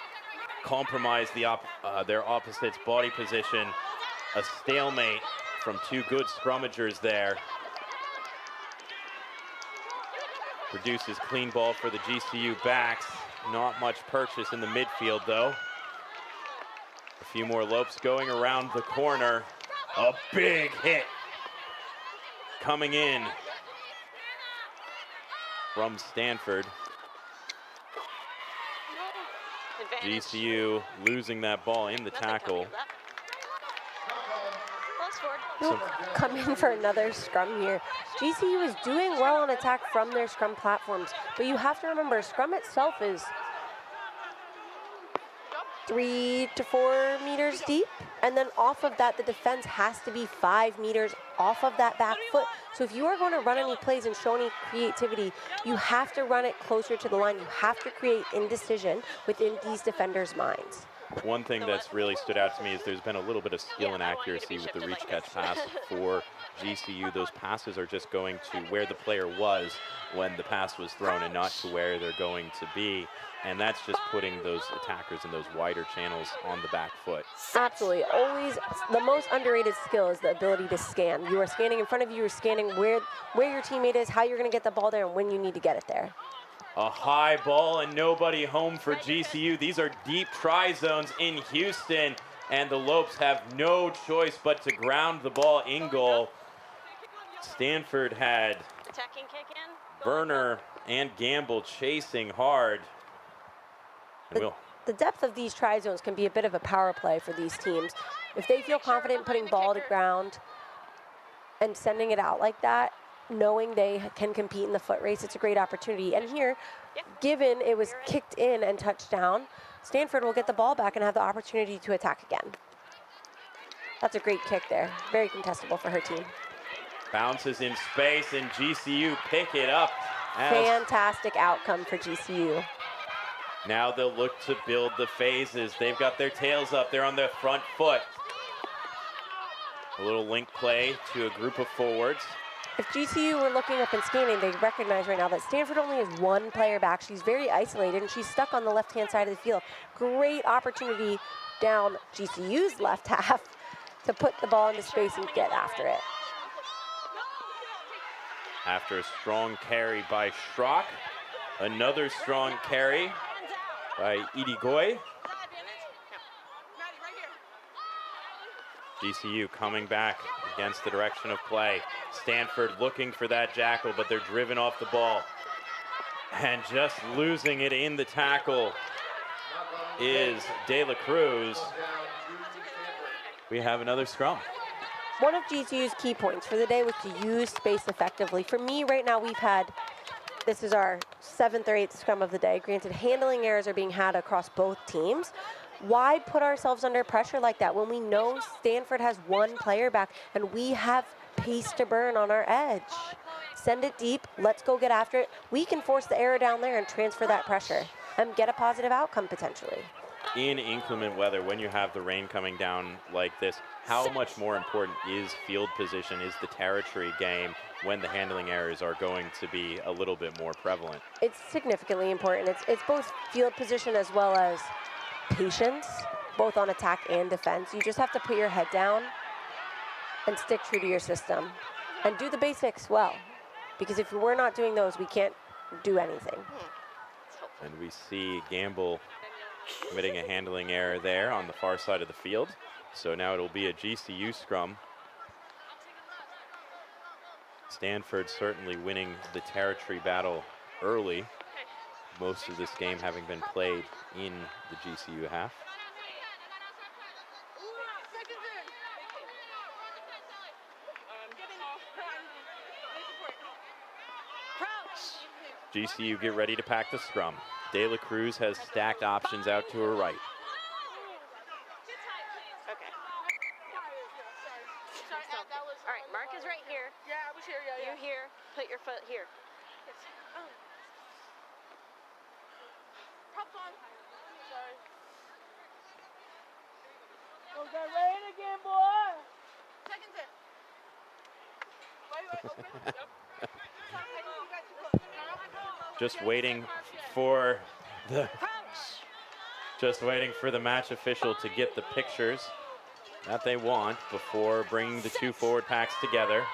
S12: compromise their opposites' body position. A stalemate from two good scrummagers there. Produces clean ball for the GCU backs. Not much purchase in the midfield though. A few more lopes going around the corner. A big hit coming in from Stanford. GCU losing that ball in the tackle.
S16: Come in for another scrum here. GCU is doing well on attack from their scrum platforms, but you have to remember, scrum itself is 3 to 4 meters deep, and then off of that, the defense has to be 5 meters off of that back foot. So if you are going to run any plays and show any creativity, you have to run it closer to the line. You have to create indecision within these defenders' minds.
S12: One thing that's really stood out to me is there's been a little bit of skill and accuracy with the reach catch pass for GCU. Those passes are just going to where the player was when the pass was thrown and not to where they're going to be. And that's just putting those attackers in those wider channels on the back foot.
S16: Absolutely. Always the most underrated skill is the ability to scan. You are scanning in front of you, you're scanning where your teammate is, how you're going to get the ball there, and when you need to get it there.
S12: A high ball and nobody home for GCU. These are deep try zones in Houston, and the Lopes have no choice but to ground the ball in goal. Stanford had Werner and Gamble chasing hard.
S16: The depth of these try zones can be a bit of a power play for these teams. If they feel confident putting ball to ground and sending it out like that, knowing they can compete in the foot race, it's a great opportunity. And here, given it was kicked in and touched down, Stanford will get the ball back and have the opportunity to attack again. That's a great kick there. Very contestable for her team.
S12: Bounces in space, and GCU pick it up.
S16: Fantastic outcome for GCU.
S12: Now they'll look to build the phases. They've got their tails up. They're on their front foot. A little link play to a group of forwards.
S16: If GCU were looking up and scanning, they recognize right now that Stanford only has one player back. She's very isolated, and she's stuck on the left-hand side of the field. Great opportunity down GCU's left half to put the ball into space and get after it.
S12: After a strong carry by Schrock, another strong carry by Idigoy. GCU coming back against the direction of play. Stanford looking for that jackal, but they're driven off the ball. And just losing it in the tackle is De La Cruz. We have another scrum.
S16: One of GCU's key points for the day was to use space effectively. For me, right now, this is our 7th or 8th scrum of the day. Granted, handling errors are being had across both teams. Why put ourselves under pressure like that when we know Stanford has one player back and we have pace to burn on our edge? Send it deep, let's go get after it. We can force the error down there and transfer that pressure and get a positive outcome potentially.
S12: In inclement weather, when you have the rain coming down like this, how much more important is field position, is the territory game when the handling errors are going to be a little bit more prevalent?
S16: It's significantly important. It's both field position as well as patience, both on attack and defense. You just have to put your head down and stick true to your system and do the basics well, because if we're not doing those, we can't do anything.
S12: And we see Gamble committing a handling error there on the far side of the field. So now it'll be a GCU scrum. Stanford certainly winning the territory battle early. Most of this game having been played in the GCU half. GCU get ready to pack the scrum. De La Cruz has stacked options out to her right.
S20: Okay. All right, Mark is right here. Yeah, I was here, yeah. You here, put your foot here. Props on. Sorry.
S3: Okay, rain again, boy.
S20: Seconds in. Wait, open.
S12: Just waiting for the match official to get the pictures that they want before bringing the two forward packs together.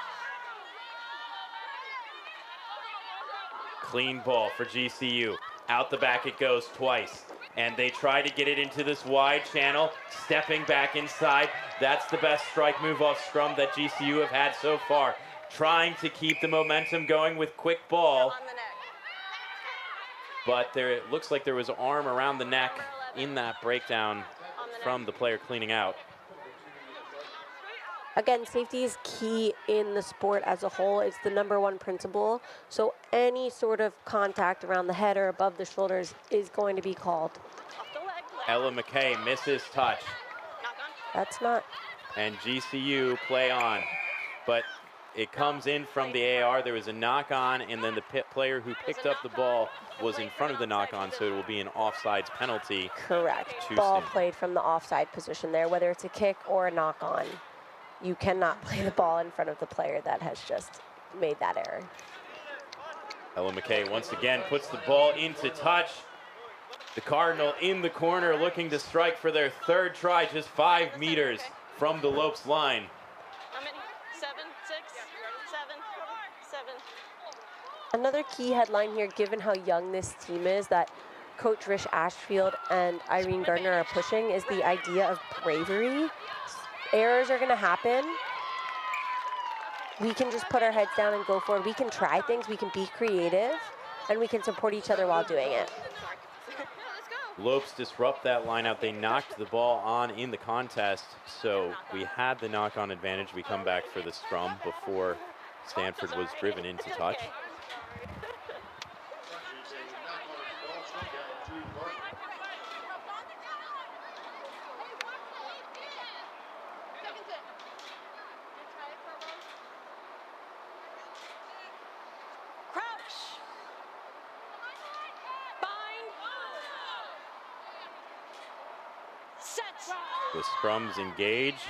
S12: Clean ball for GCU. Out the back it goes twice. And they try to get it into this wide channel, stepping back inside. That's the best strike move off scrum that GCU have had so far. Trying to keep the momentum going with quick ball. But it looks like there was an arm around the neck in that breakdown from the player cleaning out.
S16: Again, safety is key in the sport as a whole. It's the #1 principle. So any sort of contact around the head or above the shoulders is going to be called.
S12: Ella McKay misses touch.
S16: That's not.
S12: And GCU play on. But it comes in from the AR. There was a knock on, and then the player who picked up the ball was in front of the knock on, so it will be an offsides penalty.
S16: Correct. Ball played from the offside position there, whether it's a kick or a knock on. You cannot play the ball in front of the player that has just made that error.
S12: Ella McKay once again puts the ball into touch. The Cardinal in the corner looking to strike for their third try, just 5 meters from the Lopes line.
S20: How many? 7, 6, 7, 7.
S16: Another key headline here, given how young this team is, that Coach Rish Ashfield and Irene Gardner are pushing, is the idea of bravery. Errors are going to happen. We can just put our heads down and go forward. We can try things, we can be creative, and we can support each other while doing it.
S12: Lopes disrupt that lineout. They knocked the ball on in the contest, so we had the knock-on advantage. We come back for the scrum before Stanford was driven into touch. The scrums engage.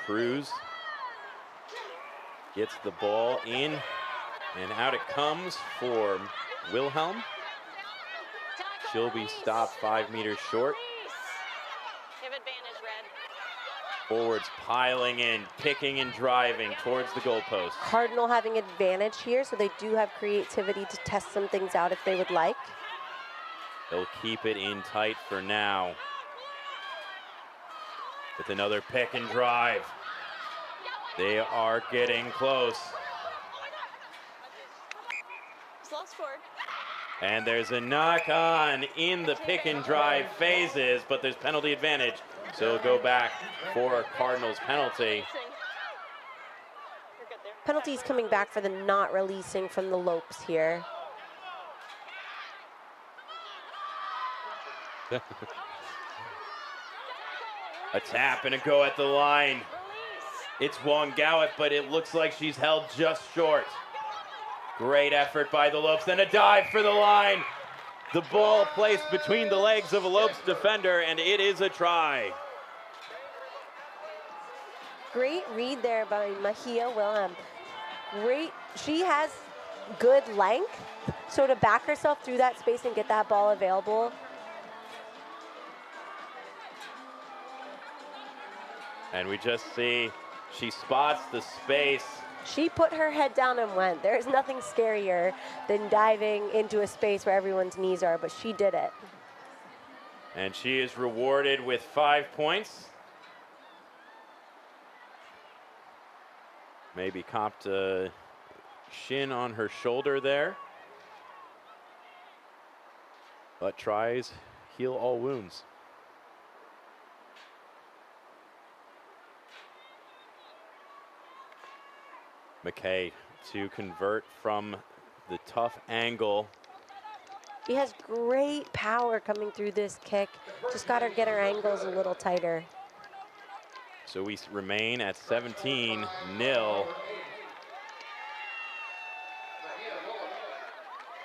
S12: Cruz gets the ball in, and out it comes for Wilhelm. She'll be stopped 5 meters short.
S20: Give advantage, Red.
S12: Forwards piling in, picking and driving towards the goalpost.
S16: Cardinal having advantage here, so they do have creativity to test some things out if they would like.
S12: They'll keep it in tight for now. With another pick and drive. They are getting close.
S20: Slots forward.
S12: And there's a knock on in the pick and drive phases, but there's penalty advantage. So it'll go back for Cardinals penalty.
S16: Penalties coming back for the not releasing from the Lopes here.
S12: A tap and a go at the line. It's Wong Gowit, but it looks like she's held just short. Great effort by the Lopes, then a dive for the line. The ball placed between the legs of a Lopes defender, and it is a try.
S16: Great read there by Mahia Wilhelm. Great, she has good length, so to back herself through that space and get that ball available.
S12: And we just see she spots the space.
S16: She put her head down and went. There's nothing scarier than diving into a space where everyone's knees are, but she did it.
S12: And she is rewarded with 5 points. Maybe copped a shin on her shoulder there. But tries heal all wounds. McKay to convert from the tough angle.
S16: She has great power coming through this kick. Just got to get her angles a little tighter.
S12: So we remain at 17-0.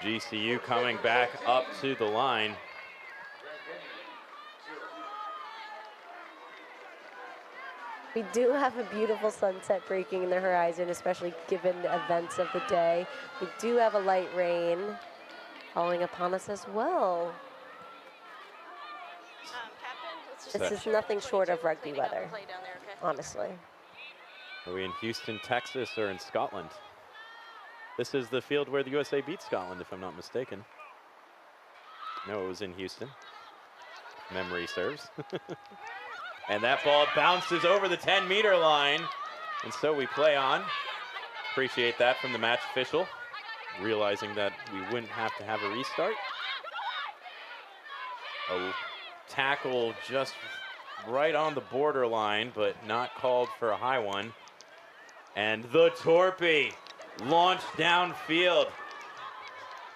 S12: GCU coming back up to the line.
S16: We do have a beautiful sunset breaking in the horizon, especially given the events of the day. We do have a light rain falling upon us as well. This is nothing short of rugby weather, honestly.
S12: Are we in Houston, Texas, or in Scotland? This is the field where the USA beat Scotland, if I'm not mistaken. No, it was in Houston. Memory serves. And that ball bounces over the 10-meter line. And so we play on. Appreciate that from the match official, realizing that we wouldn't have to have a restart. A tackle just right on the borderline, but not called for a high one. And the torpy launched downfield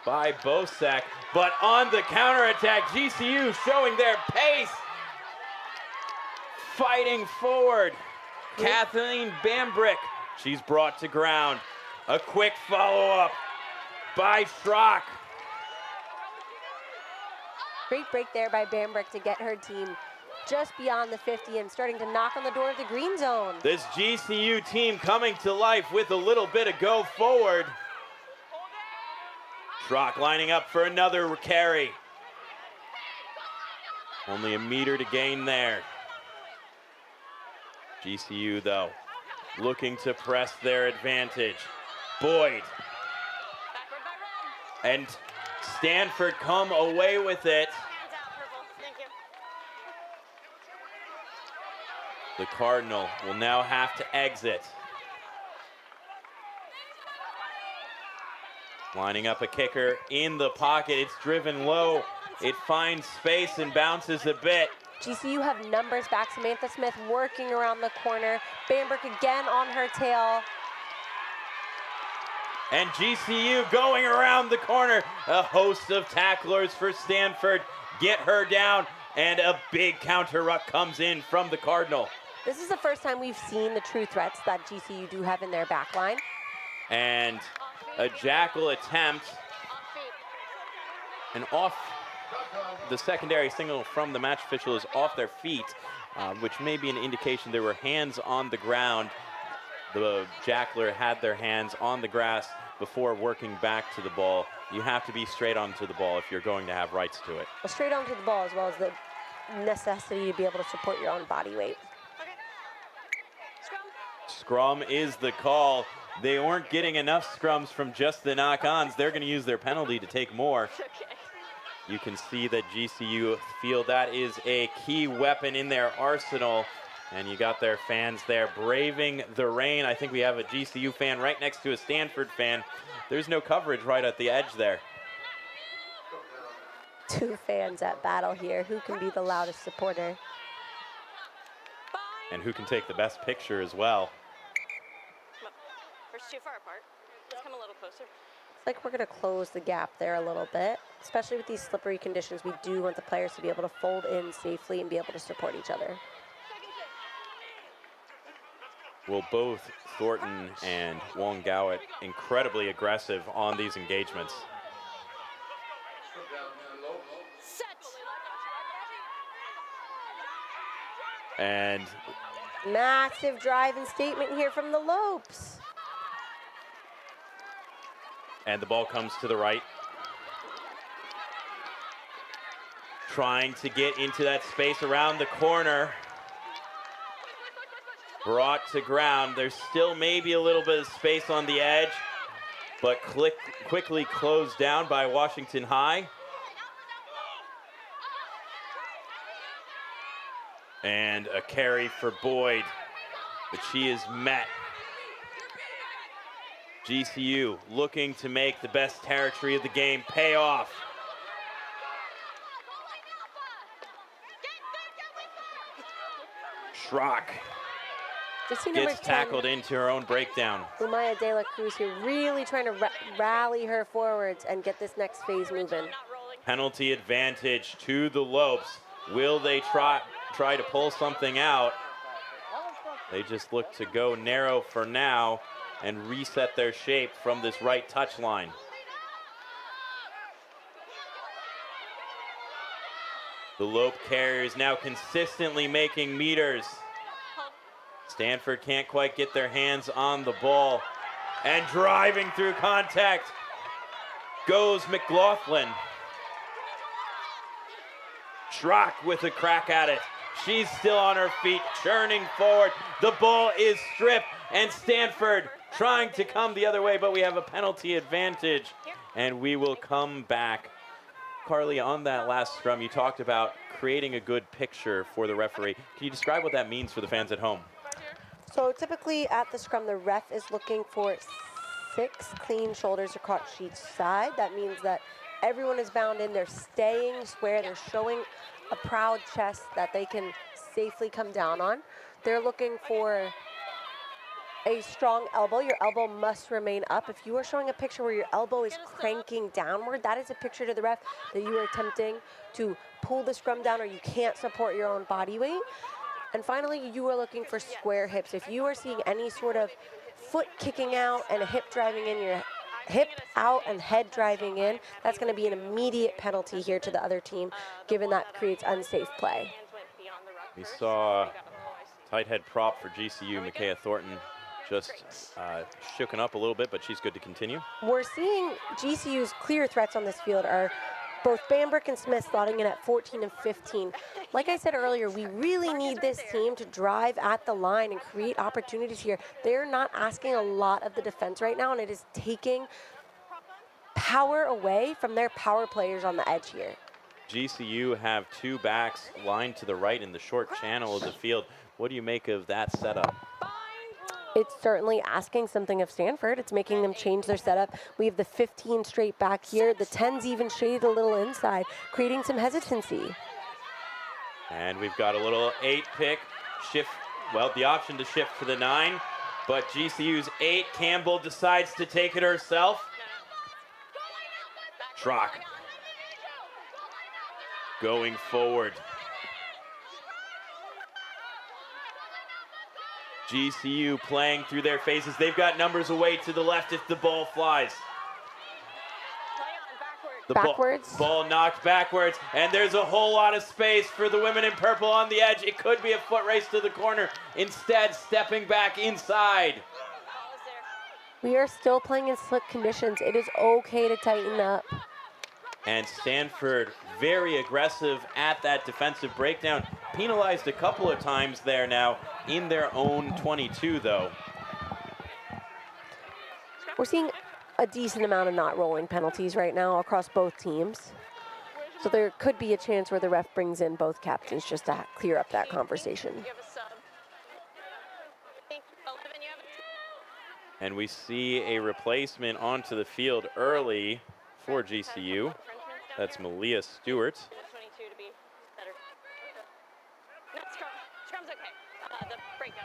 S12: by Bosek, but on the counterattack, GCU showing their pace. Fighting forward, Kathleen Bambrick. She's brought to ground. A quick follow-up by Schrock.
S16: Great break there by Bambrick to get her team just beyond the 50 and starting to knock on the door of the green zone.
S12: This GCU team coming to life with a little bit of go forward. Schrock lining up for another carry. Only a meter to gain there. GCU, though, looking to press their advantage. Boyd. And Stanford come away with it. The Cardinal will now have to exit. Lining up a kicker in the pocket. It's driven low. It finds space and bounces a bit.
S16: GCU have numbers back. Samantha Smith working around the corner. Bambrick again on her tail.
S12: And GCU going around the corner. A host of tacklers for Stanford. Get her down. And a big counter ruck comes in from the Cardinal.
S16: This is the first time we've seen the true threats that GCU do have in their back line.
S12: And a jackal attempt. And off. The secondary signal from the match official is off their feet, which may be an indication there were hands on the ground. The jackler had their hands on the grass before working back to the ball. You have to be straight onto the ball if you're going to have rights to it.
S16: Well, straight onto the ball as well as the necessity to be able to support your own body weight.
S12: Scrum is the call. They weren't getting enough scrums from just the knock-ons. They're going to use their penalty to take more. You can see that GCU feel that is a key weapon in their arsenal. And you got their fans there braving the rain. I think we have a GCU fan right next to a Stanford fan. There's no coverage right at the edge there.
S16: Two fans at battle here. Who can be the loudest supporter?
S12: And who can take the best picture as well.
S20: We're too far apart. Let's come a little closer.
S16: It's like we're going to close the gap there a little bit. Especially with these slippery conditions, we do want the players to be able to fold in safely and be able to support each other.
S12: Well, both Thornton and Wong Gowit incredibly aggressive on these engagements. And
S16: massive drive and statement here from the Lopes.
S12: And the ball comes to the right. Trying to get into that space around the corner. Brought to ground. There's still maybe a little bit of space on the edge, but quickly closed down by Washington High. And a carry for Boyd, but she is met. GCU looking to make the best territory of the game pay off. Schrock gets tackled into her own breakdown.
S16: Umaya De La Cruz here really trying to rally her forwards and get this next phase moving.
S12: Penalty advantage to the Lopes. Will they try to pull something out? They just look to go narrow for now and reset their shape from this right touch line. The Lope carriers now consistently making meters. Stanford can't quite get their hands on the ball. And driving through contact goes McLaughlin. Schrock with a crack at it. She's still on her feet, churning forward. The ball is stripped, and Stanford trying to come the other way, but we have a penalty advantage, and we will come back. Carly, on that last scrum, you talked about creating a good picture for the referee. Can you describe what that means for the fans at home?
S21: So typically at the scrum, the ref is looking for 6 clean shoulders across each side. That means that everyone is bound in, they're staying square, they're showing a proud chest that they can safely come down on. They're looking for a strong elbow. Your elbow must remain up. If you are showing a picture where your elbow is cranking downward, that is a picture to the ref that you are attempting to pull the scrum down or you can't support your own body weight. And finally, you are looking for square hips. If you are seeing any sort of foot kicking out and a hip driving in, your hip out and head driving in, that's going to be an immediate penalty here to the other team, given that creates unsafe play.
S12: We saw tight head prop for GCU, Micaiah Thornton, just shooken up a little bit, but she's good to continue.
S21: We're seeing GCU's clear threats on this field are both Bambrick and Smith slotting in at 14 and 15. Like I said earlier, we really need this team to drive at the line and create opportunities here. They're not asking a lot of the defense right now, and it is taking power away from their power players on the edge here.
S12: GCU have 2 backs lined to the right in the short channel of the field. What do you make of that setup?
S21: It's certainly asking something of Stanford. It's making them change their setup. We have the 15 straight back here. The 10's even shaded a little inside, creating some hesitancy.
S12: And we've got a little 8-pick shift, well, the option to shift to the 9, but GCU's 8, Campbell decides to take it herself. Schrock going forward. GCU playing through their faces. They've got numbers away to the left if the ball flies. The ball knocked backwards, and there's a whole lot of space for the women in purple on the edge. It could be a foot race to the corner. Instead, stepping back inside.
S21: We are still playing in slick conditions. It is okay to tighten up.
S12: And Stanford very aggressive at that defensive breakdown. Penalized a couple of times there now in their own 22, though.
S21: We're seeing a decent amount of not rolling penalties right now across both teams. So there could be a chance where the ref brings in both captains just to clear up that conversation.
S12: And we see a replacement onto the field early for GCU. That's Malia Stewart.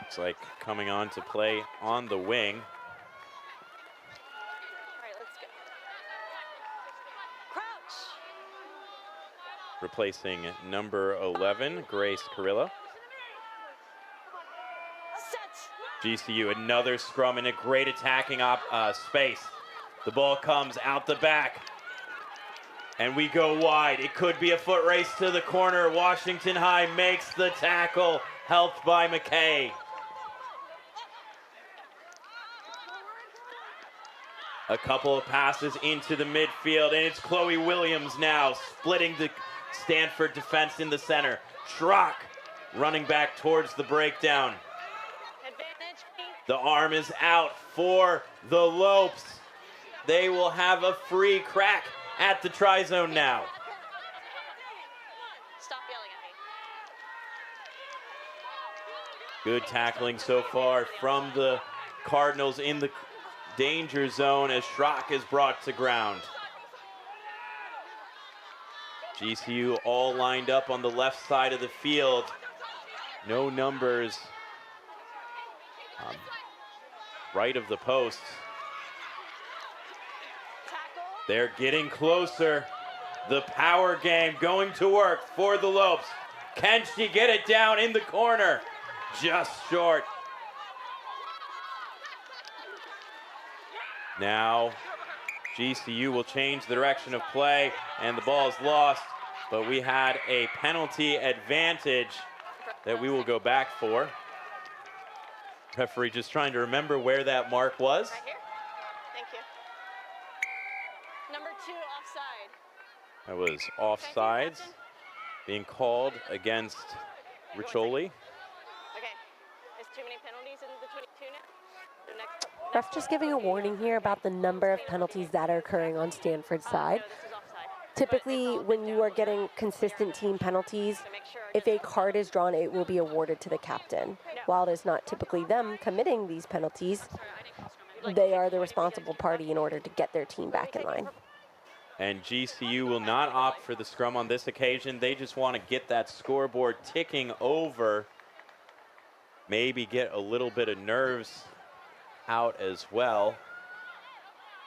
S12: Looks like coming on to play on the wing. Replacing number 11, Grace Carrillo. GCU, another scrum in a great attacking space. The ball comes out the back. And we go wide. It could be a foot race to the corner. Washington High makes the tackle, helped by McKay. A couple of passes into the midfield, and it's Chloe Williams now splitting the Stanford defense in the center. Schrock running back towards the breakdown. The arm is out for the Lopes. They will have a free crack at the try-zone now.
S20: Stop yelling at me.
S12: Good tackling so far from the Cardinals in the danger zone as Schrock is brought to ground. GCU all lined up on the left side of the field. No numbers right of the post. They're getting closer. The power game going to work for the Lopes. Can she get it down in the corner? Just short. Now GCU will change the direction of play, and the ball is lost But we had a penalty advantage that we will go back for. Referee just trying to remember where that mark was.
S20: Right here. Thank you. Number 2 offside.
S12: That was offsides being called against Riccioli.
S20: Okay. There's too many penalties in the 22 now. The next.
S21: Ref just giving a warning here about the number of penalties that are occurring on Stanford's side. Typically, when you are getting consistent team penalties, if a card is drawn, it will be awarded to the captain. While it is not typically them committing these penalties, they are the responsible party in order to get their team back in line.
S12: And GCU will not opt for the scrum on this occasion. They just want to get that scoreboard ticking over. Maybe get a little bit of nerves out as well.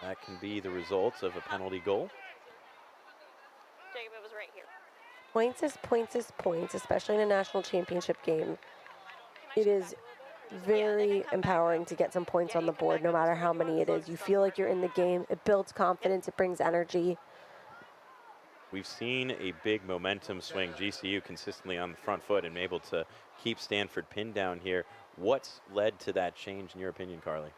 S12: That can be the results of a penalty goal.
S20: Jacob, it was right here.
S21: Points is points, especially in a national championship game. It is very empowering to get some points on the board, no matter how many it is. You feel like you're in the game. It builds confidence. It brings energy.
S12: We've seen a big momentum swing. GCU consistently on the front foot and able to keep Stanford pinned down here. What's led to that change, in your opinion, Carly?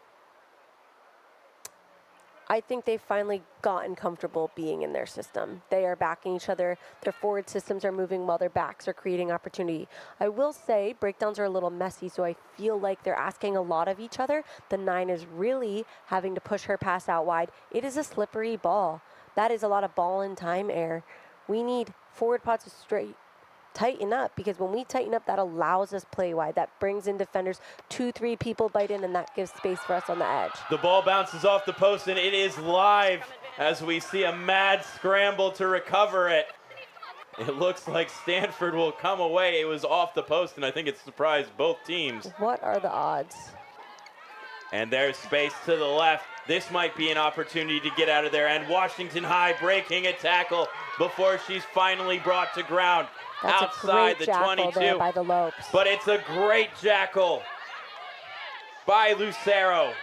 S21: I think they've finally gotten comfortable being in their system. They are backing each other. Their forward systems are moving while their backs are creating opportunity. I will say breakdowns are a little messy, so I feel like they're asking a lot of each other. The 9 is really having to push her pass out wide. It is a slippery ball. That is a lot of ball and time error. We need forward pods to tighten up, because when we tighten up, that allows us play wide. That brings in defenders. 2-3 people bite in, and that gives space for us on the edge.
S12: The ball bounces off the post, and it is live as we see a mad scramble to recover it. It looks like Stanford will come away. It was off the post, and I think it surprised both teams.
S21: What are the odds?
S12: And there's space to the left. This might be an opportunity to get out of there. And Washington High breaking a tackle before she's finally brought to ground.
S21: That's
S12: outside the 22.
S21: There by the Lopes.
S12: But it's a great jackal by Lucero.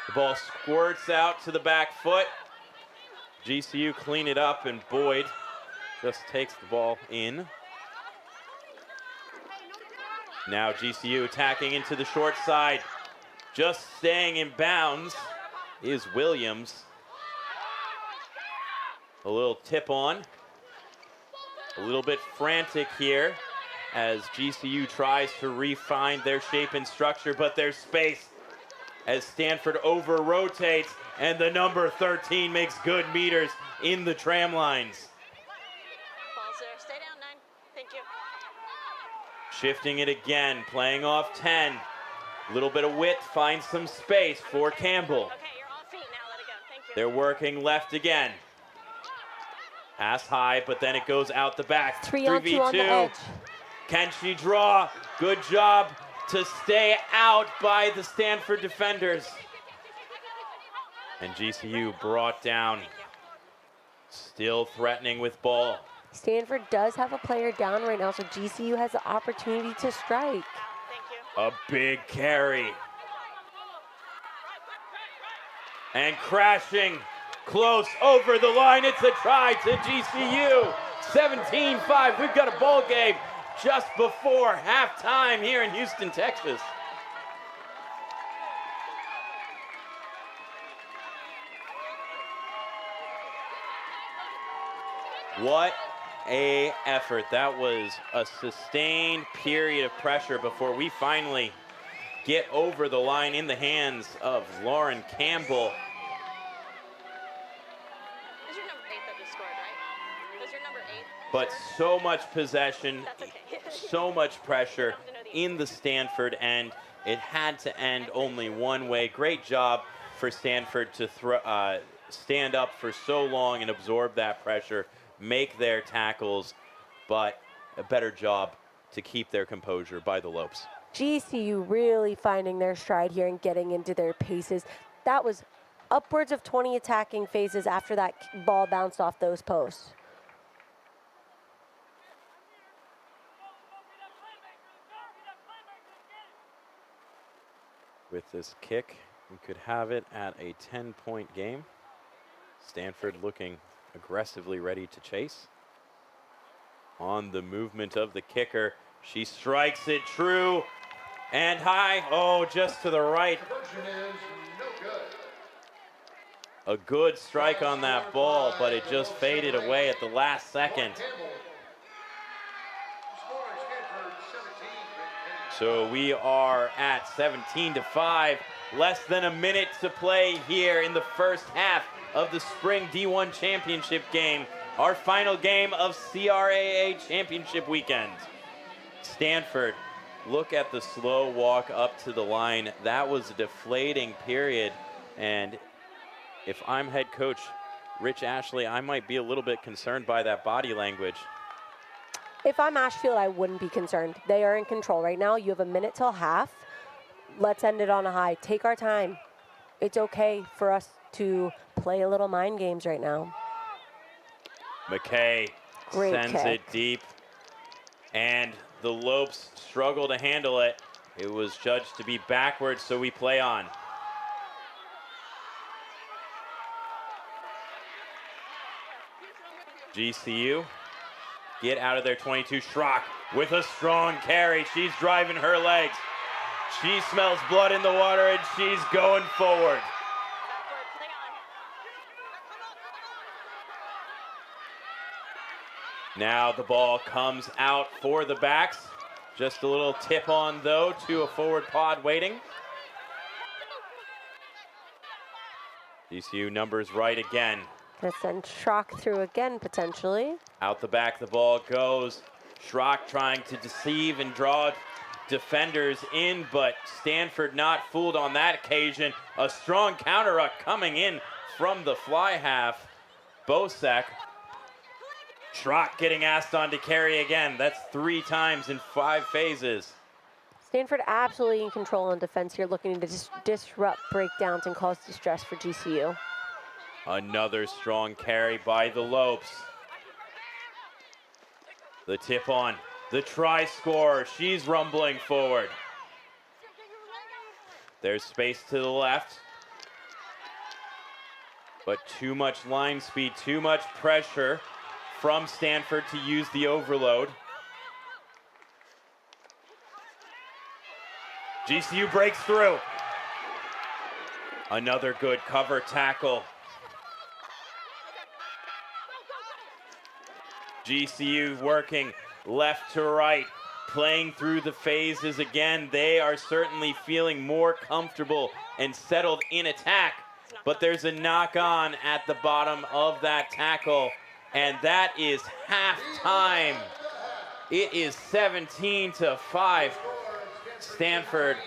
S12: The ball squirts out to the back foot. GCU clean it up, and Boyd just takes the ball in. Now GCU attacking into the short side. Just staying in bounds is Williams. A little tip on. A little bit frantic here as GCU tries to refine their shape and structure, but there's space as Stanford over-rotates, and the number 13 makes good meters in the tram lines.
S20: Ball's there. Stay down, 9. Thank you.
S12: Shifting it again, playing off 10. A little bit of width, finds some space for Campbell.
S20: Okay, you're off feet now. Let it go. Thank you.
S12: They're working left again. Pass high, but then it goes out the back.
S21: 3v2 on the edge.
S12: Can she draw? Good job to stay out by the Stanford defenders. And GCU brought down. Still threatening with ball.
S21: Stanford does have a player down right now, so GCU has the opportunity to strike.
S12: A big carry. And crashing close over the line. It's a try to GCU. 17-5. We've got a ball game just before halftime here in Houston, Texas. What a effort. That was a sustained period of pressure before we finally get over the line in the hands of Lauren Campbell.
S20: Is your number 8 that just scored, right? Was your number 8?
S12: But so much possession, so much pressure in the Stanford end. It had to end only one way. Great job for Stanford to stand up for so long and absorb that pressure, make their tackles, but a better job to keep their composure by the Lopes.
S21: GCU really finding their stride here and getting into their paces. That was upwards of 20 attacking phases after that ball bounced off those posts.
S12: With this kick, we could have it at a 10-point game. Stanford looking aggressively ready to chase. On the movement of the kicker, she strikes it true and high. Oh, just to the right. A good strike on that ball, but it just faded away at the last second. So we are at 17-5, less than a minute to play here in the first half of the Spring D1 Championship game, our final game of CRAA Championship weekend. Stanford, look at the slow walk up to the line. That was a deflating period, and if I'm head coach Rich Ashley, I might be a little bit concerned by that body language.
S21: If I'm Ashfield, I wouldn't be concerned. They are in control right now. You have a minute till half. Let's end it on a high. Take our time. It's okay for us to play a little mind games right now.
S12: McKay sends it deep, and the Lopes struggle to handle it. It was judged to be backwards, so we play on. GCU get out of their 22. Schrock with a strong carry. She's driving her legs. She smells blood in the water, and she's going forward. Now the ball comes out for the backs. Just a little tip on, though, to a forward pod waiting. GCU numbers right again.
S21: Gonna send Schrock through again, potentially.
S12: Out the back the ball goes. Schrock trying to deceive and draw defenders in, but Stanford not fooled on that occasion. A strong counter ruck coming in from the fly half. Bosek. Schrock getting asked on to carry again. That's 3 times in 5 phases.
S21: Stanford absolutely in control on defense here, looking to disrupt breakdowns and cause distress for GCU.
S12: Another strong carry by the Lopes. The tip on, the try scorer. She's rumbling forward. There's space to the left. But too much line speed, too much pressure from Stanford to use the overload. GCU breaks through. Another good cover tackle. GCU working left to right, playing through the phases again. They are certainly feeling more comfortable and settled in attack, but there's a knock on at the bottom of that tackle, and that is halftime. It is 17-5. Stanford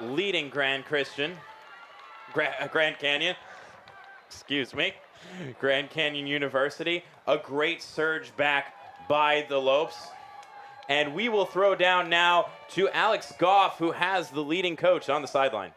S12: leading Grand Canyon, excuse me. Grand Canyon University. A great surge back by the Lopes. And we will throw down now to Alex Goff, who has the leading coach on the sideline.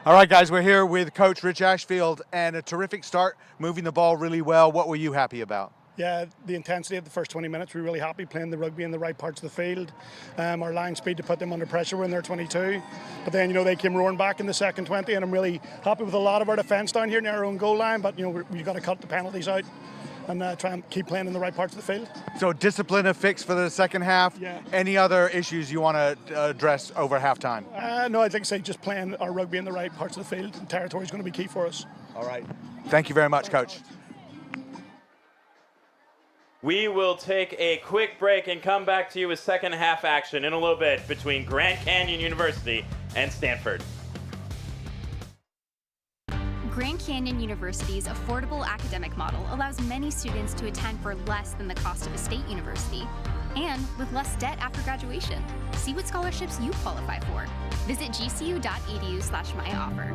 S1: All right, guys, we're here with Coach Rich Ashfield, and a terrific start, moving the ball really well. What were you happy about?
S7: Yeah, the intensity of the first 20 minutes, we were really happy playing the rugby in the right parts of the field. Our line speed to put them under pressure when they're 22. But then, they came roaring back in the second 20, and I'm really happy with a lot of our defence down here near our own goal line. But, we've got to cut the penalties out and try and keep playing in the right parts of the field.
S1: So discipline a fix for the second half.
S7: Yeah.
S1: Any other issues you want to address over halftime?
S7: No, I'd like to say just playing our rugby in the right parts of the field. And territory is going to be key for us.
S1: All right. Thank you very much, Coach.
S12: We will take a quick break and come back to you with second half action in a little bit between Grand Canyon University and Stanford.
S2: Grand Canyon University's affordable academic model allows many students to attend for less than the cost of a state university and with less debt after graduation. See what scholarships you qualify for. Visit gcu.edu/myoffer.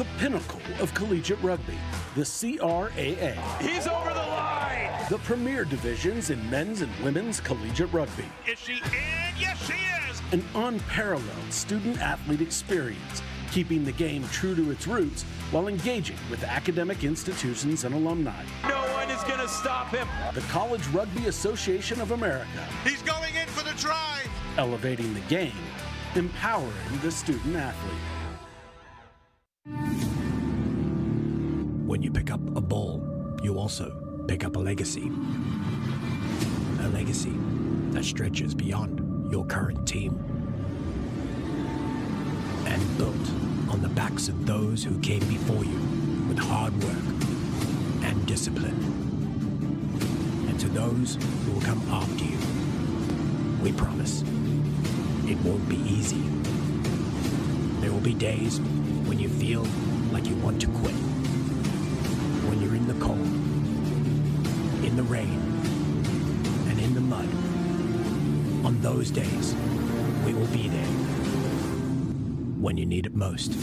S8: the pinnacle of collegiate rugby, the CRAA.
S6: He's over the line.
S8: The premier divisions in men's and women's collegiate rugby.
S6: Is she in? Yes, she is.
S8: An unparalleled student-athlete experience, keeping the game true to its roots while engaging with academic institutions and alumni.
S6: No one is going to stop him.
S8: The College Rugby Association of America.
S6: He's going in for the try.
S8: Elevating the game, empowering the student-athlete.
S4: When you pick up a ball, you also pick up a legacy. A legacy that stretches beyond your current team. And built on the backs of those who came before you with hard work and discipline. And to those who will come after you, we promise it won't be easy. There will be days when you feel like you want to quit. When you're in the cold, in the rain, and in the mud. On those days, we will be there when you need it most.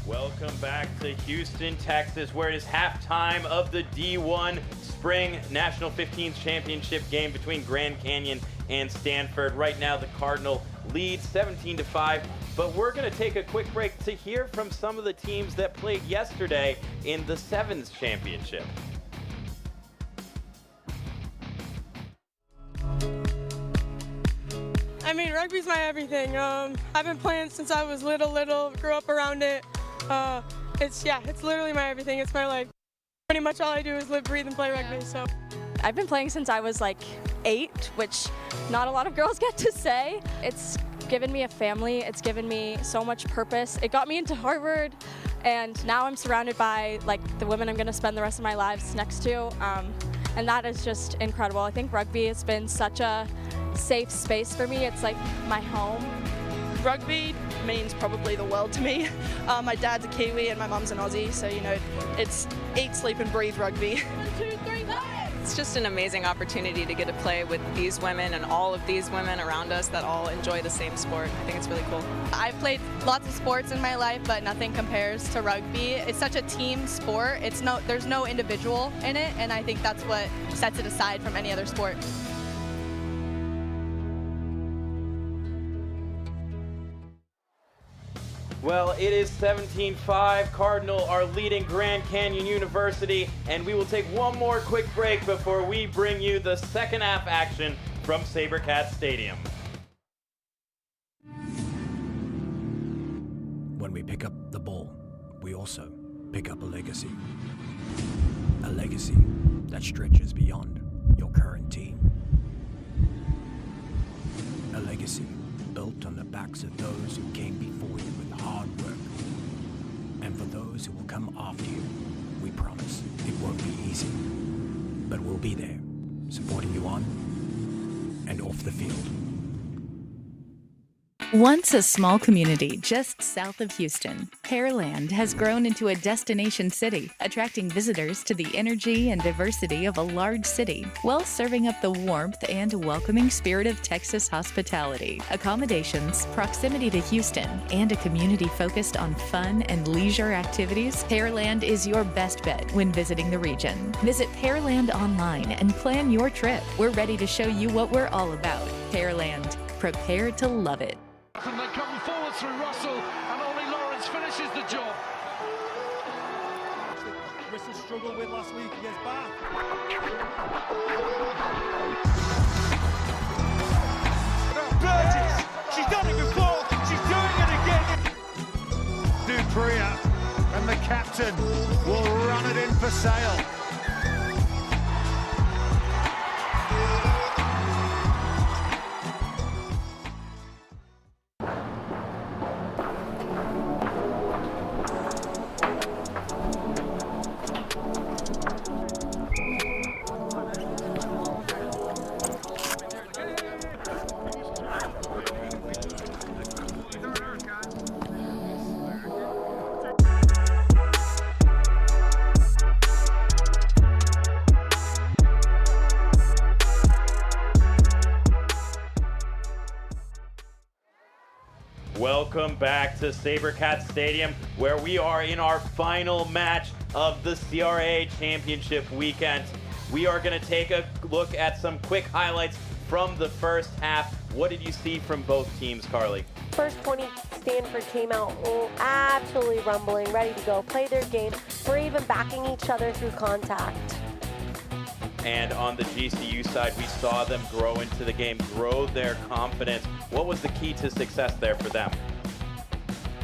S12: Welcome back to Houston, Texas, where it is halftime of the D1 Spring National 15s Championship game between Grand Canyon and Stanford. Right now, the Cardinal leads 17-5, but we're going to take a quick break to hear from some of the teams that played yesterday in the Sevens Championship.
S9: I mean, rugby's my everything. I've been playing since I was little, grew up around it. It's literally my everything. It's my life. Pretty much all I do is live, breathe, and play rugby. So,
S22: I've been playing since I was like 8, which not a lot of girls get to say. It's given me a family. It's given me so much purpose. It got me into Harvard, and now I'm surrounded by like the women I'm going to spend the rest of my lives next to, and that is just incredible. I think rugby has been such a safe space for me. It's like my home.
S23: Rugby means probably the world to me. My dad's a Kiwi and my mum's an Aussie, so you know, it's eat, sleep and breathe rugby. 1, 2, 3, go!
S24: It's just an amazing opportunity to get to play with these women and all of these women around us that all enjoy the same sport. I think it's really cool.
S25: I've played lots of sports in my life, but nothing compares to rugby. It's such a team sport. There's no individual in it, and I think that's what sets it aside from any other sport.
S12: Well, it is 17-5. Cardinal are leading Grand Canyon University, and we will take one more quick break before we bring you the second half action from Bearcats Stadium.
S4: When we pick up the ball, we also pick up a legacy. A legacy that stretches beyond your current team. A legacy built on the backs of those who came before you with hard work. And for those who will come after you, we promise it won't be easy. But we'll be there, supporting you on and off the field.
S19: Once a small community just south of Houston, Pearland has grown into a destination city, attracting visitors to the energy and diversity of a large city, while serving up the warmth and welcoming spirit of Texas hospitality. Accommodations, proximity to Houston, and a community focused on fun and leisure activities, Pearland is your best bet when visiting the region. Visit Pearland online and plan your trip. We're ready to show you what we're all about. Pearland. Prepare to love it.
S5: And they come forward through Russell, and only Lawrence finishes the job.
S6: Bristol struggled with last week against Bath. Burgess, she's done it before, she's doing it again. Dupria and the captain will run it in for Sale.
S12: Welcome back to Bearcats Stadium, where we are in our final match of the CRA Championship weekend. We are going to take a look at some quick highlights from the first half. What did you see from both teams, Carly?
S21: First 20, Stanford came out absolutely rumbling, ready to go, play their game, brave and backing each other through contact.
S12: And on the GCU side, we saw them grow into the game, grow their confidence. What was the key to success there for them?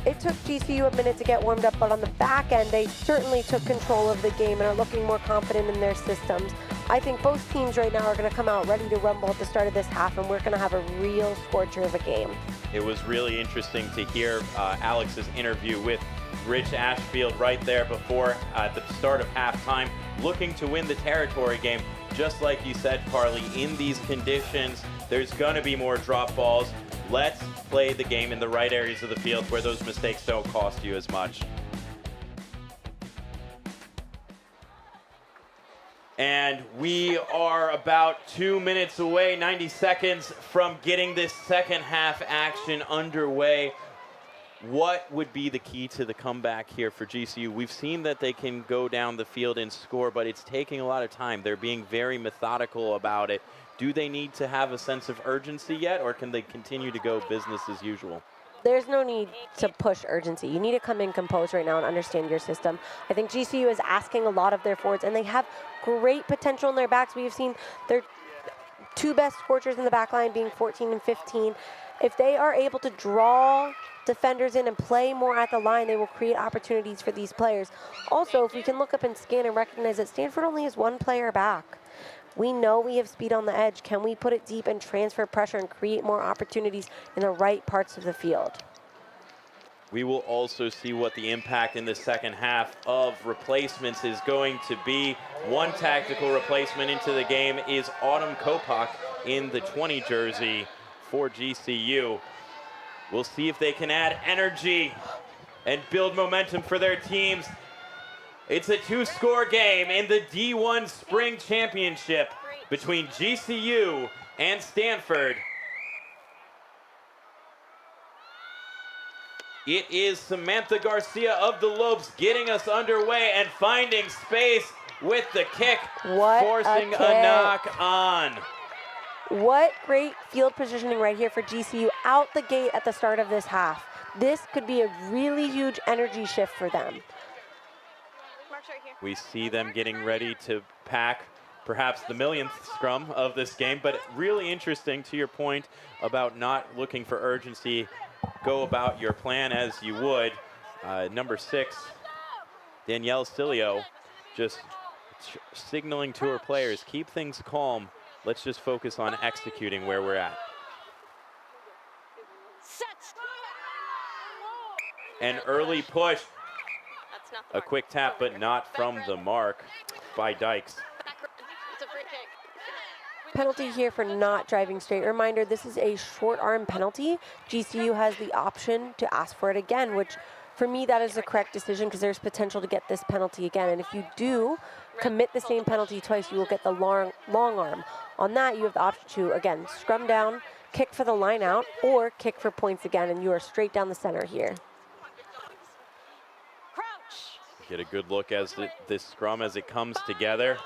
S21: It took GCU a minute to get warmed up, but on the back end, they certainly took control of the game and are looking more confident in their systems. I think both teams right now are going to come out ready to rumble at the start of this half, and we're going to have a real scorcher of a game.
S12: It was really interesting to hear Alex's interview with Rich Ashfield right there before at the start of halftime, looking to win the territory game. Just like you said, Carly, in these conditions, there's going to be more drop balls. Let's play the game in the right areas of the field where those mistakes don't cost you as much. And we are about 2 minutes away, 90 seconds from getting this second half action underway. What would be the key to the comeback here for GCU? We've seen that they can go down the field and score, but it's taking a lot of time. They're being very methodical about it. Do they need to have a sense of urgency yet, or can they continue to go business as usual?
S21: There's no need to push urgency. You need to come in composed right now and understand your system. I think GCU is asking a lot of their forwards, and they have great potential in their backs. We've seen their two best scorchers in the back line being 14 and 15. If they are able to draw defenders in and play more at the line, they will create opportunities for these players. Also, if we can look up and scan and recognize that Stanford only has one player back. We know we have speed on the edge. Can we put it deep and transfer pressure and create more opportunities in the right parts of the field?
S12: We will also see what the impact in the second half of replacements is going to be. One tactical replacement into the game is Autumn Kopak in the 20 jersey for GCU. We'll see if they can add energy and build momentum for their teams. It's a two-score game in the D1 Spring Championship between GCU and Stanford. It is Samantha Garcia of the Lobes getting us underway and finding space with the kick, forcing a knock on.
S21: What great field positioning right here for GCU out the gate at the start of this half. This could be a really huge energy shift for them.
S12: We see them getting ready to pack perhaps the millionth scrum of this game, but really interesting to your point about not looking for urgency. Go about your plan as you would. Number 6, Danielle Cilio, just signaling to her players, keep things calm. Let's just focus on executing where we're at. An early push. A quick tap, but not from the mark by Dykes.
S21: Penalty here for not driving straight. Reminder, this is a short arm penalty. GCU has the option to ask for it again, which for me, that is the correct decision because there's potential to get this penalty again. And if you do commit the same penalty twice, you will get the long arm. On that, you have the option to, again, scrum down, kick for the line out, or kick for points again, and you are straight down the center here.
S12: Get a good look as this scrum as it comes together.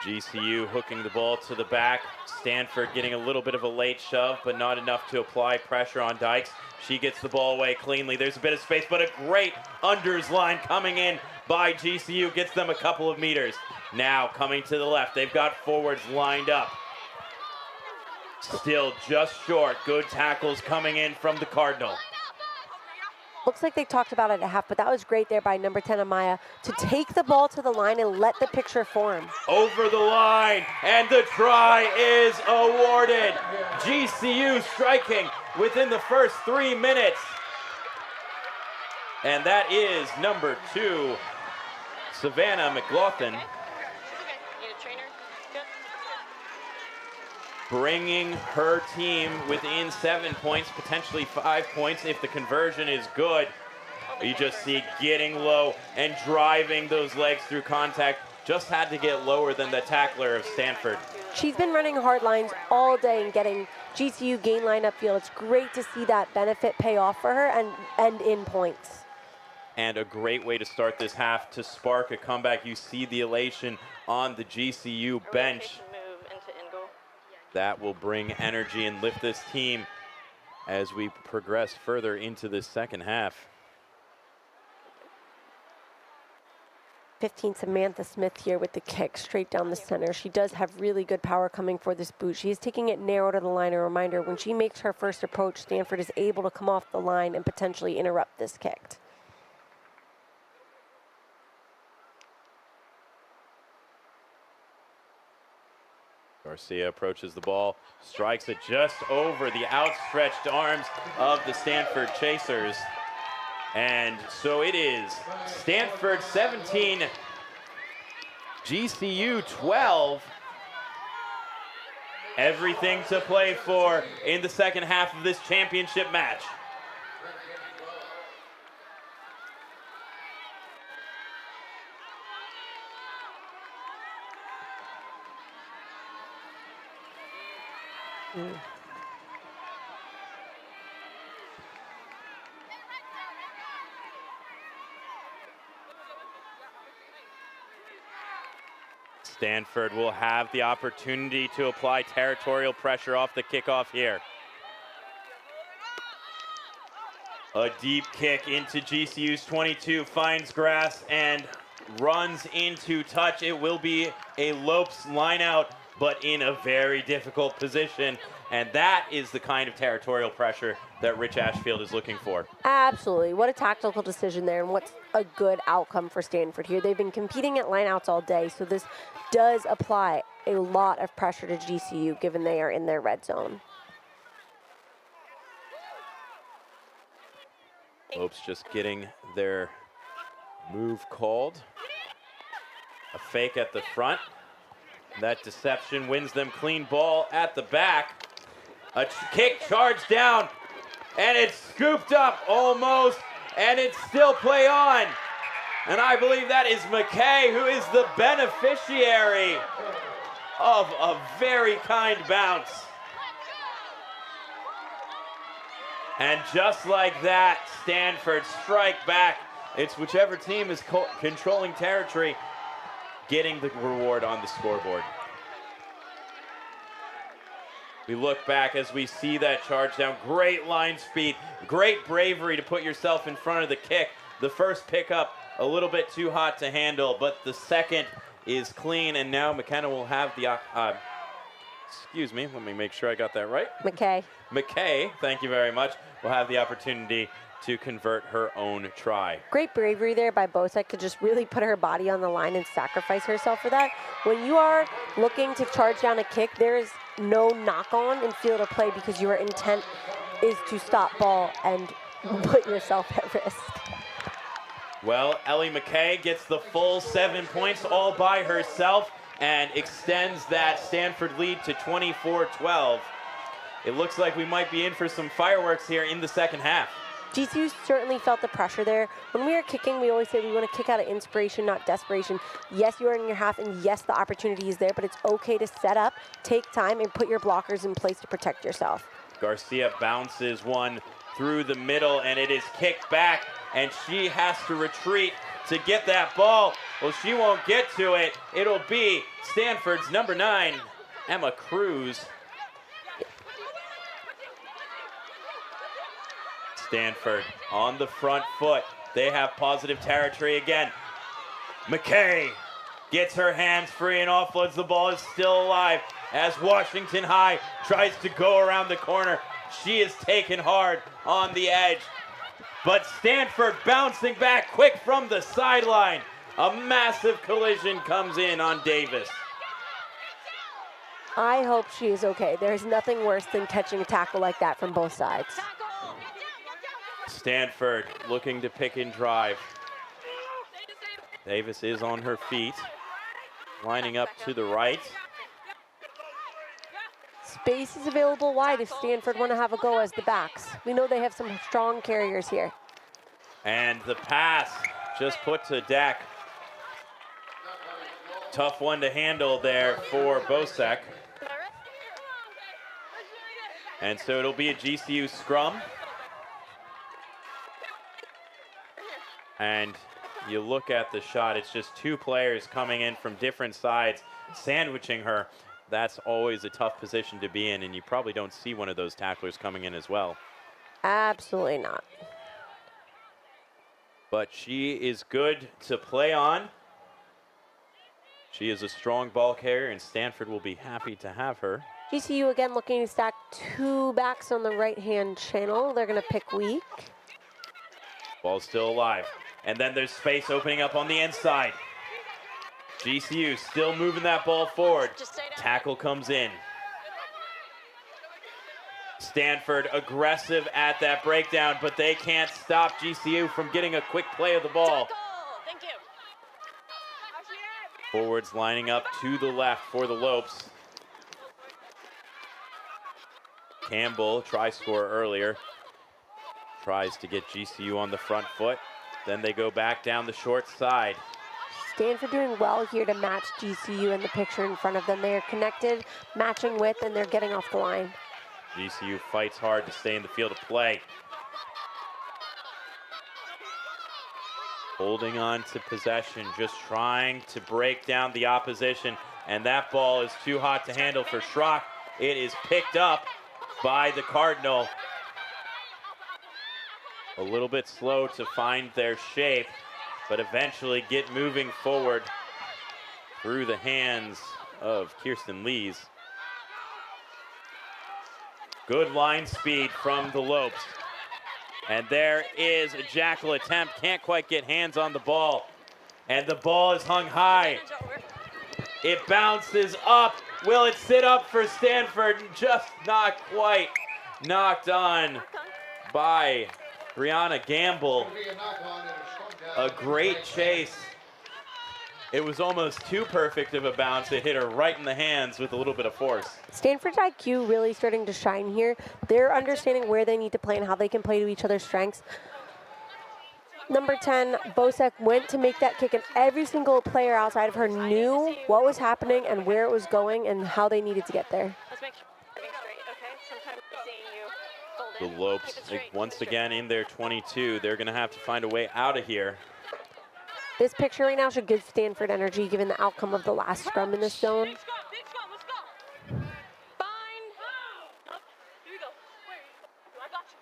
S12: GCU hooking the ball to the back. Stanford getting a little bit of a late shove, but not enough to apply pressure on Dykes. She gets the ball away cleanly. There's a bit of space, but a great unders line coming in by GCU. Gets them a couple of meters. Now coming to the left. They've got forwards lined up. Still just short. Good tackles coming in from the Cardinal.
S21: Looks like they talked about it at half, but that was great there by number 10, Amaya, to take the ball to the line and let the picture form.
S12: Over the line, and the try is awarded. GCU striking within the first 3 minutes. And that is number 2, Savannah McLaughlin. Bringing her team within 7 points, potentially 5 points if the conversion is good. You just see getting low and driving those legs through contact. Just had to get lower than the tackler of Stanford.
S21: she's been running hard lines all day and getting GCU gain line upfield. It's great to see that benefit pay off for her and end in points.
S12: And a great way to start this half to spark a comeback. You see the elation on the GCU bench. That will bring energy and lift this team as we progress further into the second half.
S21: 15, Samantha Smith here with the kick straight down the center. She does have really good power coming for this boot. She is taking it narrow to the line. A reminder, when she makes her first approach, Stanford is able to come off the line and potentially interrupt this kick.
S12: Garcia approaches the ball, strikes it just over the outstretched arms of the Stanford Chasers. And so it is Stanford 17, GCU 12. Everything to play for in the second half of this championship match. Stanford will have the opportunity to apply territorial pressure off the kickoff here. A deep kick into GCU's 22, finds grass and runs into touch. It will be a Lopes line out, but in a very difficult position. And that is the kind of territorial pressure that Rich Ashfield is looking for.
S21: Absolutely. What a tactical decision there, and what's a good outcome for Stanford here. They've been competing at lineouts all day, so this does apply a lot of pressure to GCU, given they are in their red zone.
S12: Lopes just getting their move called. A fake at the front. That deception wins them clean ball at the back. A kick charged down, and it's scooped up almost, and it's still play on. And I believe that is McKay, who is the beneficiary of a very kind bounce. And just like that, Stanford strike back. It's whichever team is controlling territory getting the reward on the scoreboard. We look back as we see that charge down. Great line speed, great bravery to put yourself in front of the kick. The first pickup a little bit too hot to handle, but the second is clean, and now McKenna will have the, excuse me, let me make sure I got that right. McKay, thank you very much, will have the opportunity to convert her own try.
S21: Great bravery there by Bosek to just really put her body on the line and sacrifice herself for that. When you are looking to charge down a kick, there is no knock-on in field of play because your intent is to stop ball and put yourself at risk.
S12: Well, Ellie McKay gets the full 7 points all by herself and extends that Stanford lead to 24-12. It looks like we might be in for some fireworks here in the second half.
S21: GCU certainly felt the pressure there. When we are kicking, we always say we want to kick out of inspiration, not desperation. Yes, you are in your half, and yes, the opportunity is there, but it's okay to set up, take time, and put your blockers in place to protect yourself.
S12: Garcia bounces one through the middle, and it is kicked back, and she has to retreat to get that ball. Well, she won't get to it. It'll be Stanford's number 9, Emma Cruz. Stanford on the front foot. They have positive territory again. McKay gets her hands free and offloads. The ball is still alive as Washington High tries to go around the corner. She is taken hard on the edge. But Stanford bouncing back quick from the sideline. A massive collision comes in on Davis.
S21: I hope she is okay. There's nothing worse than catching a tackle like that from both sides.
S12: Stanford looking to pick and drive. Davis is on her feet, lining up to the right.
S21: Space is available wide if Stanford want to have a go as the backs. We know they have some strong carriers here.
S12: And the pass just put to deck. Tough one to handle there for Bosek. And so it'll be a GCU scrum. And you look at the shot, it's just two players coming in from different sides, sandwiching her. That's always a tough position to be in, and you probably don't see one of those tacklers coming in as well.
S21: Absolutely not.
S12: But she is good to play on. She is a strong ball carrier, and Stanford will be happy to have her.
S21: GCU again looking to stack two backs on the right-hand channel. They're going to pick weak.
S12: Ball's still alive. And then there's space opening up on the inside. GCU still moving that ball forward. Tackle comes in. Stanford aggressive at that breakdown, but they can't stop GCU from getting a quick play of the ball.
S20: Thank you.
S12: Forwards lining up to the left for the Lopes. Campbell, try score earlier. Tries to get GCU on the front foot. Then they go back down the short side.
S21: Stanford doing well here to match GCU in the picture in front of them. They are connected, matching width, and they're getting off the line.
S12: GCU fights hard to stay in the field of play. Holding on to possession, just trying to break down the opposition. And that ball is too hot to handle for Schrock. It is picked up by the Cardinal. A little bit slow to find their shape, but eventually get moving forward through the hands of Kirsten Lees. Good line speed from the Lopes. And there is a jackal attempt. Can't quite get hands on the ball. And the ball is hung high. It bounces up. Will it sit up for Stanford? Just not quite. Knocked on by Brianna Gamble. A great chase. It was almost too perfect of a bounce. It hit her right in the hands with a little bit of force.
S21: Stanford's IQ really starting to shine here. They're understanding where they need to play and how they can play to each other's strengths. Number 10, Bosek went to make that kick, and every single player outside of her knew what was happening and where it was going and how they needed to get there.
S20: Let's make sure everything's straight, okay? Sometimes seeing you fold
S12: The
S20: in.
S12: Lopes,
S20: Keep it straight,
S12: once again in their 22, they're going to have to find a way out of here.
S21: This picture right now should give Stanford energy given the outcome of the last scrum in this zone.
S20: Let's go. Fine. Here we go. Where are you? I got you.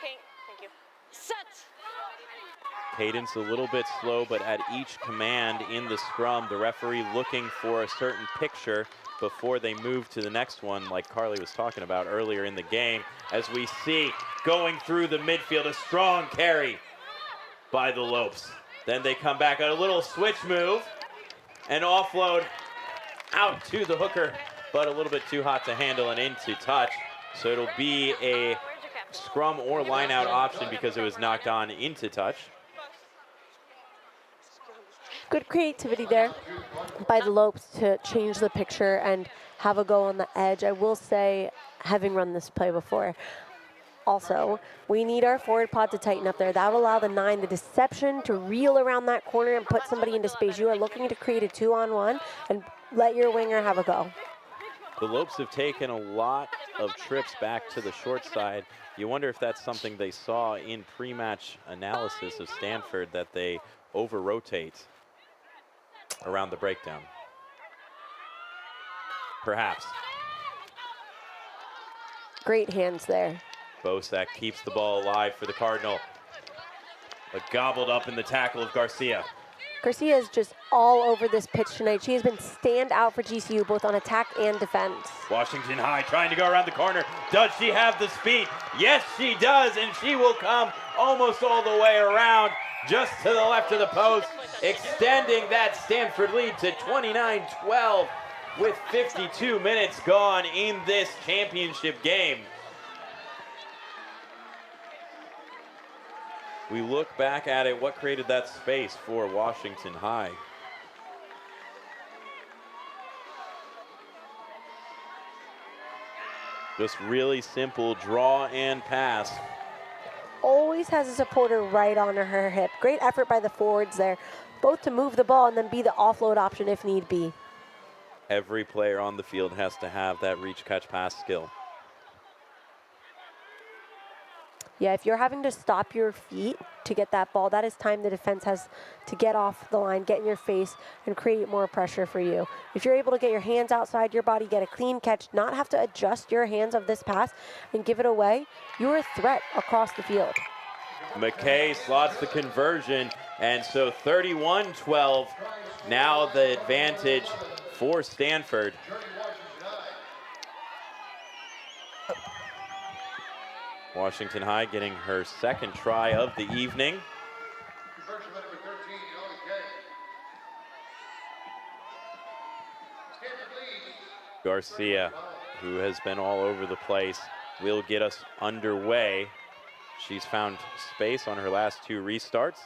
S20: Kate, thank you. Set.
S12: Cadence a little bit slow, but at each command in the scrum, the referee looking for a certain picture before they move to the next one, like Carly was talking about earlier in the game. As we see, going through the midfield, a strong carry by the Lopes. Then they come back on a little switch move and offload out to the hooker, but a little bit too hot to handle and into touch. So it'll be a scrum or line out option because it was knocked on into touch.
S21: Good creativity there by the Lopes to change the picture and have a go on the edge. I will say, having run this play before, also, we need our forward pod to tighten up there. That will allow the 9, the deception, to reel around that corner and put somebody into space. You are looking to create a 2-on-1 and let your winger have a go.
S12: The Lopes have taken a lot of trips back to the short side. You wonder if that's something they saw in pre-match analysis of Stanford, that they over-rotate around the breakdown. Perhaps.
S21: Great hands there.
S12: Bosek keeps the ball alive for the Cardinal, but gobbled up in the tackle of Garcia.
S21: Garcia is just all over this pitch tonight. She has been standout for GCU, both on attack and defense.
S12: Washington High trying to go around the corner. Does she have the speed? Yes, she does, and she will come almost all the way around, just to the left of the post, extending that Stanford lead to 29-12 with 52 minutes gone in this championship game. We look back at it, what created that space for Washington High? Just really simple draw and pass.
S21: Always has a supporter right on her hip. Great effort by the forwards there. both to move the ball and then be the offload option if need be.
S12: Every player on the field has to have that reach, catch, pass skill.
S21: Yeah, if you're having to stop your feet to get that ball, that is time the defense has to get off the line, get in your face, and create more pressure for you. If you're able to get your hands outside your body, get a clean catch, not have to adjust your hands of this pass and give it away, you're a threat across the field.
S12: McKay slots the conversion, and so 31-12, now the advantage for Stanford. Washington High getting her second try of the evening. Garcia, who has been all over the place, will get us underway. She's found space on her last 2 restarts.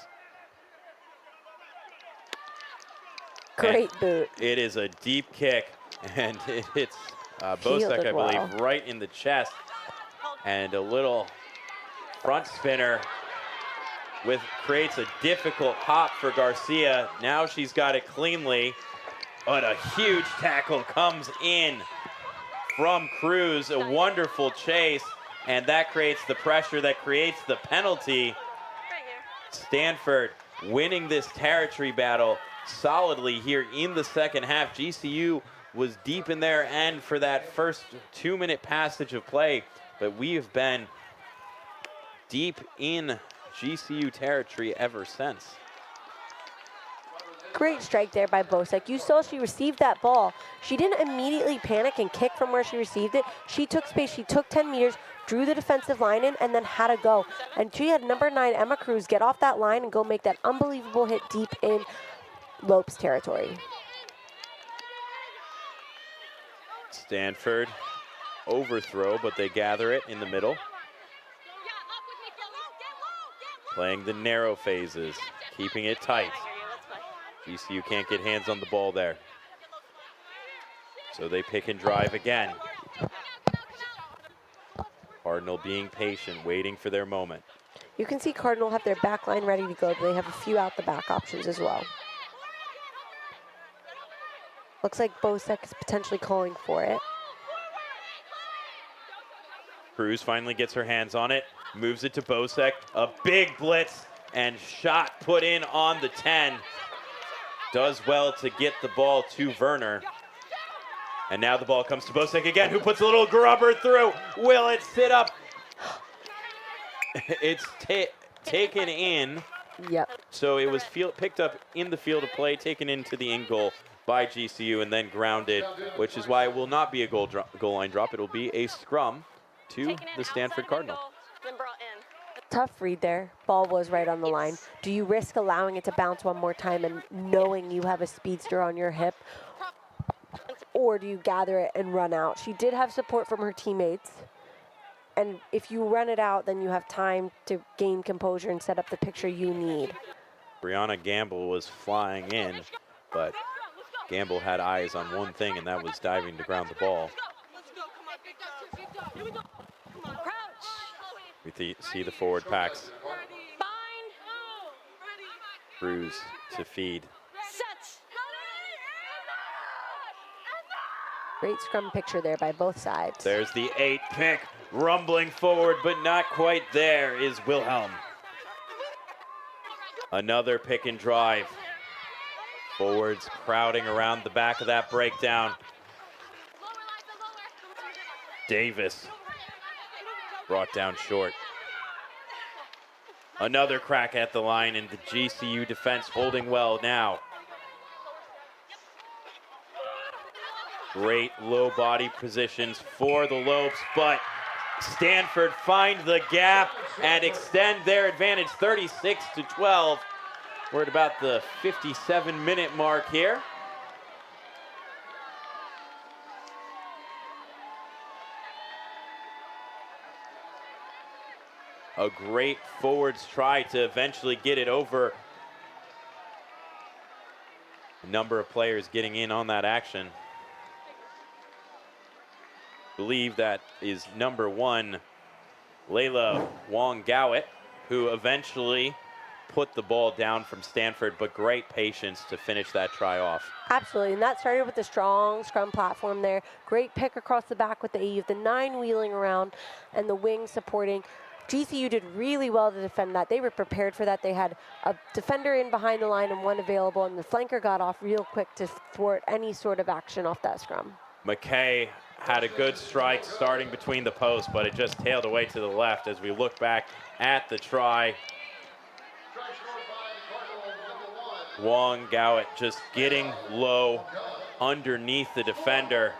S21: Great boot.
S12: It is a deep kick, and it hits Bosek, I believe, right in the chest. And a little front spinner creates a difficult hop for Garcia. Now she's got it cleanly, but a huge tackle comes in from Cruz. A wonderful chase, and that creates the pressure that creates the penalty. Stanford winning this territory battle solidly here in the second half. GCU was deep in their end for that first 2-minute passage of play, but we have been deep in GCU territory ever since.
S21: Great strike there by Bosek. You saw she received that ball. She didn't immediately panic and kick from where she received it. She took space. She took 10 meters, drew the defensive line in, and then had to go. And she had number 9, Emma Cruz, get off that line and go make that unbelievable hit deep in Lopes territory.
S12: Stanford overthrow, but they gather it in the middle. Playing the narrow phases, keeping it tight. GCU can't get hands on the ball there. So they pick and drive again. Cardinal being patient, waiting for their moment.
S21: You can see Cardinal have their back line ready to go. They have a few out the back options as well. Looks like Bosek is potentially calling for it.
S12: Cruz finally gets her hands on it, moves it to Bosek. A big blitz and shot put in on the 10. Does well to get the ball to Werner. And now the ball comes to Bosek again, who puts a little grubber through. Will it sit up? It's taken in.
S21: Yep.
S12: So it was picked up in the field of play, taken into the in goal by GCU, and then grounded, which is why it will not be a goal line drop. It will be a scrum to the Stanford Cardinal.
S21: Tough read there. Ball was right on the line. Do you risk allowing it to bounce one more time and knowing you have a speedster on your hip? Or do you gather it and run out? She did have support from her teammates. And if you run it out, then you have time to gain composure and set up the picture you need.
S12: Brianna Gamble was flying in, but Gamble had eyes on one thing, and that was diving to ground the ball. We see the forward packs. Cruz to feed.
S21: Great scrum picture there by both sides.
S12: There's the 8 pick, rumbling forward, but not quite there is Wilhelm. Another pick and drive. Forwards crowding around the back of that breakdown. Davis brought down short. Another crack at the line, and the GCU defense holding well now. Great low body positions for the Lopes, but Stanford find the gap and extend their advantage 36-12. We're at about the 57-minute mark here. A great forwards try to eventually get it over. A number of players getting in on that action. Believe that is number 1, Layla Wong Gowit, who eventually put the ball down from Stanford, but great patience to finish that try off.
S21: Absolutely, and that started with a strong scrum platform there. Great pick across the back with the 8, the 9 wheeling around, and the wing supporting. GCU did really well to defend that. They were prepared for that. They had a defender in behind the line and one available, and the flanker got off real quick to thwart any sort of action off that scrum.
S12: McKay had a good strike starting between the posts, but it just tailed away to the left as we look back at the try. Wong Gowit just getting low underneath the defender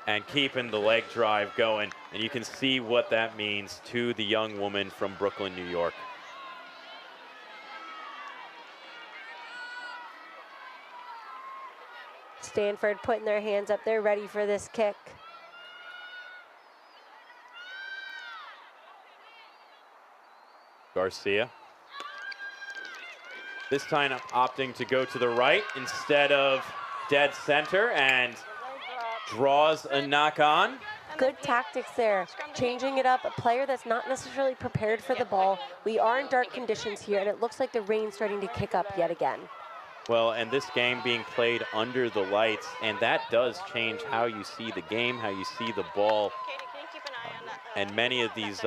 S12: and keeping the leg drive going. And you can see what that means to the young woman from Brooklyn, New York.
S21: Stanford putting their hands up. They're ready for this kick.
S12: Garcia. This time opting to go to the right instead of dead center and draws a knock on.
S21: Good tactics there, changing it up. A player that's not necessarily prepared for the ball. We are in dark conditions here, and it looks like the rain's starting to kick up yet again.
S12: Well, and this game being played under the lights, and that does change how you see the game, how you see the ball. And many of these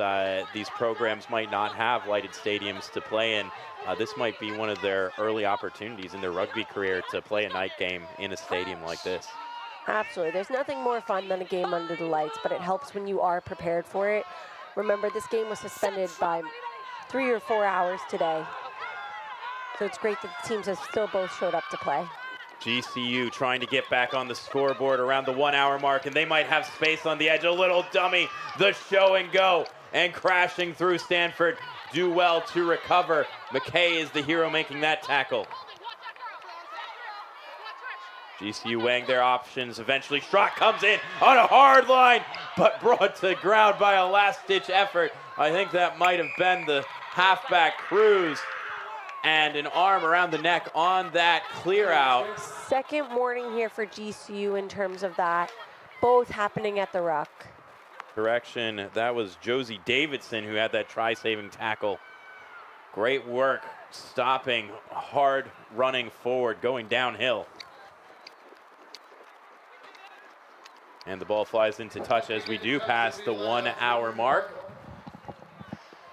S12: programs might not have lighted stadiums to play in. This might be one of their early opportunities in their rugby career to play a night game in a stadium like this.
S21: Absolutely. There's nothing more fun than a game under the lights, but it helps when you are prepared for it. Remember, this game was suspended by 3 or 4 hours today. So it's great that the teams have still both showed up to play.
S12: GCU trying to get back on the scoreboard around the 1 hour mark, and they might have space on the edge. A little dummy, the show and go, and crashing through Stanford. Do well to recover. McKay is the hero making that tackle. GCU weighing their options. Eventually, Schrock comes in on a hard line, but brought to ground by a last-ditch effort. I think that might have been the halfback Cruz, and an arm around the neck on that clear out.
S21: Second warning here for GCU in terms of that, both happening at the ruck.
S12: Correction, that was Josie Davidson who had that try-saving tackle. Great work stopping, hard running forward, going downhill. And the ball flies into touch as we do pass the 1 hour mark.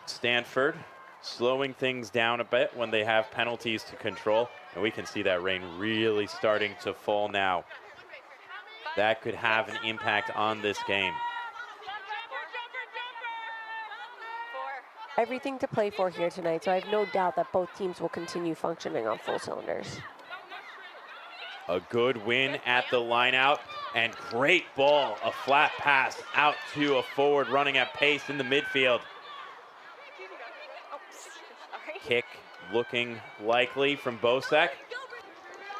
S12: Stanford slowing things down a bit when they have penalties to control. And we can see that rain really starting to fall now. That could have an impact on this game.
S21: Everything to play for here tonight, so I have no doubt that both teams will continue functioning on full cylinders.
S12: A good win at the line out, and great ball, a flat pass out to a forward running at pace in the midfield. Kick looking likely from Bosek,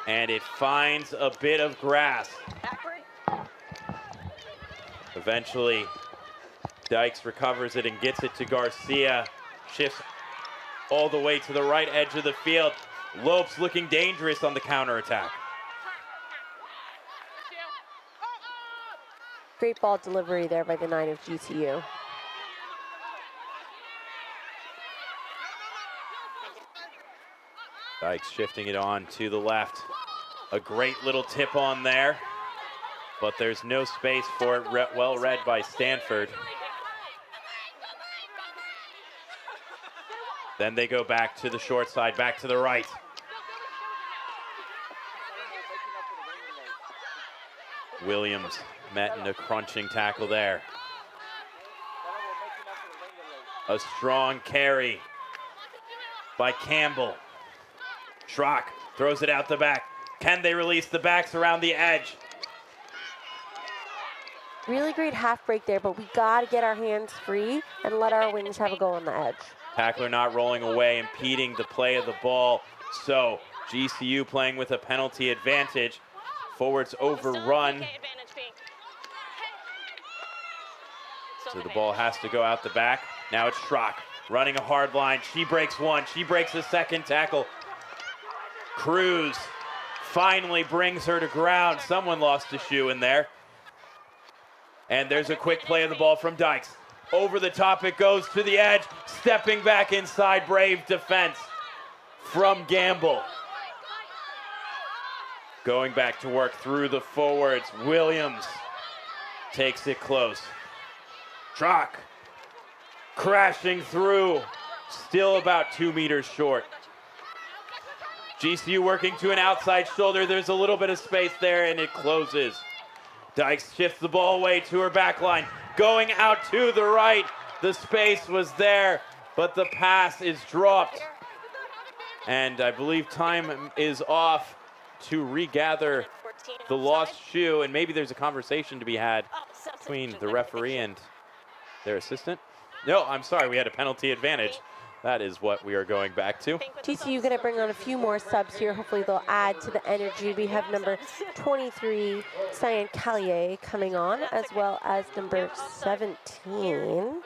S12: and it finds a bit of grass. Eventually, Dykes recovers it and gets it to Garcia. Shifts all the way to the right edge of the field. Lopes looking dangerous on the counterattack.
S21: Great ball delivery there by the 9 of GCU.
S12: Dykes shifting it on to the left. A great little tip on there, but there's no space for it. Well read by Stanford. Then they go back to the short side, back to the right. Williams met in a crunching tackle there. A strong carry by Campbell. Schrock throws it out the back. Can they release the backs around the edge?
S21: Really great half break there, but we got to get our hands free and let our wings have a go on the edge.
S12: Tackler not rolling away, impeding the play of the ball. So GCU playing with a penalty advantage. Forwards overrun. So the ball has to go out the back. Now it's Schrock running a hard line. She breaks one. She breaks a second tackle. Cruz finally brings her to ground. Someone lost a shoe in there. And there's a quick play of the ball from Dykes. Over the top it goes to the edge. Stepping back inside, brave defense. from Gamble. Going back to work through the forwards. Williams takes it close. Trock crashing through, still about 2 meters short. GCU working to an outside shoulder. There's a little bit of space there, and it closes. Dykes shifts the ball away to her back line. Going out to the right. The space was there, but the pass is dropped. And I believe time is off to regather the lost shoe, and maybe there's a conversation to be had between the referee and their assistant. No, I'm sorry, we had a penalty advantage. That is what we are going back to.
S21: GCU going to bring on a few more subs here. Hopefully they'll add to the energy. We have number 23, Cyan Callier, coming on, as well as number 17,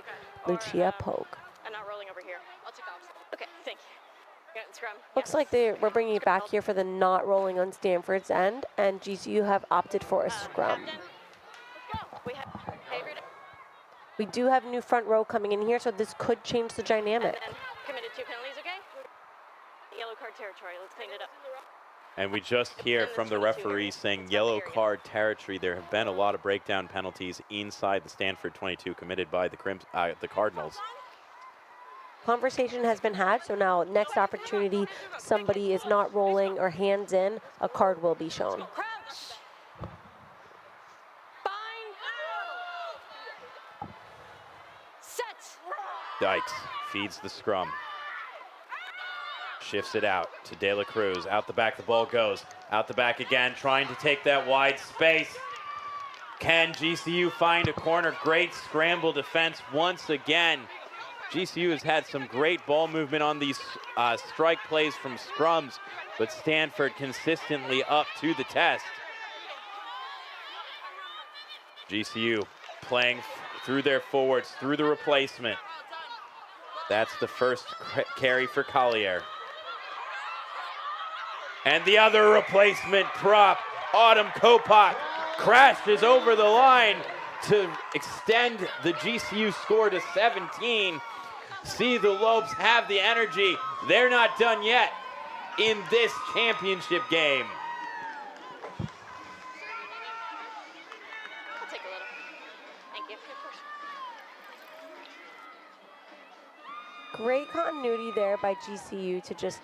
S21: Lucia Pogue.
S20: I'm not rolling over here. I'll take off. Okay, thank you. Scrum.
S21: Looks like we're bringing it back here for the not rolling on Stanford's end, and GCU have opted for a scrum. We do have new front row coming in here, so this could change the dynamic.
S20: Committed 2 penalties, okay? Yellow card territory. Let's clean it up.
S12: And we just hear from the referee saying yellow card territory. There have been a lot of breakdown penalties inside the Stanford 22 committed by the Cardinals.
S21: Conversation has been had, so now next opportunity, somebody is not rolling or hands in, a card will be shown.
S12: Dykes feeds the scrum. Shifts it out to De La Cruz. Out the back the ball goes. Out the back again, trying to take that wide space. Can GCU find a corner? Great scramble defense once again. GCU has had some great ball movement on these strike plays from scrums, but Stanford consistently up to the test. GCU playing through their forwards, through the replacement. That's the first carry for Collier. And the other replacement prop, Autumn Kopak, crashes over the line to extend the GCU score to 17. See, the Lopes have the energy. They're not done yet in this championship game.
S20: I'll take a little. Thank you.
S21: Great continuity there by GCU to just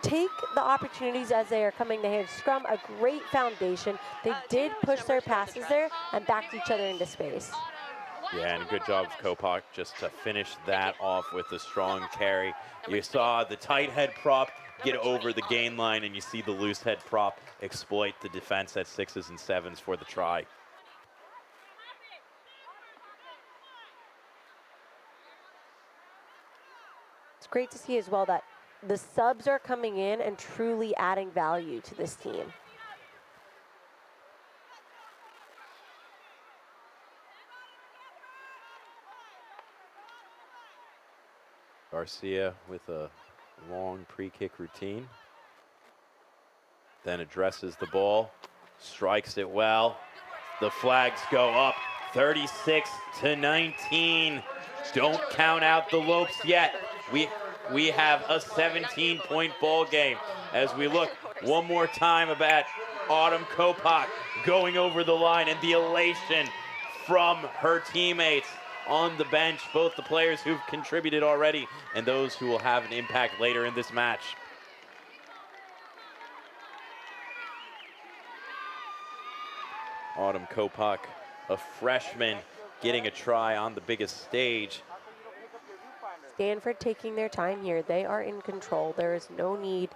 S21: take the opportunities as they are coming to hand. Scrum, a great foundation. They did push their passes there and backed each other into space.
S12: Yeah, and good job of Kopak just to finish that off with a strong carry. You saw the tight head prop get over the gain line, and you see the loose head prop exploit the defense at 6s and 7s for the try.
S21: It's great to see as well that the subs are coming in and truly adding value to this team.
S12: Garcia with a long pre-kick routine. Then addresses the ball, strikes it well. The flags go up, 36-19. Don't count out the Lopes yet. We have a 17-point ball game as we look one more time about Autumn Kopak going over the line and the elation from her teammates on the bench, both the players who've contributed already and those who will have an impact later in this match. Autumn Kopak, a freshman, getting a try on the biggest stage.
S21: Stanford taking their time here. They are in control. There is no need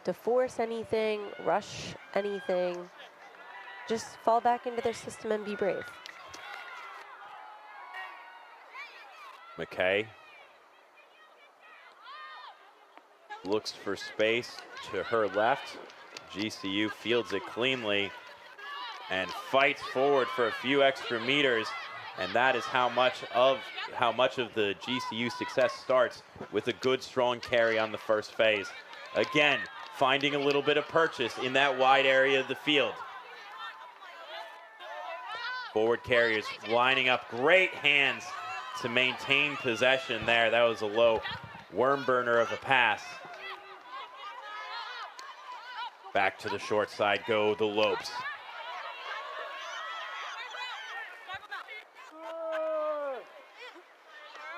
S21: to force anything, rush anything. Just fall back into their system and be brave.
S12: McKay looks for space to her left. GCU fields it cleanly and fights forward for a few extra meters. And that is how much of the GCU success starts, with a good, strong carry on the first phase. Again, finding a little bit of purchase in that wide area of the field. Forward carriers lining up, great hands to maintain possession there. That was a low worm burner of a pass. Back to the short side go the Lopes.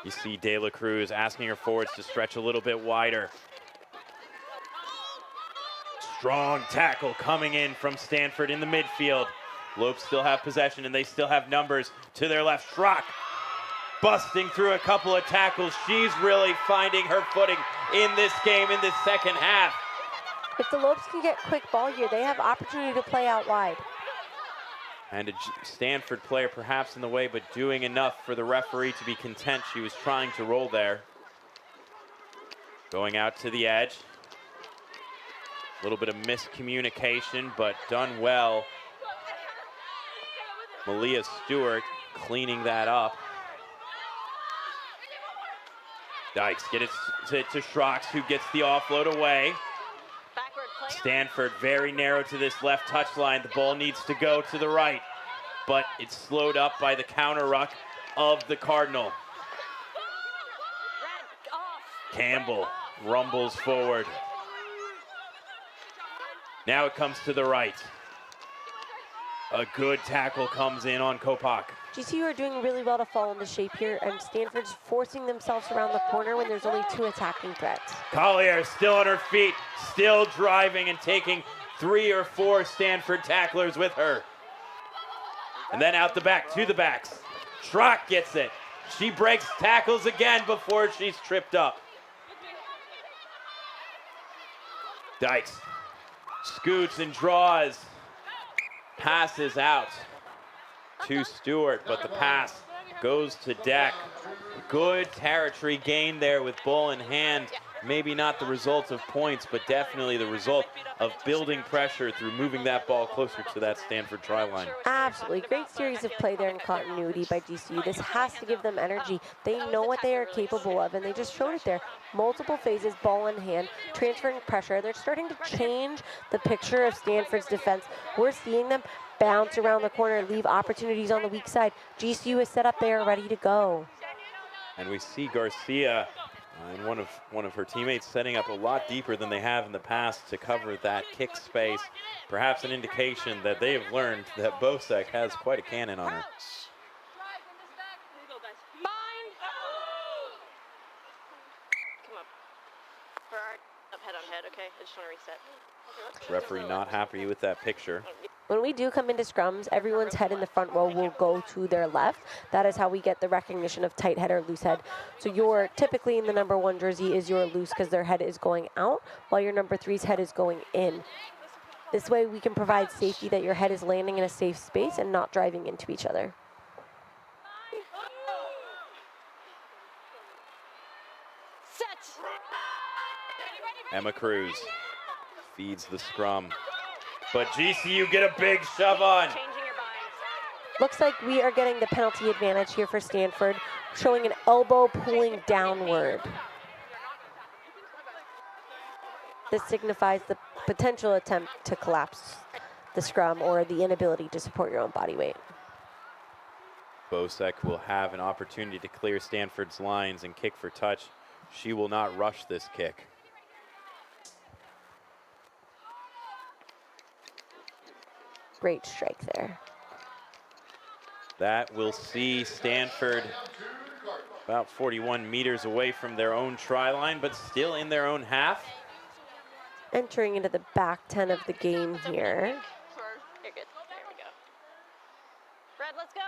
S12: You see De La Cruz asking her forwards to stretch a little bit wider. Strong tackle coming in from Stanford in the midfield. Lopes still have possession and they still have numbers to their left. Schrock busting through a couple of tackles. She's really finding her footing in this game in this second half.
S21: If the Lopes can get quick ball here, they have opportunity to play out wide.
S12: And a Stanford player perhaps in the way, but doing enough for the referee to be content. She was trying to roll there. Going out to the edge. A little bit of miscommunication, but done well. Malia Stewart cleaning that up. Dykes get it to Schrock, who gets the offload away. Stanford very narrow to this left touchline. The ball needs to go to the right, but it's slowed up by the counter ruck of the Cardinal. Campbell rumbles forward. Now it comes to the right. A good tackle comes in on Kopak.
S21: GCU are doing really well to fall into shape here, and Stanford's forcing themselves around the corner when there's only 2 attacking threats.
S12: Collier still on her feet, still driving and taking 3 or 4 Stanford tacklers with her. And then out the back, to the backs. Schrock gets it. She breaks tackles again before she's tripped up. Dykes scoots and draws. Passes out to Stewart, but the pass goes to Deck. Good territory gain there with ball in hand. Maybe not the result of points, but definitely the result of building pressure through moving that ball closer to that Stanford try line.
S21: Absolutely. Great series of play there in continuity by GCU. This has to give them energy. They know what they are capable of, and they just showed it there. Multiple phases, ball in hand, transferring pressure. They're starting to change the picture of Stanford's defense. We're seeing them bounce around the corner, leave opportunities on the weak side. GCU is set up there, ready to go.
S12: And we see Garcia and one of her teammates setting up a lot deeper than they have in the past to cover that kick space. Perhaps an indication that they have learned that Bosek has quite a cannon on her.
S20: Head on head, okay? I just want to reset.
S12: Referee not happy with that picture.
S21: When we do come into scrums, everyone's head in the front row will go to their left. That is how we get the recognition of tight head or loose head. So your typically in the number 1 jersey is your loose because their head is going out, while your number 3's head is going in. This way we can provide safety that your head is landing in a safe space and not driving into each other.
S12: Emma Cruz feeds the scrum, but GCU get a big shove on.
S21: Looks like we are getting the penalty advantage here for Stanford, showing an elbow pulling downward. This signifies the potential attempt to collapse the scrum or the inability to support your own body weight.
S12: Bosek will have an opportunity to clear Stanford's lines and kick for touch. She will not rush this kick.
S21: Great strike there.
S12: That will see Stanford about 41 meters away from their own try line, but still in their own half.
S21: Entering into the back 10 of the game here.
S20: You're good. There we go. Red, let's go.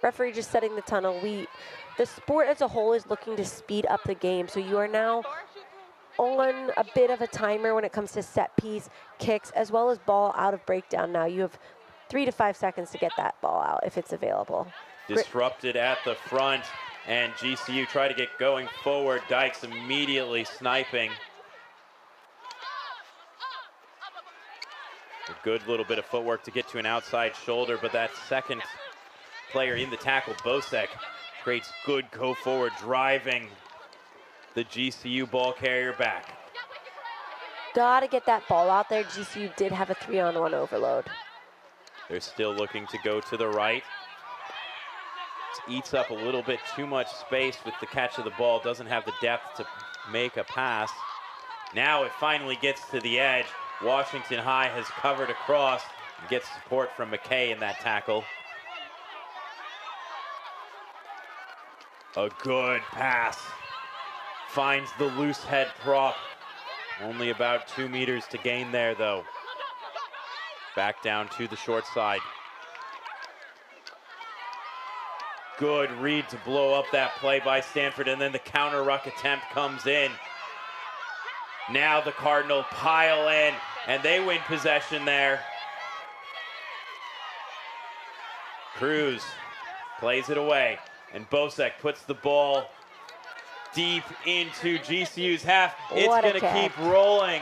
S21: Referee just setting the tunnel. The sport as a whole is looking to speed up the game, so you are now on a bit of a timer when it comes to set piece, kicks, as well as ball out of breakdown. Now you have 3 to 5 seconds to get that ball out if it's available.
S12: Disrupted at the front, and GCU try to get going forward. Dykes immediately sniping. A good little bit of footwork to get to an outside shoulder, but that second player in the tackle, Bosek, creates good go-forward driving the GCU ball carrier back.
S21: Gotta get that ball out there. GCU did have a 3-on-1 overload.
S12: They're still looking to go to the right. Eats up a little bit too much space with the catch of the ball. Doesn't have the depth to make a pass. Now it finally gets to the edge. Washington High has covered across and gets support from McKay in that tackle. A good pass. Finds the loose head prop. Only about 2 meters to gain there, though. Back down to the short side. Good read to blow up that play by Stanford, and then the counter ruck attempt comes in. Now the Cardinal pile in, and they win possession there. Cruz plays it away, and Bosek puts the ball deep into GCU's half. It's going to keep rolling.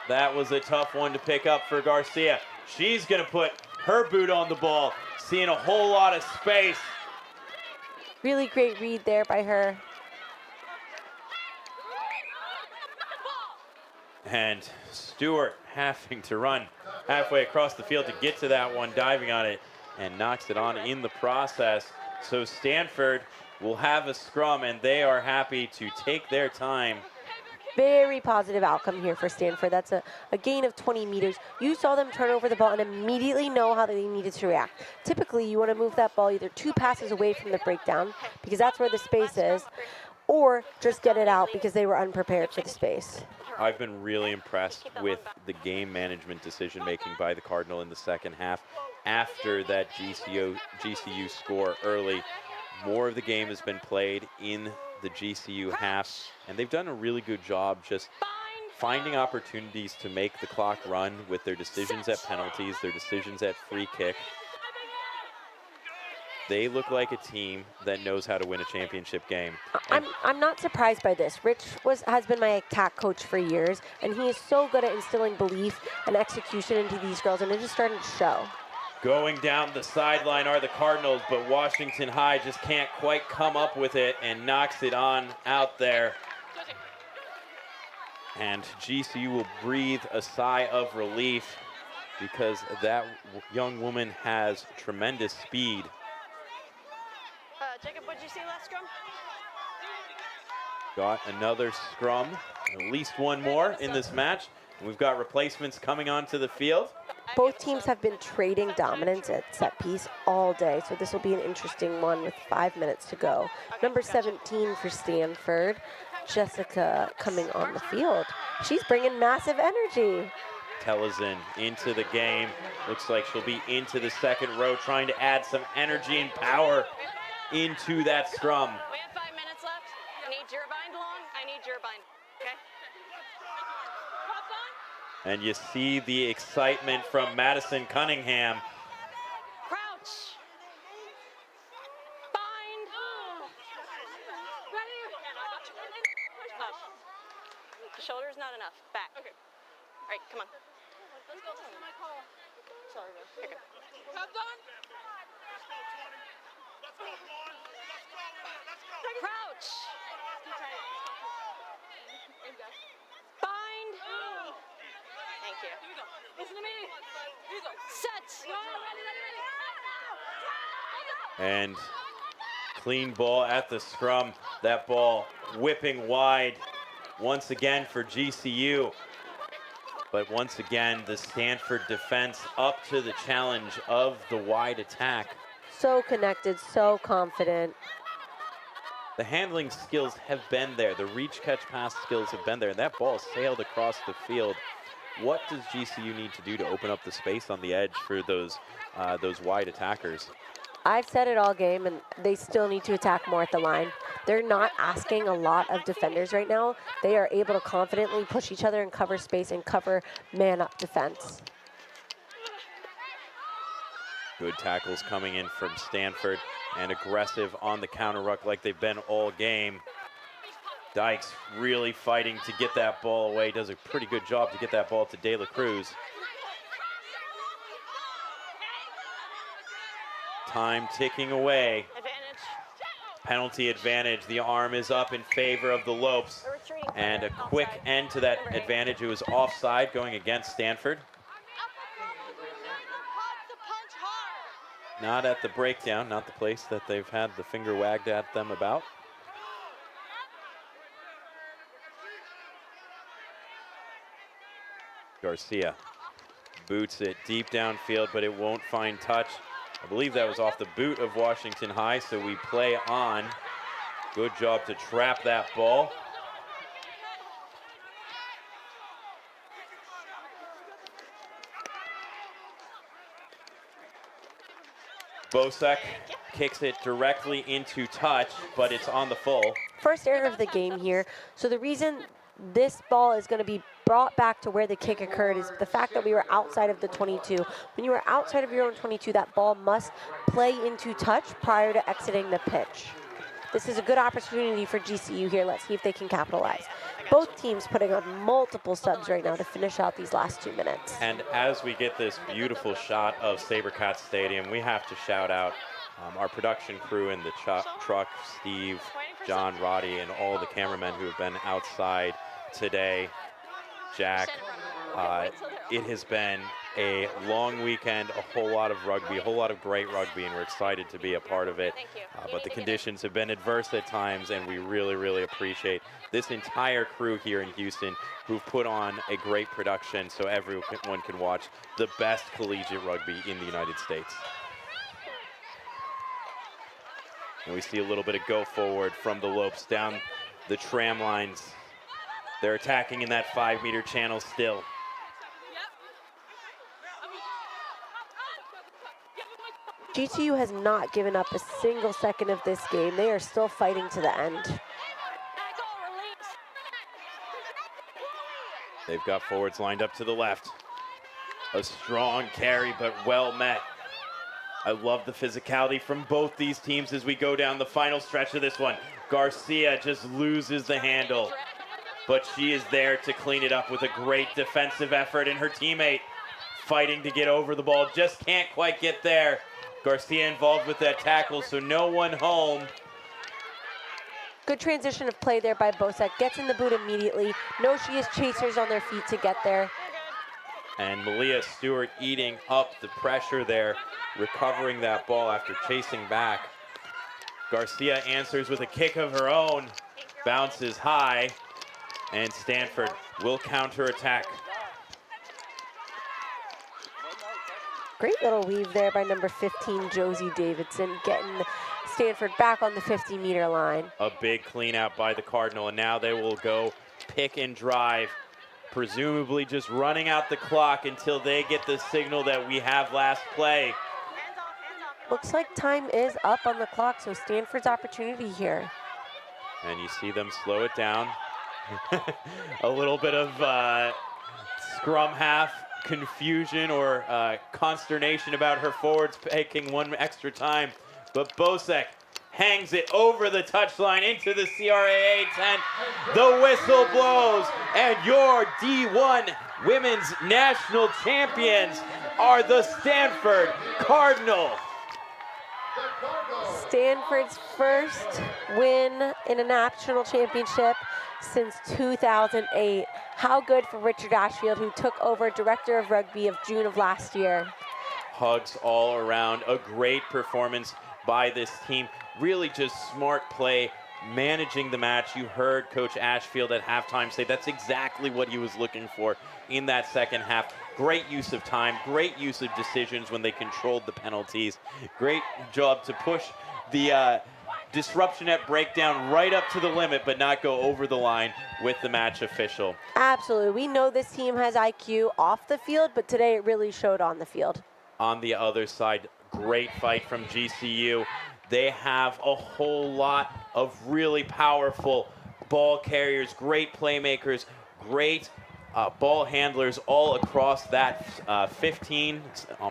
S12: That was a tough one to pick up for Garcia. She's going to put her boot on the ball, seeing a whole lot of space.
S21: Really great read there by her.
S12: And Stewart having to run halfway across the field to get to that one, diving on it, and knocks it on in the process. So Stanford will have a scrum, and they are happy to take their time.
S21: Very positive outcome here for Stanford. That's a gain of 20 meters. You saw them turn over the ball and immediately know how they needed to react. Typically, you want to move that ball either 2 passes away from the breakdown, because that's where the space is, or just get it out because they were unprepared for the space.
S12: I've been really impressed with the game management decision-making by the Cardinal in the second half. After that GCU score early, more of the game has been played in the GCU half, and they've done a really good job just finding opportunities to make the clock run with their decisions at penalties, their decisions at free kick. They look like a team that knows how to win a championship game.
S21: I'm not surprised by this. Rich has been my attack coach for years, and he is so good at instilling belief and execution into these girls, and it is starting to show.
S12: Going down the sideline are the Cardinals, but Washington High just can't quite come up with it and knocks it on out there. And GCU will breathe a sigh of relief because that young woman has tremendous speed.
S20: Jacob, what did you see last scrum?
S12: Got another scrum, at least one more in this match. And we've got replacements coming onto the field.
S21: Both teams have been trading dominance at set piece all day, so this will be an interesting one with 5 minutes to go. Number 17 for Stanford, Jessica, coming on the field. She's bringing massive energy.
S12: Telezin into the game. Looks like she'll be into the second row, trying to add some energy and power into that scrum.
S20: We have 5 minutes left. I need your bind along. I need your bind. Okay?
S12: And you see the excitement from Madison Cunningham.
S20: Crouch. Bind. Ready? Up. The shoulder's not enough. Back. Okay. All right, come on. Let's go. This is my call. Sorry, guys. Okay, good. Have done. Crouch. Bind. Thank you. Here we go. Listen to me. Here we go. Set.
S12: And clean ball at the scrum. That ball whipping wide once again for GCU. But once again, the Stanford defense up to the challenge of the wide attack.
S21: So connected, so confident.
S12: The handling skills have been there. The reach, catch, pass skills have been there. And that ball sailed across the field. What does GCU need to do to open up the space on the edge for those wide attackers?
S21: I've said it all game, and they still need to attack more at the line. They're not asking a lot of defenders right now. They are able to confidently push each other and cover space and cover man-up defense.
S12: Good tackles coming in from Stanford, and aggressive on the counter ruck like they've been all game. Dykes really fighting to get that ball away. Does a pretty good job to get that ball to De La Cruz. Time ticking away. Penalty advantage. The arm is up in favor of the Lopes. And a quick end to that advantage. It was offside going against Stanford. Not at the breakdown, not the place that they've had the finger wagged at them about. Garcia boots it deep downfield, but it won't find touch. I believe that was off the boot of Washington High, so we play on. Good job to trap that ball. Bosek kicks it directly into touch, but it's on the full.
S21: First error of the game here. So the reason this ball is going to be brought back to where the kick occurred is the fact that we were outside of the 22. When you are outside of your own 22, that ball must play into touch prior to exiting the pitch. This is a good opportunity for GCU here. Let's see if they can capitalize. Both teams putting on multiple subs right now to finish out these last 2 minutes.
S12: And as we get this beautiful shot of Sabercats Stadium, we have to shout out our production crew in the truck, Steve, John, Roddy, and all the cameramen who have been outside today. Jack, it has been a long weekend, a whole lot of rugby, a whole lot of great rugby, and we're excited to be a part of it. But the conditions have been adverse at times, and we really, really appreciate this entire crew here in Houston who've put on a great production so everyone can watch the best collegiate rugby in the United States. And we see a little bit of go forward from the Lopes down the tram lines. They're attacking in that 5-meter channel still.
S21: GCU has not given up a single second of this game. They are still fighting to the end.
S12: They've got forwards lined up to the left. A strong carry, but well met. I love the physicality from both these teams as we go down the final stretch of this one. Garcia just loses the handle, but she is there to clean it up with a great defensive effort, and her teammate fighting to get over the ball, just can't quite get there. Garcia involved with that tackle, so no one home.
S21: Good transition of play there by Bosek. Gets in the boot immediately. Knows she has chasers on their feet to get there.
S12: And Malia Stewart eating up the pressure there, recovering that ball after chasing back. Garcia answers with a kick of her own, bounces high, and Stanford will counterattack.
S21: Great little weave there by number 15, Josie Davidson, getting Stanford back on the 50-meter line.
S12: A big clean out by the Cardinal, and now they will go pick and drive, presumably just running out the clock until they get the signal that we have last play.
S21: Looks like time is up on the clock, so Stanford's opportunity here.
S12: And you see them slow it down. A little bit of scrum half confusion or consternation about her forwards taking one extra time. But Bosek hangs it over the touchline into the CRAA tent. The whistle blows, and your D1 Women's National Champions are the Stanford Cardinal.
S21: Stanford's first win in a national championship since 2008. How good for Richard Ashfield, who took over Director of Rugby of June of last year.
S12: Hugs all around. A great performance by this team. Really just smart play, managing the match. You heard Coach Ashfield at halftime say that's exactly what he was looking for in that second half. Great use of time, great use of decisions when they controlled the penalties. Great job to push the disruption at breakdown right up to the limit, but not go over the line with the match official.
S21: Absolutely. We know this team has IQ off the field, but today it really showed on the field.
S12: On the other side, great fight from GCU. They have a whole lot of really powerful ball carriers, great playmakers, great ball handlers all across that 15,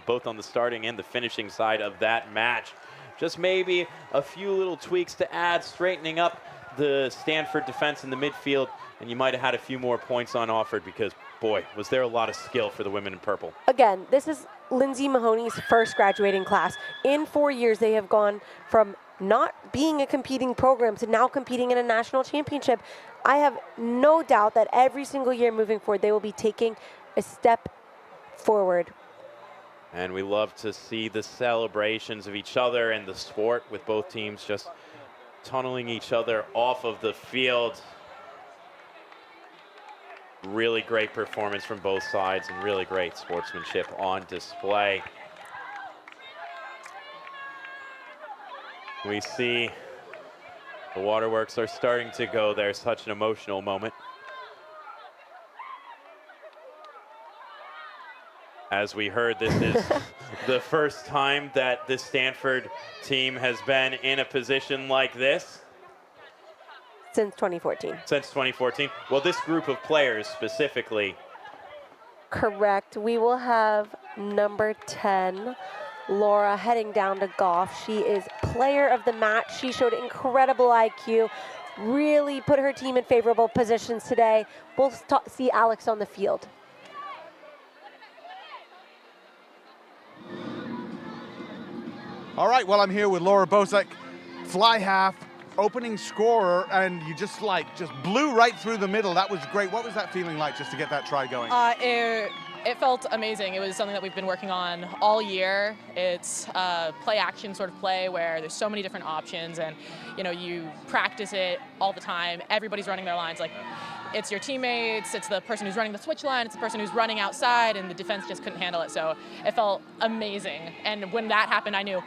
S12: both on the starting and the finishing side of that match. Just maybe a few little tweaks to add, straightening up the Stanford defense in the midfield, and you might have had a few more points on offered because, boy, was there a lot of skill for the women in purple.
S21: Again, this is Lindsay Mahoney's first graduating class. In 4 years, they have gone from not being a competing program to now competing in a national championship. I have no doubt that every single year moving forward, they will be taking a step forward.
S12: And we love to see the celebrations of each other and the sport with both teams just tunneling each other off of the field. Really great performance from both sides and really great sportsmanship on display. We see the waterworks are starting to go. There's such an emotional moment. As we heard, this is the first time that the Stanford team has been in a position like this.
S21: Since 2014.
S12: Since 2014. Well, this group of players specifically.
S21: Correct. We will have number 10, Laura, heading down to golf. She is player of the match. She showed incredible IQ, really put her team in favorable positions today. We'll see Alex on the field.
S1: All right, well, I'm here with Laura Bosek, fly half, opening scorer, and you just blew right through the middle. That was great. What was that feeling like just to get that try going?
S10: It felt amazing. It was something that we've been working on all year. It's play action sort of play where there's so many different options, and you practice it all the time. Everybody's running their lines. Like, it's your teammates, it's the person who's running the switch line, it's the person who's running outside, and the defense just couldn't handle it. So it felt amazing. And when that happened, I knew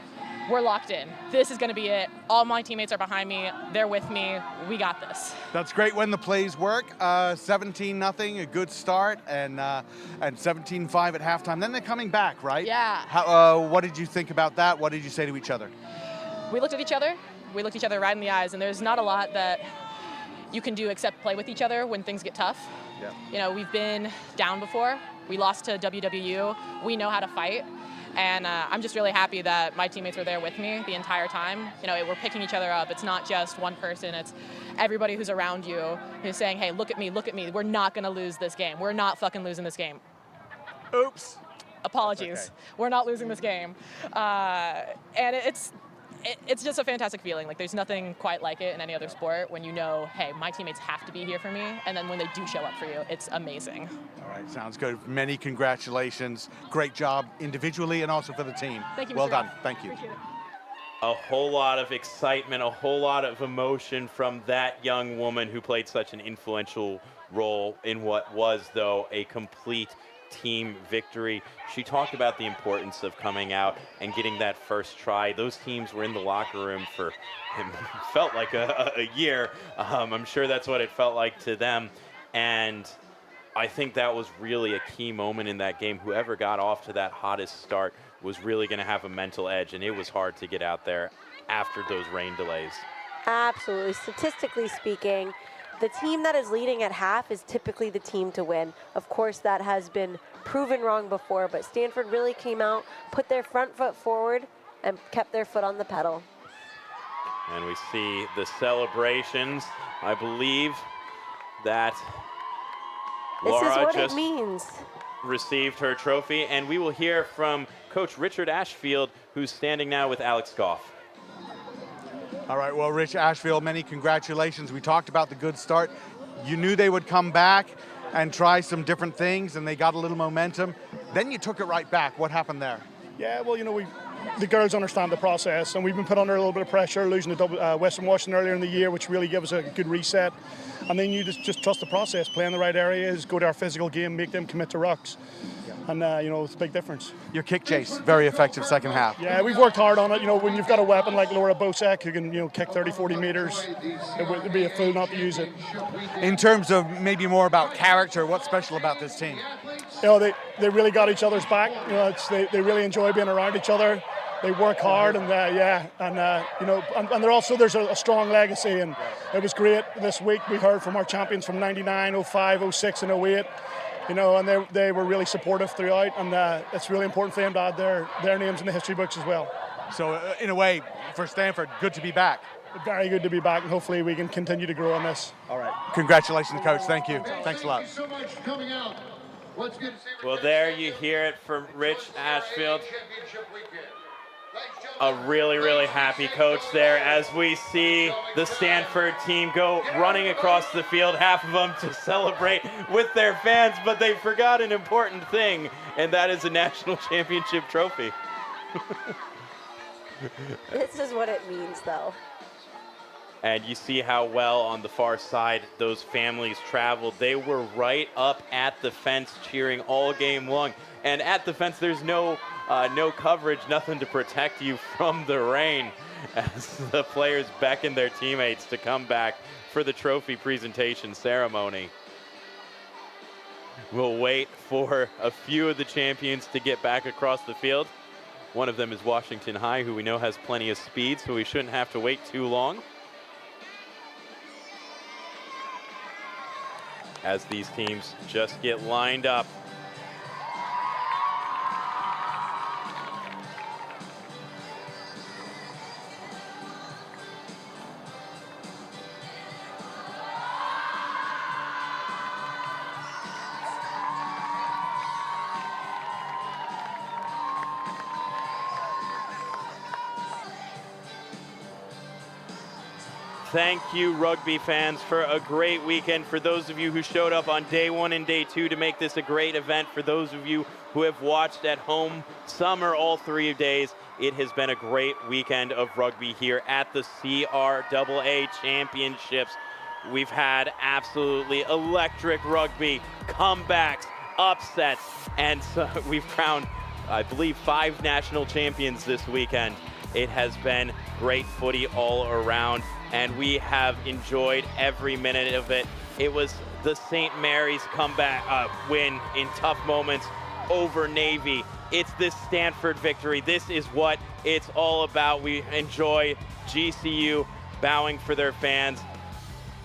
S10: we're locked in. This is going to be it. All my teammates are behind me. They're with me. We got this.
S1: That's great when the plays work. 17-0, a good start, and 17-5 at halftime. Then they're coming back, right?
S10: Yeah.
S1: What did you think about that? What did you say to each other?
S10: We looked at each other. We looked each other right in the eyes, and there's not a lot that you can do except play with each other when things get tough. Yeah. We've been down before. We lost to WWU. We know how to fight. And I'm just really happy that my teammates were there with me the entire time. We're picking each other up. It's not just one person. It's everybody who's around you who's saying, hey, look at me, look at me. We're not going to lose this game. We're not fucking losing this game.
S1: Oops.
S10: Apologies. Okay. We're not losing this game. And it's just a fantastic feeling. Like, there's nothing quite like it in any other sport when you know, hey, my teammates have to be here for me. And then when they do show up for you, it's amazing.
S1: All right, sounds good. Many congratulations. Great job individually and also for the team.
S10: Thank you,
S1: Well
S10: Mr.
S1: done.
S10: Ross.
S1: Thank you.
S10: Appreciate it.
S12: A whole lot of excitement, a whole lot of emotion from that young woman who played such an influential role in what was, though, a complete team victory. She talked about the importance of coming out and getting that first try. Those teams were in the locker room for, it felt like a year. I'm sure that's what it felt like to them. And I think that was really a key moment in that game. Whoever got off to that hottest start was really going to have a mental edge, and it was hard to get out there after those rain delays.
S21: Absolutely. Statistically speaking, the team that is leading at half is typically the team to win. Of course, that has been proven wrong before, but Stanford really came out, put their front foot forward, and kept their foot on the pedal.
S12: And we see the celebrations. I believe that Laura
S21: this is what
S12: just
S21: it means.
S12: Received her trophy, and we will hear from Coach Richard Ashfield, who's standing now with Alex Goff.
S1: All right, well, Rich Ashfield, many congratulations. We talked about the good start. You knew they would come back and try some different things, and they got a little momentum. Then you took it right back. What happened there?
S7: Yeah, well, the girls understand the process, and we've been put under a little bit of pressure, losing to Western Washington earlier in the year, which really gave us a good reset. And then you just trust the process, play in the right areas, go to our physical game, make them commit to rucks. And, it's a big difference.
S1: Your kick chase, very effective second half.
S7: Yeah, we've worked hard on it. When you've got a weapon like Laura Bosek who can, kick 30, 40 meters, it would be a fool not to use it.
S1: In terms of maybe more about character, what's special about this team?
S7: They really got each other's back. They really enjoy being around each other. They work hard, and and they're also, there's a strong legacy, and it was great this week. We heard from our champions from 99, 05, 06, and 08. And they were really supportive throughout, and it's really important for them to add their names in the history books as well.
S1: So in a way, for Stanford, good to be back.
S7: Very good to be back, and hopefully we can continue to grow on this.
S1: All right. Congratulations, Coach. Thank you. Thanks a lot.
S11: Thank you so much for coming out.
S12: Well, there you hear it from Rich Ashfield. A really, really happy coach there as we see the Stanford team go running across the field, half of them to celebrate with their fans, but they forgot an important thing, and that is a national championship trophy.
S21: This is what it means, though.
S12: And you see how well on the far side those families traveled. They were right up at the fence cheering all game long. And at the fence, there's no coverage, nothing to protect you from the rain as the players beckon their teammates to come back for the trophy presentation ceremony. We'll wait for a few of the champions to get back across the field. One of them is Washington High, who we know has plenty of speed, so we shouldn't have to wait too long. As these teams just get lined up. Thank you, rugby fans, for a great weekend. For those of you who showed up on day 1 and day 2 to make this a great event, for those of you who have watched at home, some or all 3 days, it has been a great weekend of rugby here at the CRAA Championships. We've had absolutely electric rugby, comebacks, upsets, and so we've crowned, I believe, 5 national champions this weekend. It has been great footy all around, and we have enjoyed every minute of it. It was the St. Mary's comeback win in tough moments over Navy. It's this Stanford victory. This is what it's all about. We enjoy GCU bowing for their fans,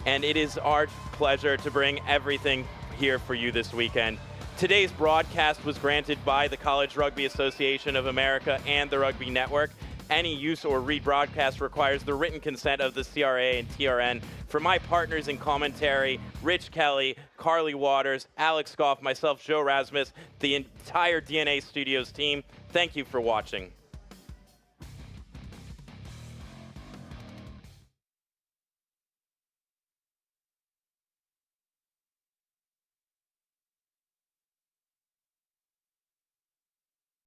S12: and it is our pleasure to bring everything here for you this weekend. Today's broadcast was granted by the College Rugby Association of America and the Rugby Network. Any use or rebroadcast requires the written consent of the CRA and TRN. For my partners in commentary, Rich Kelly, Carly Waters, Alex Goff, myself, Joe Rasmus, the entire DNA Studios team, thank you for watching.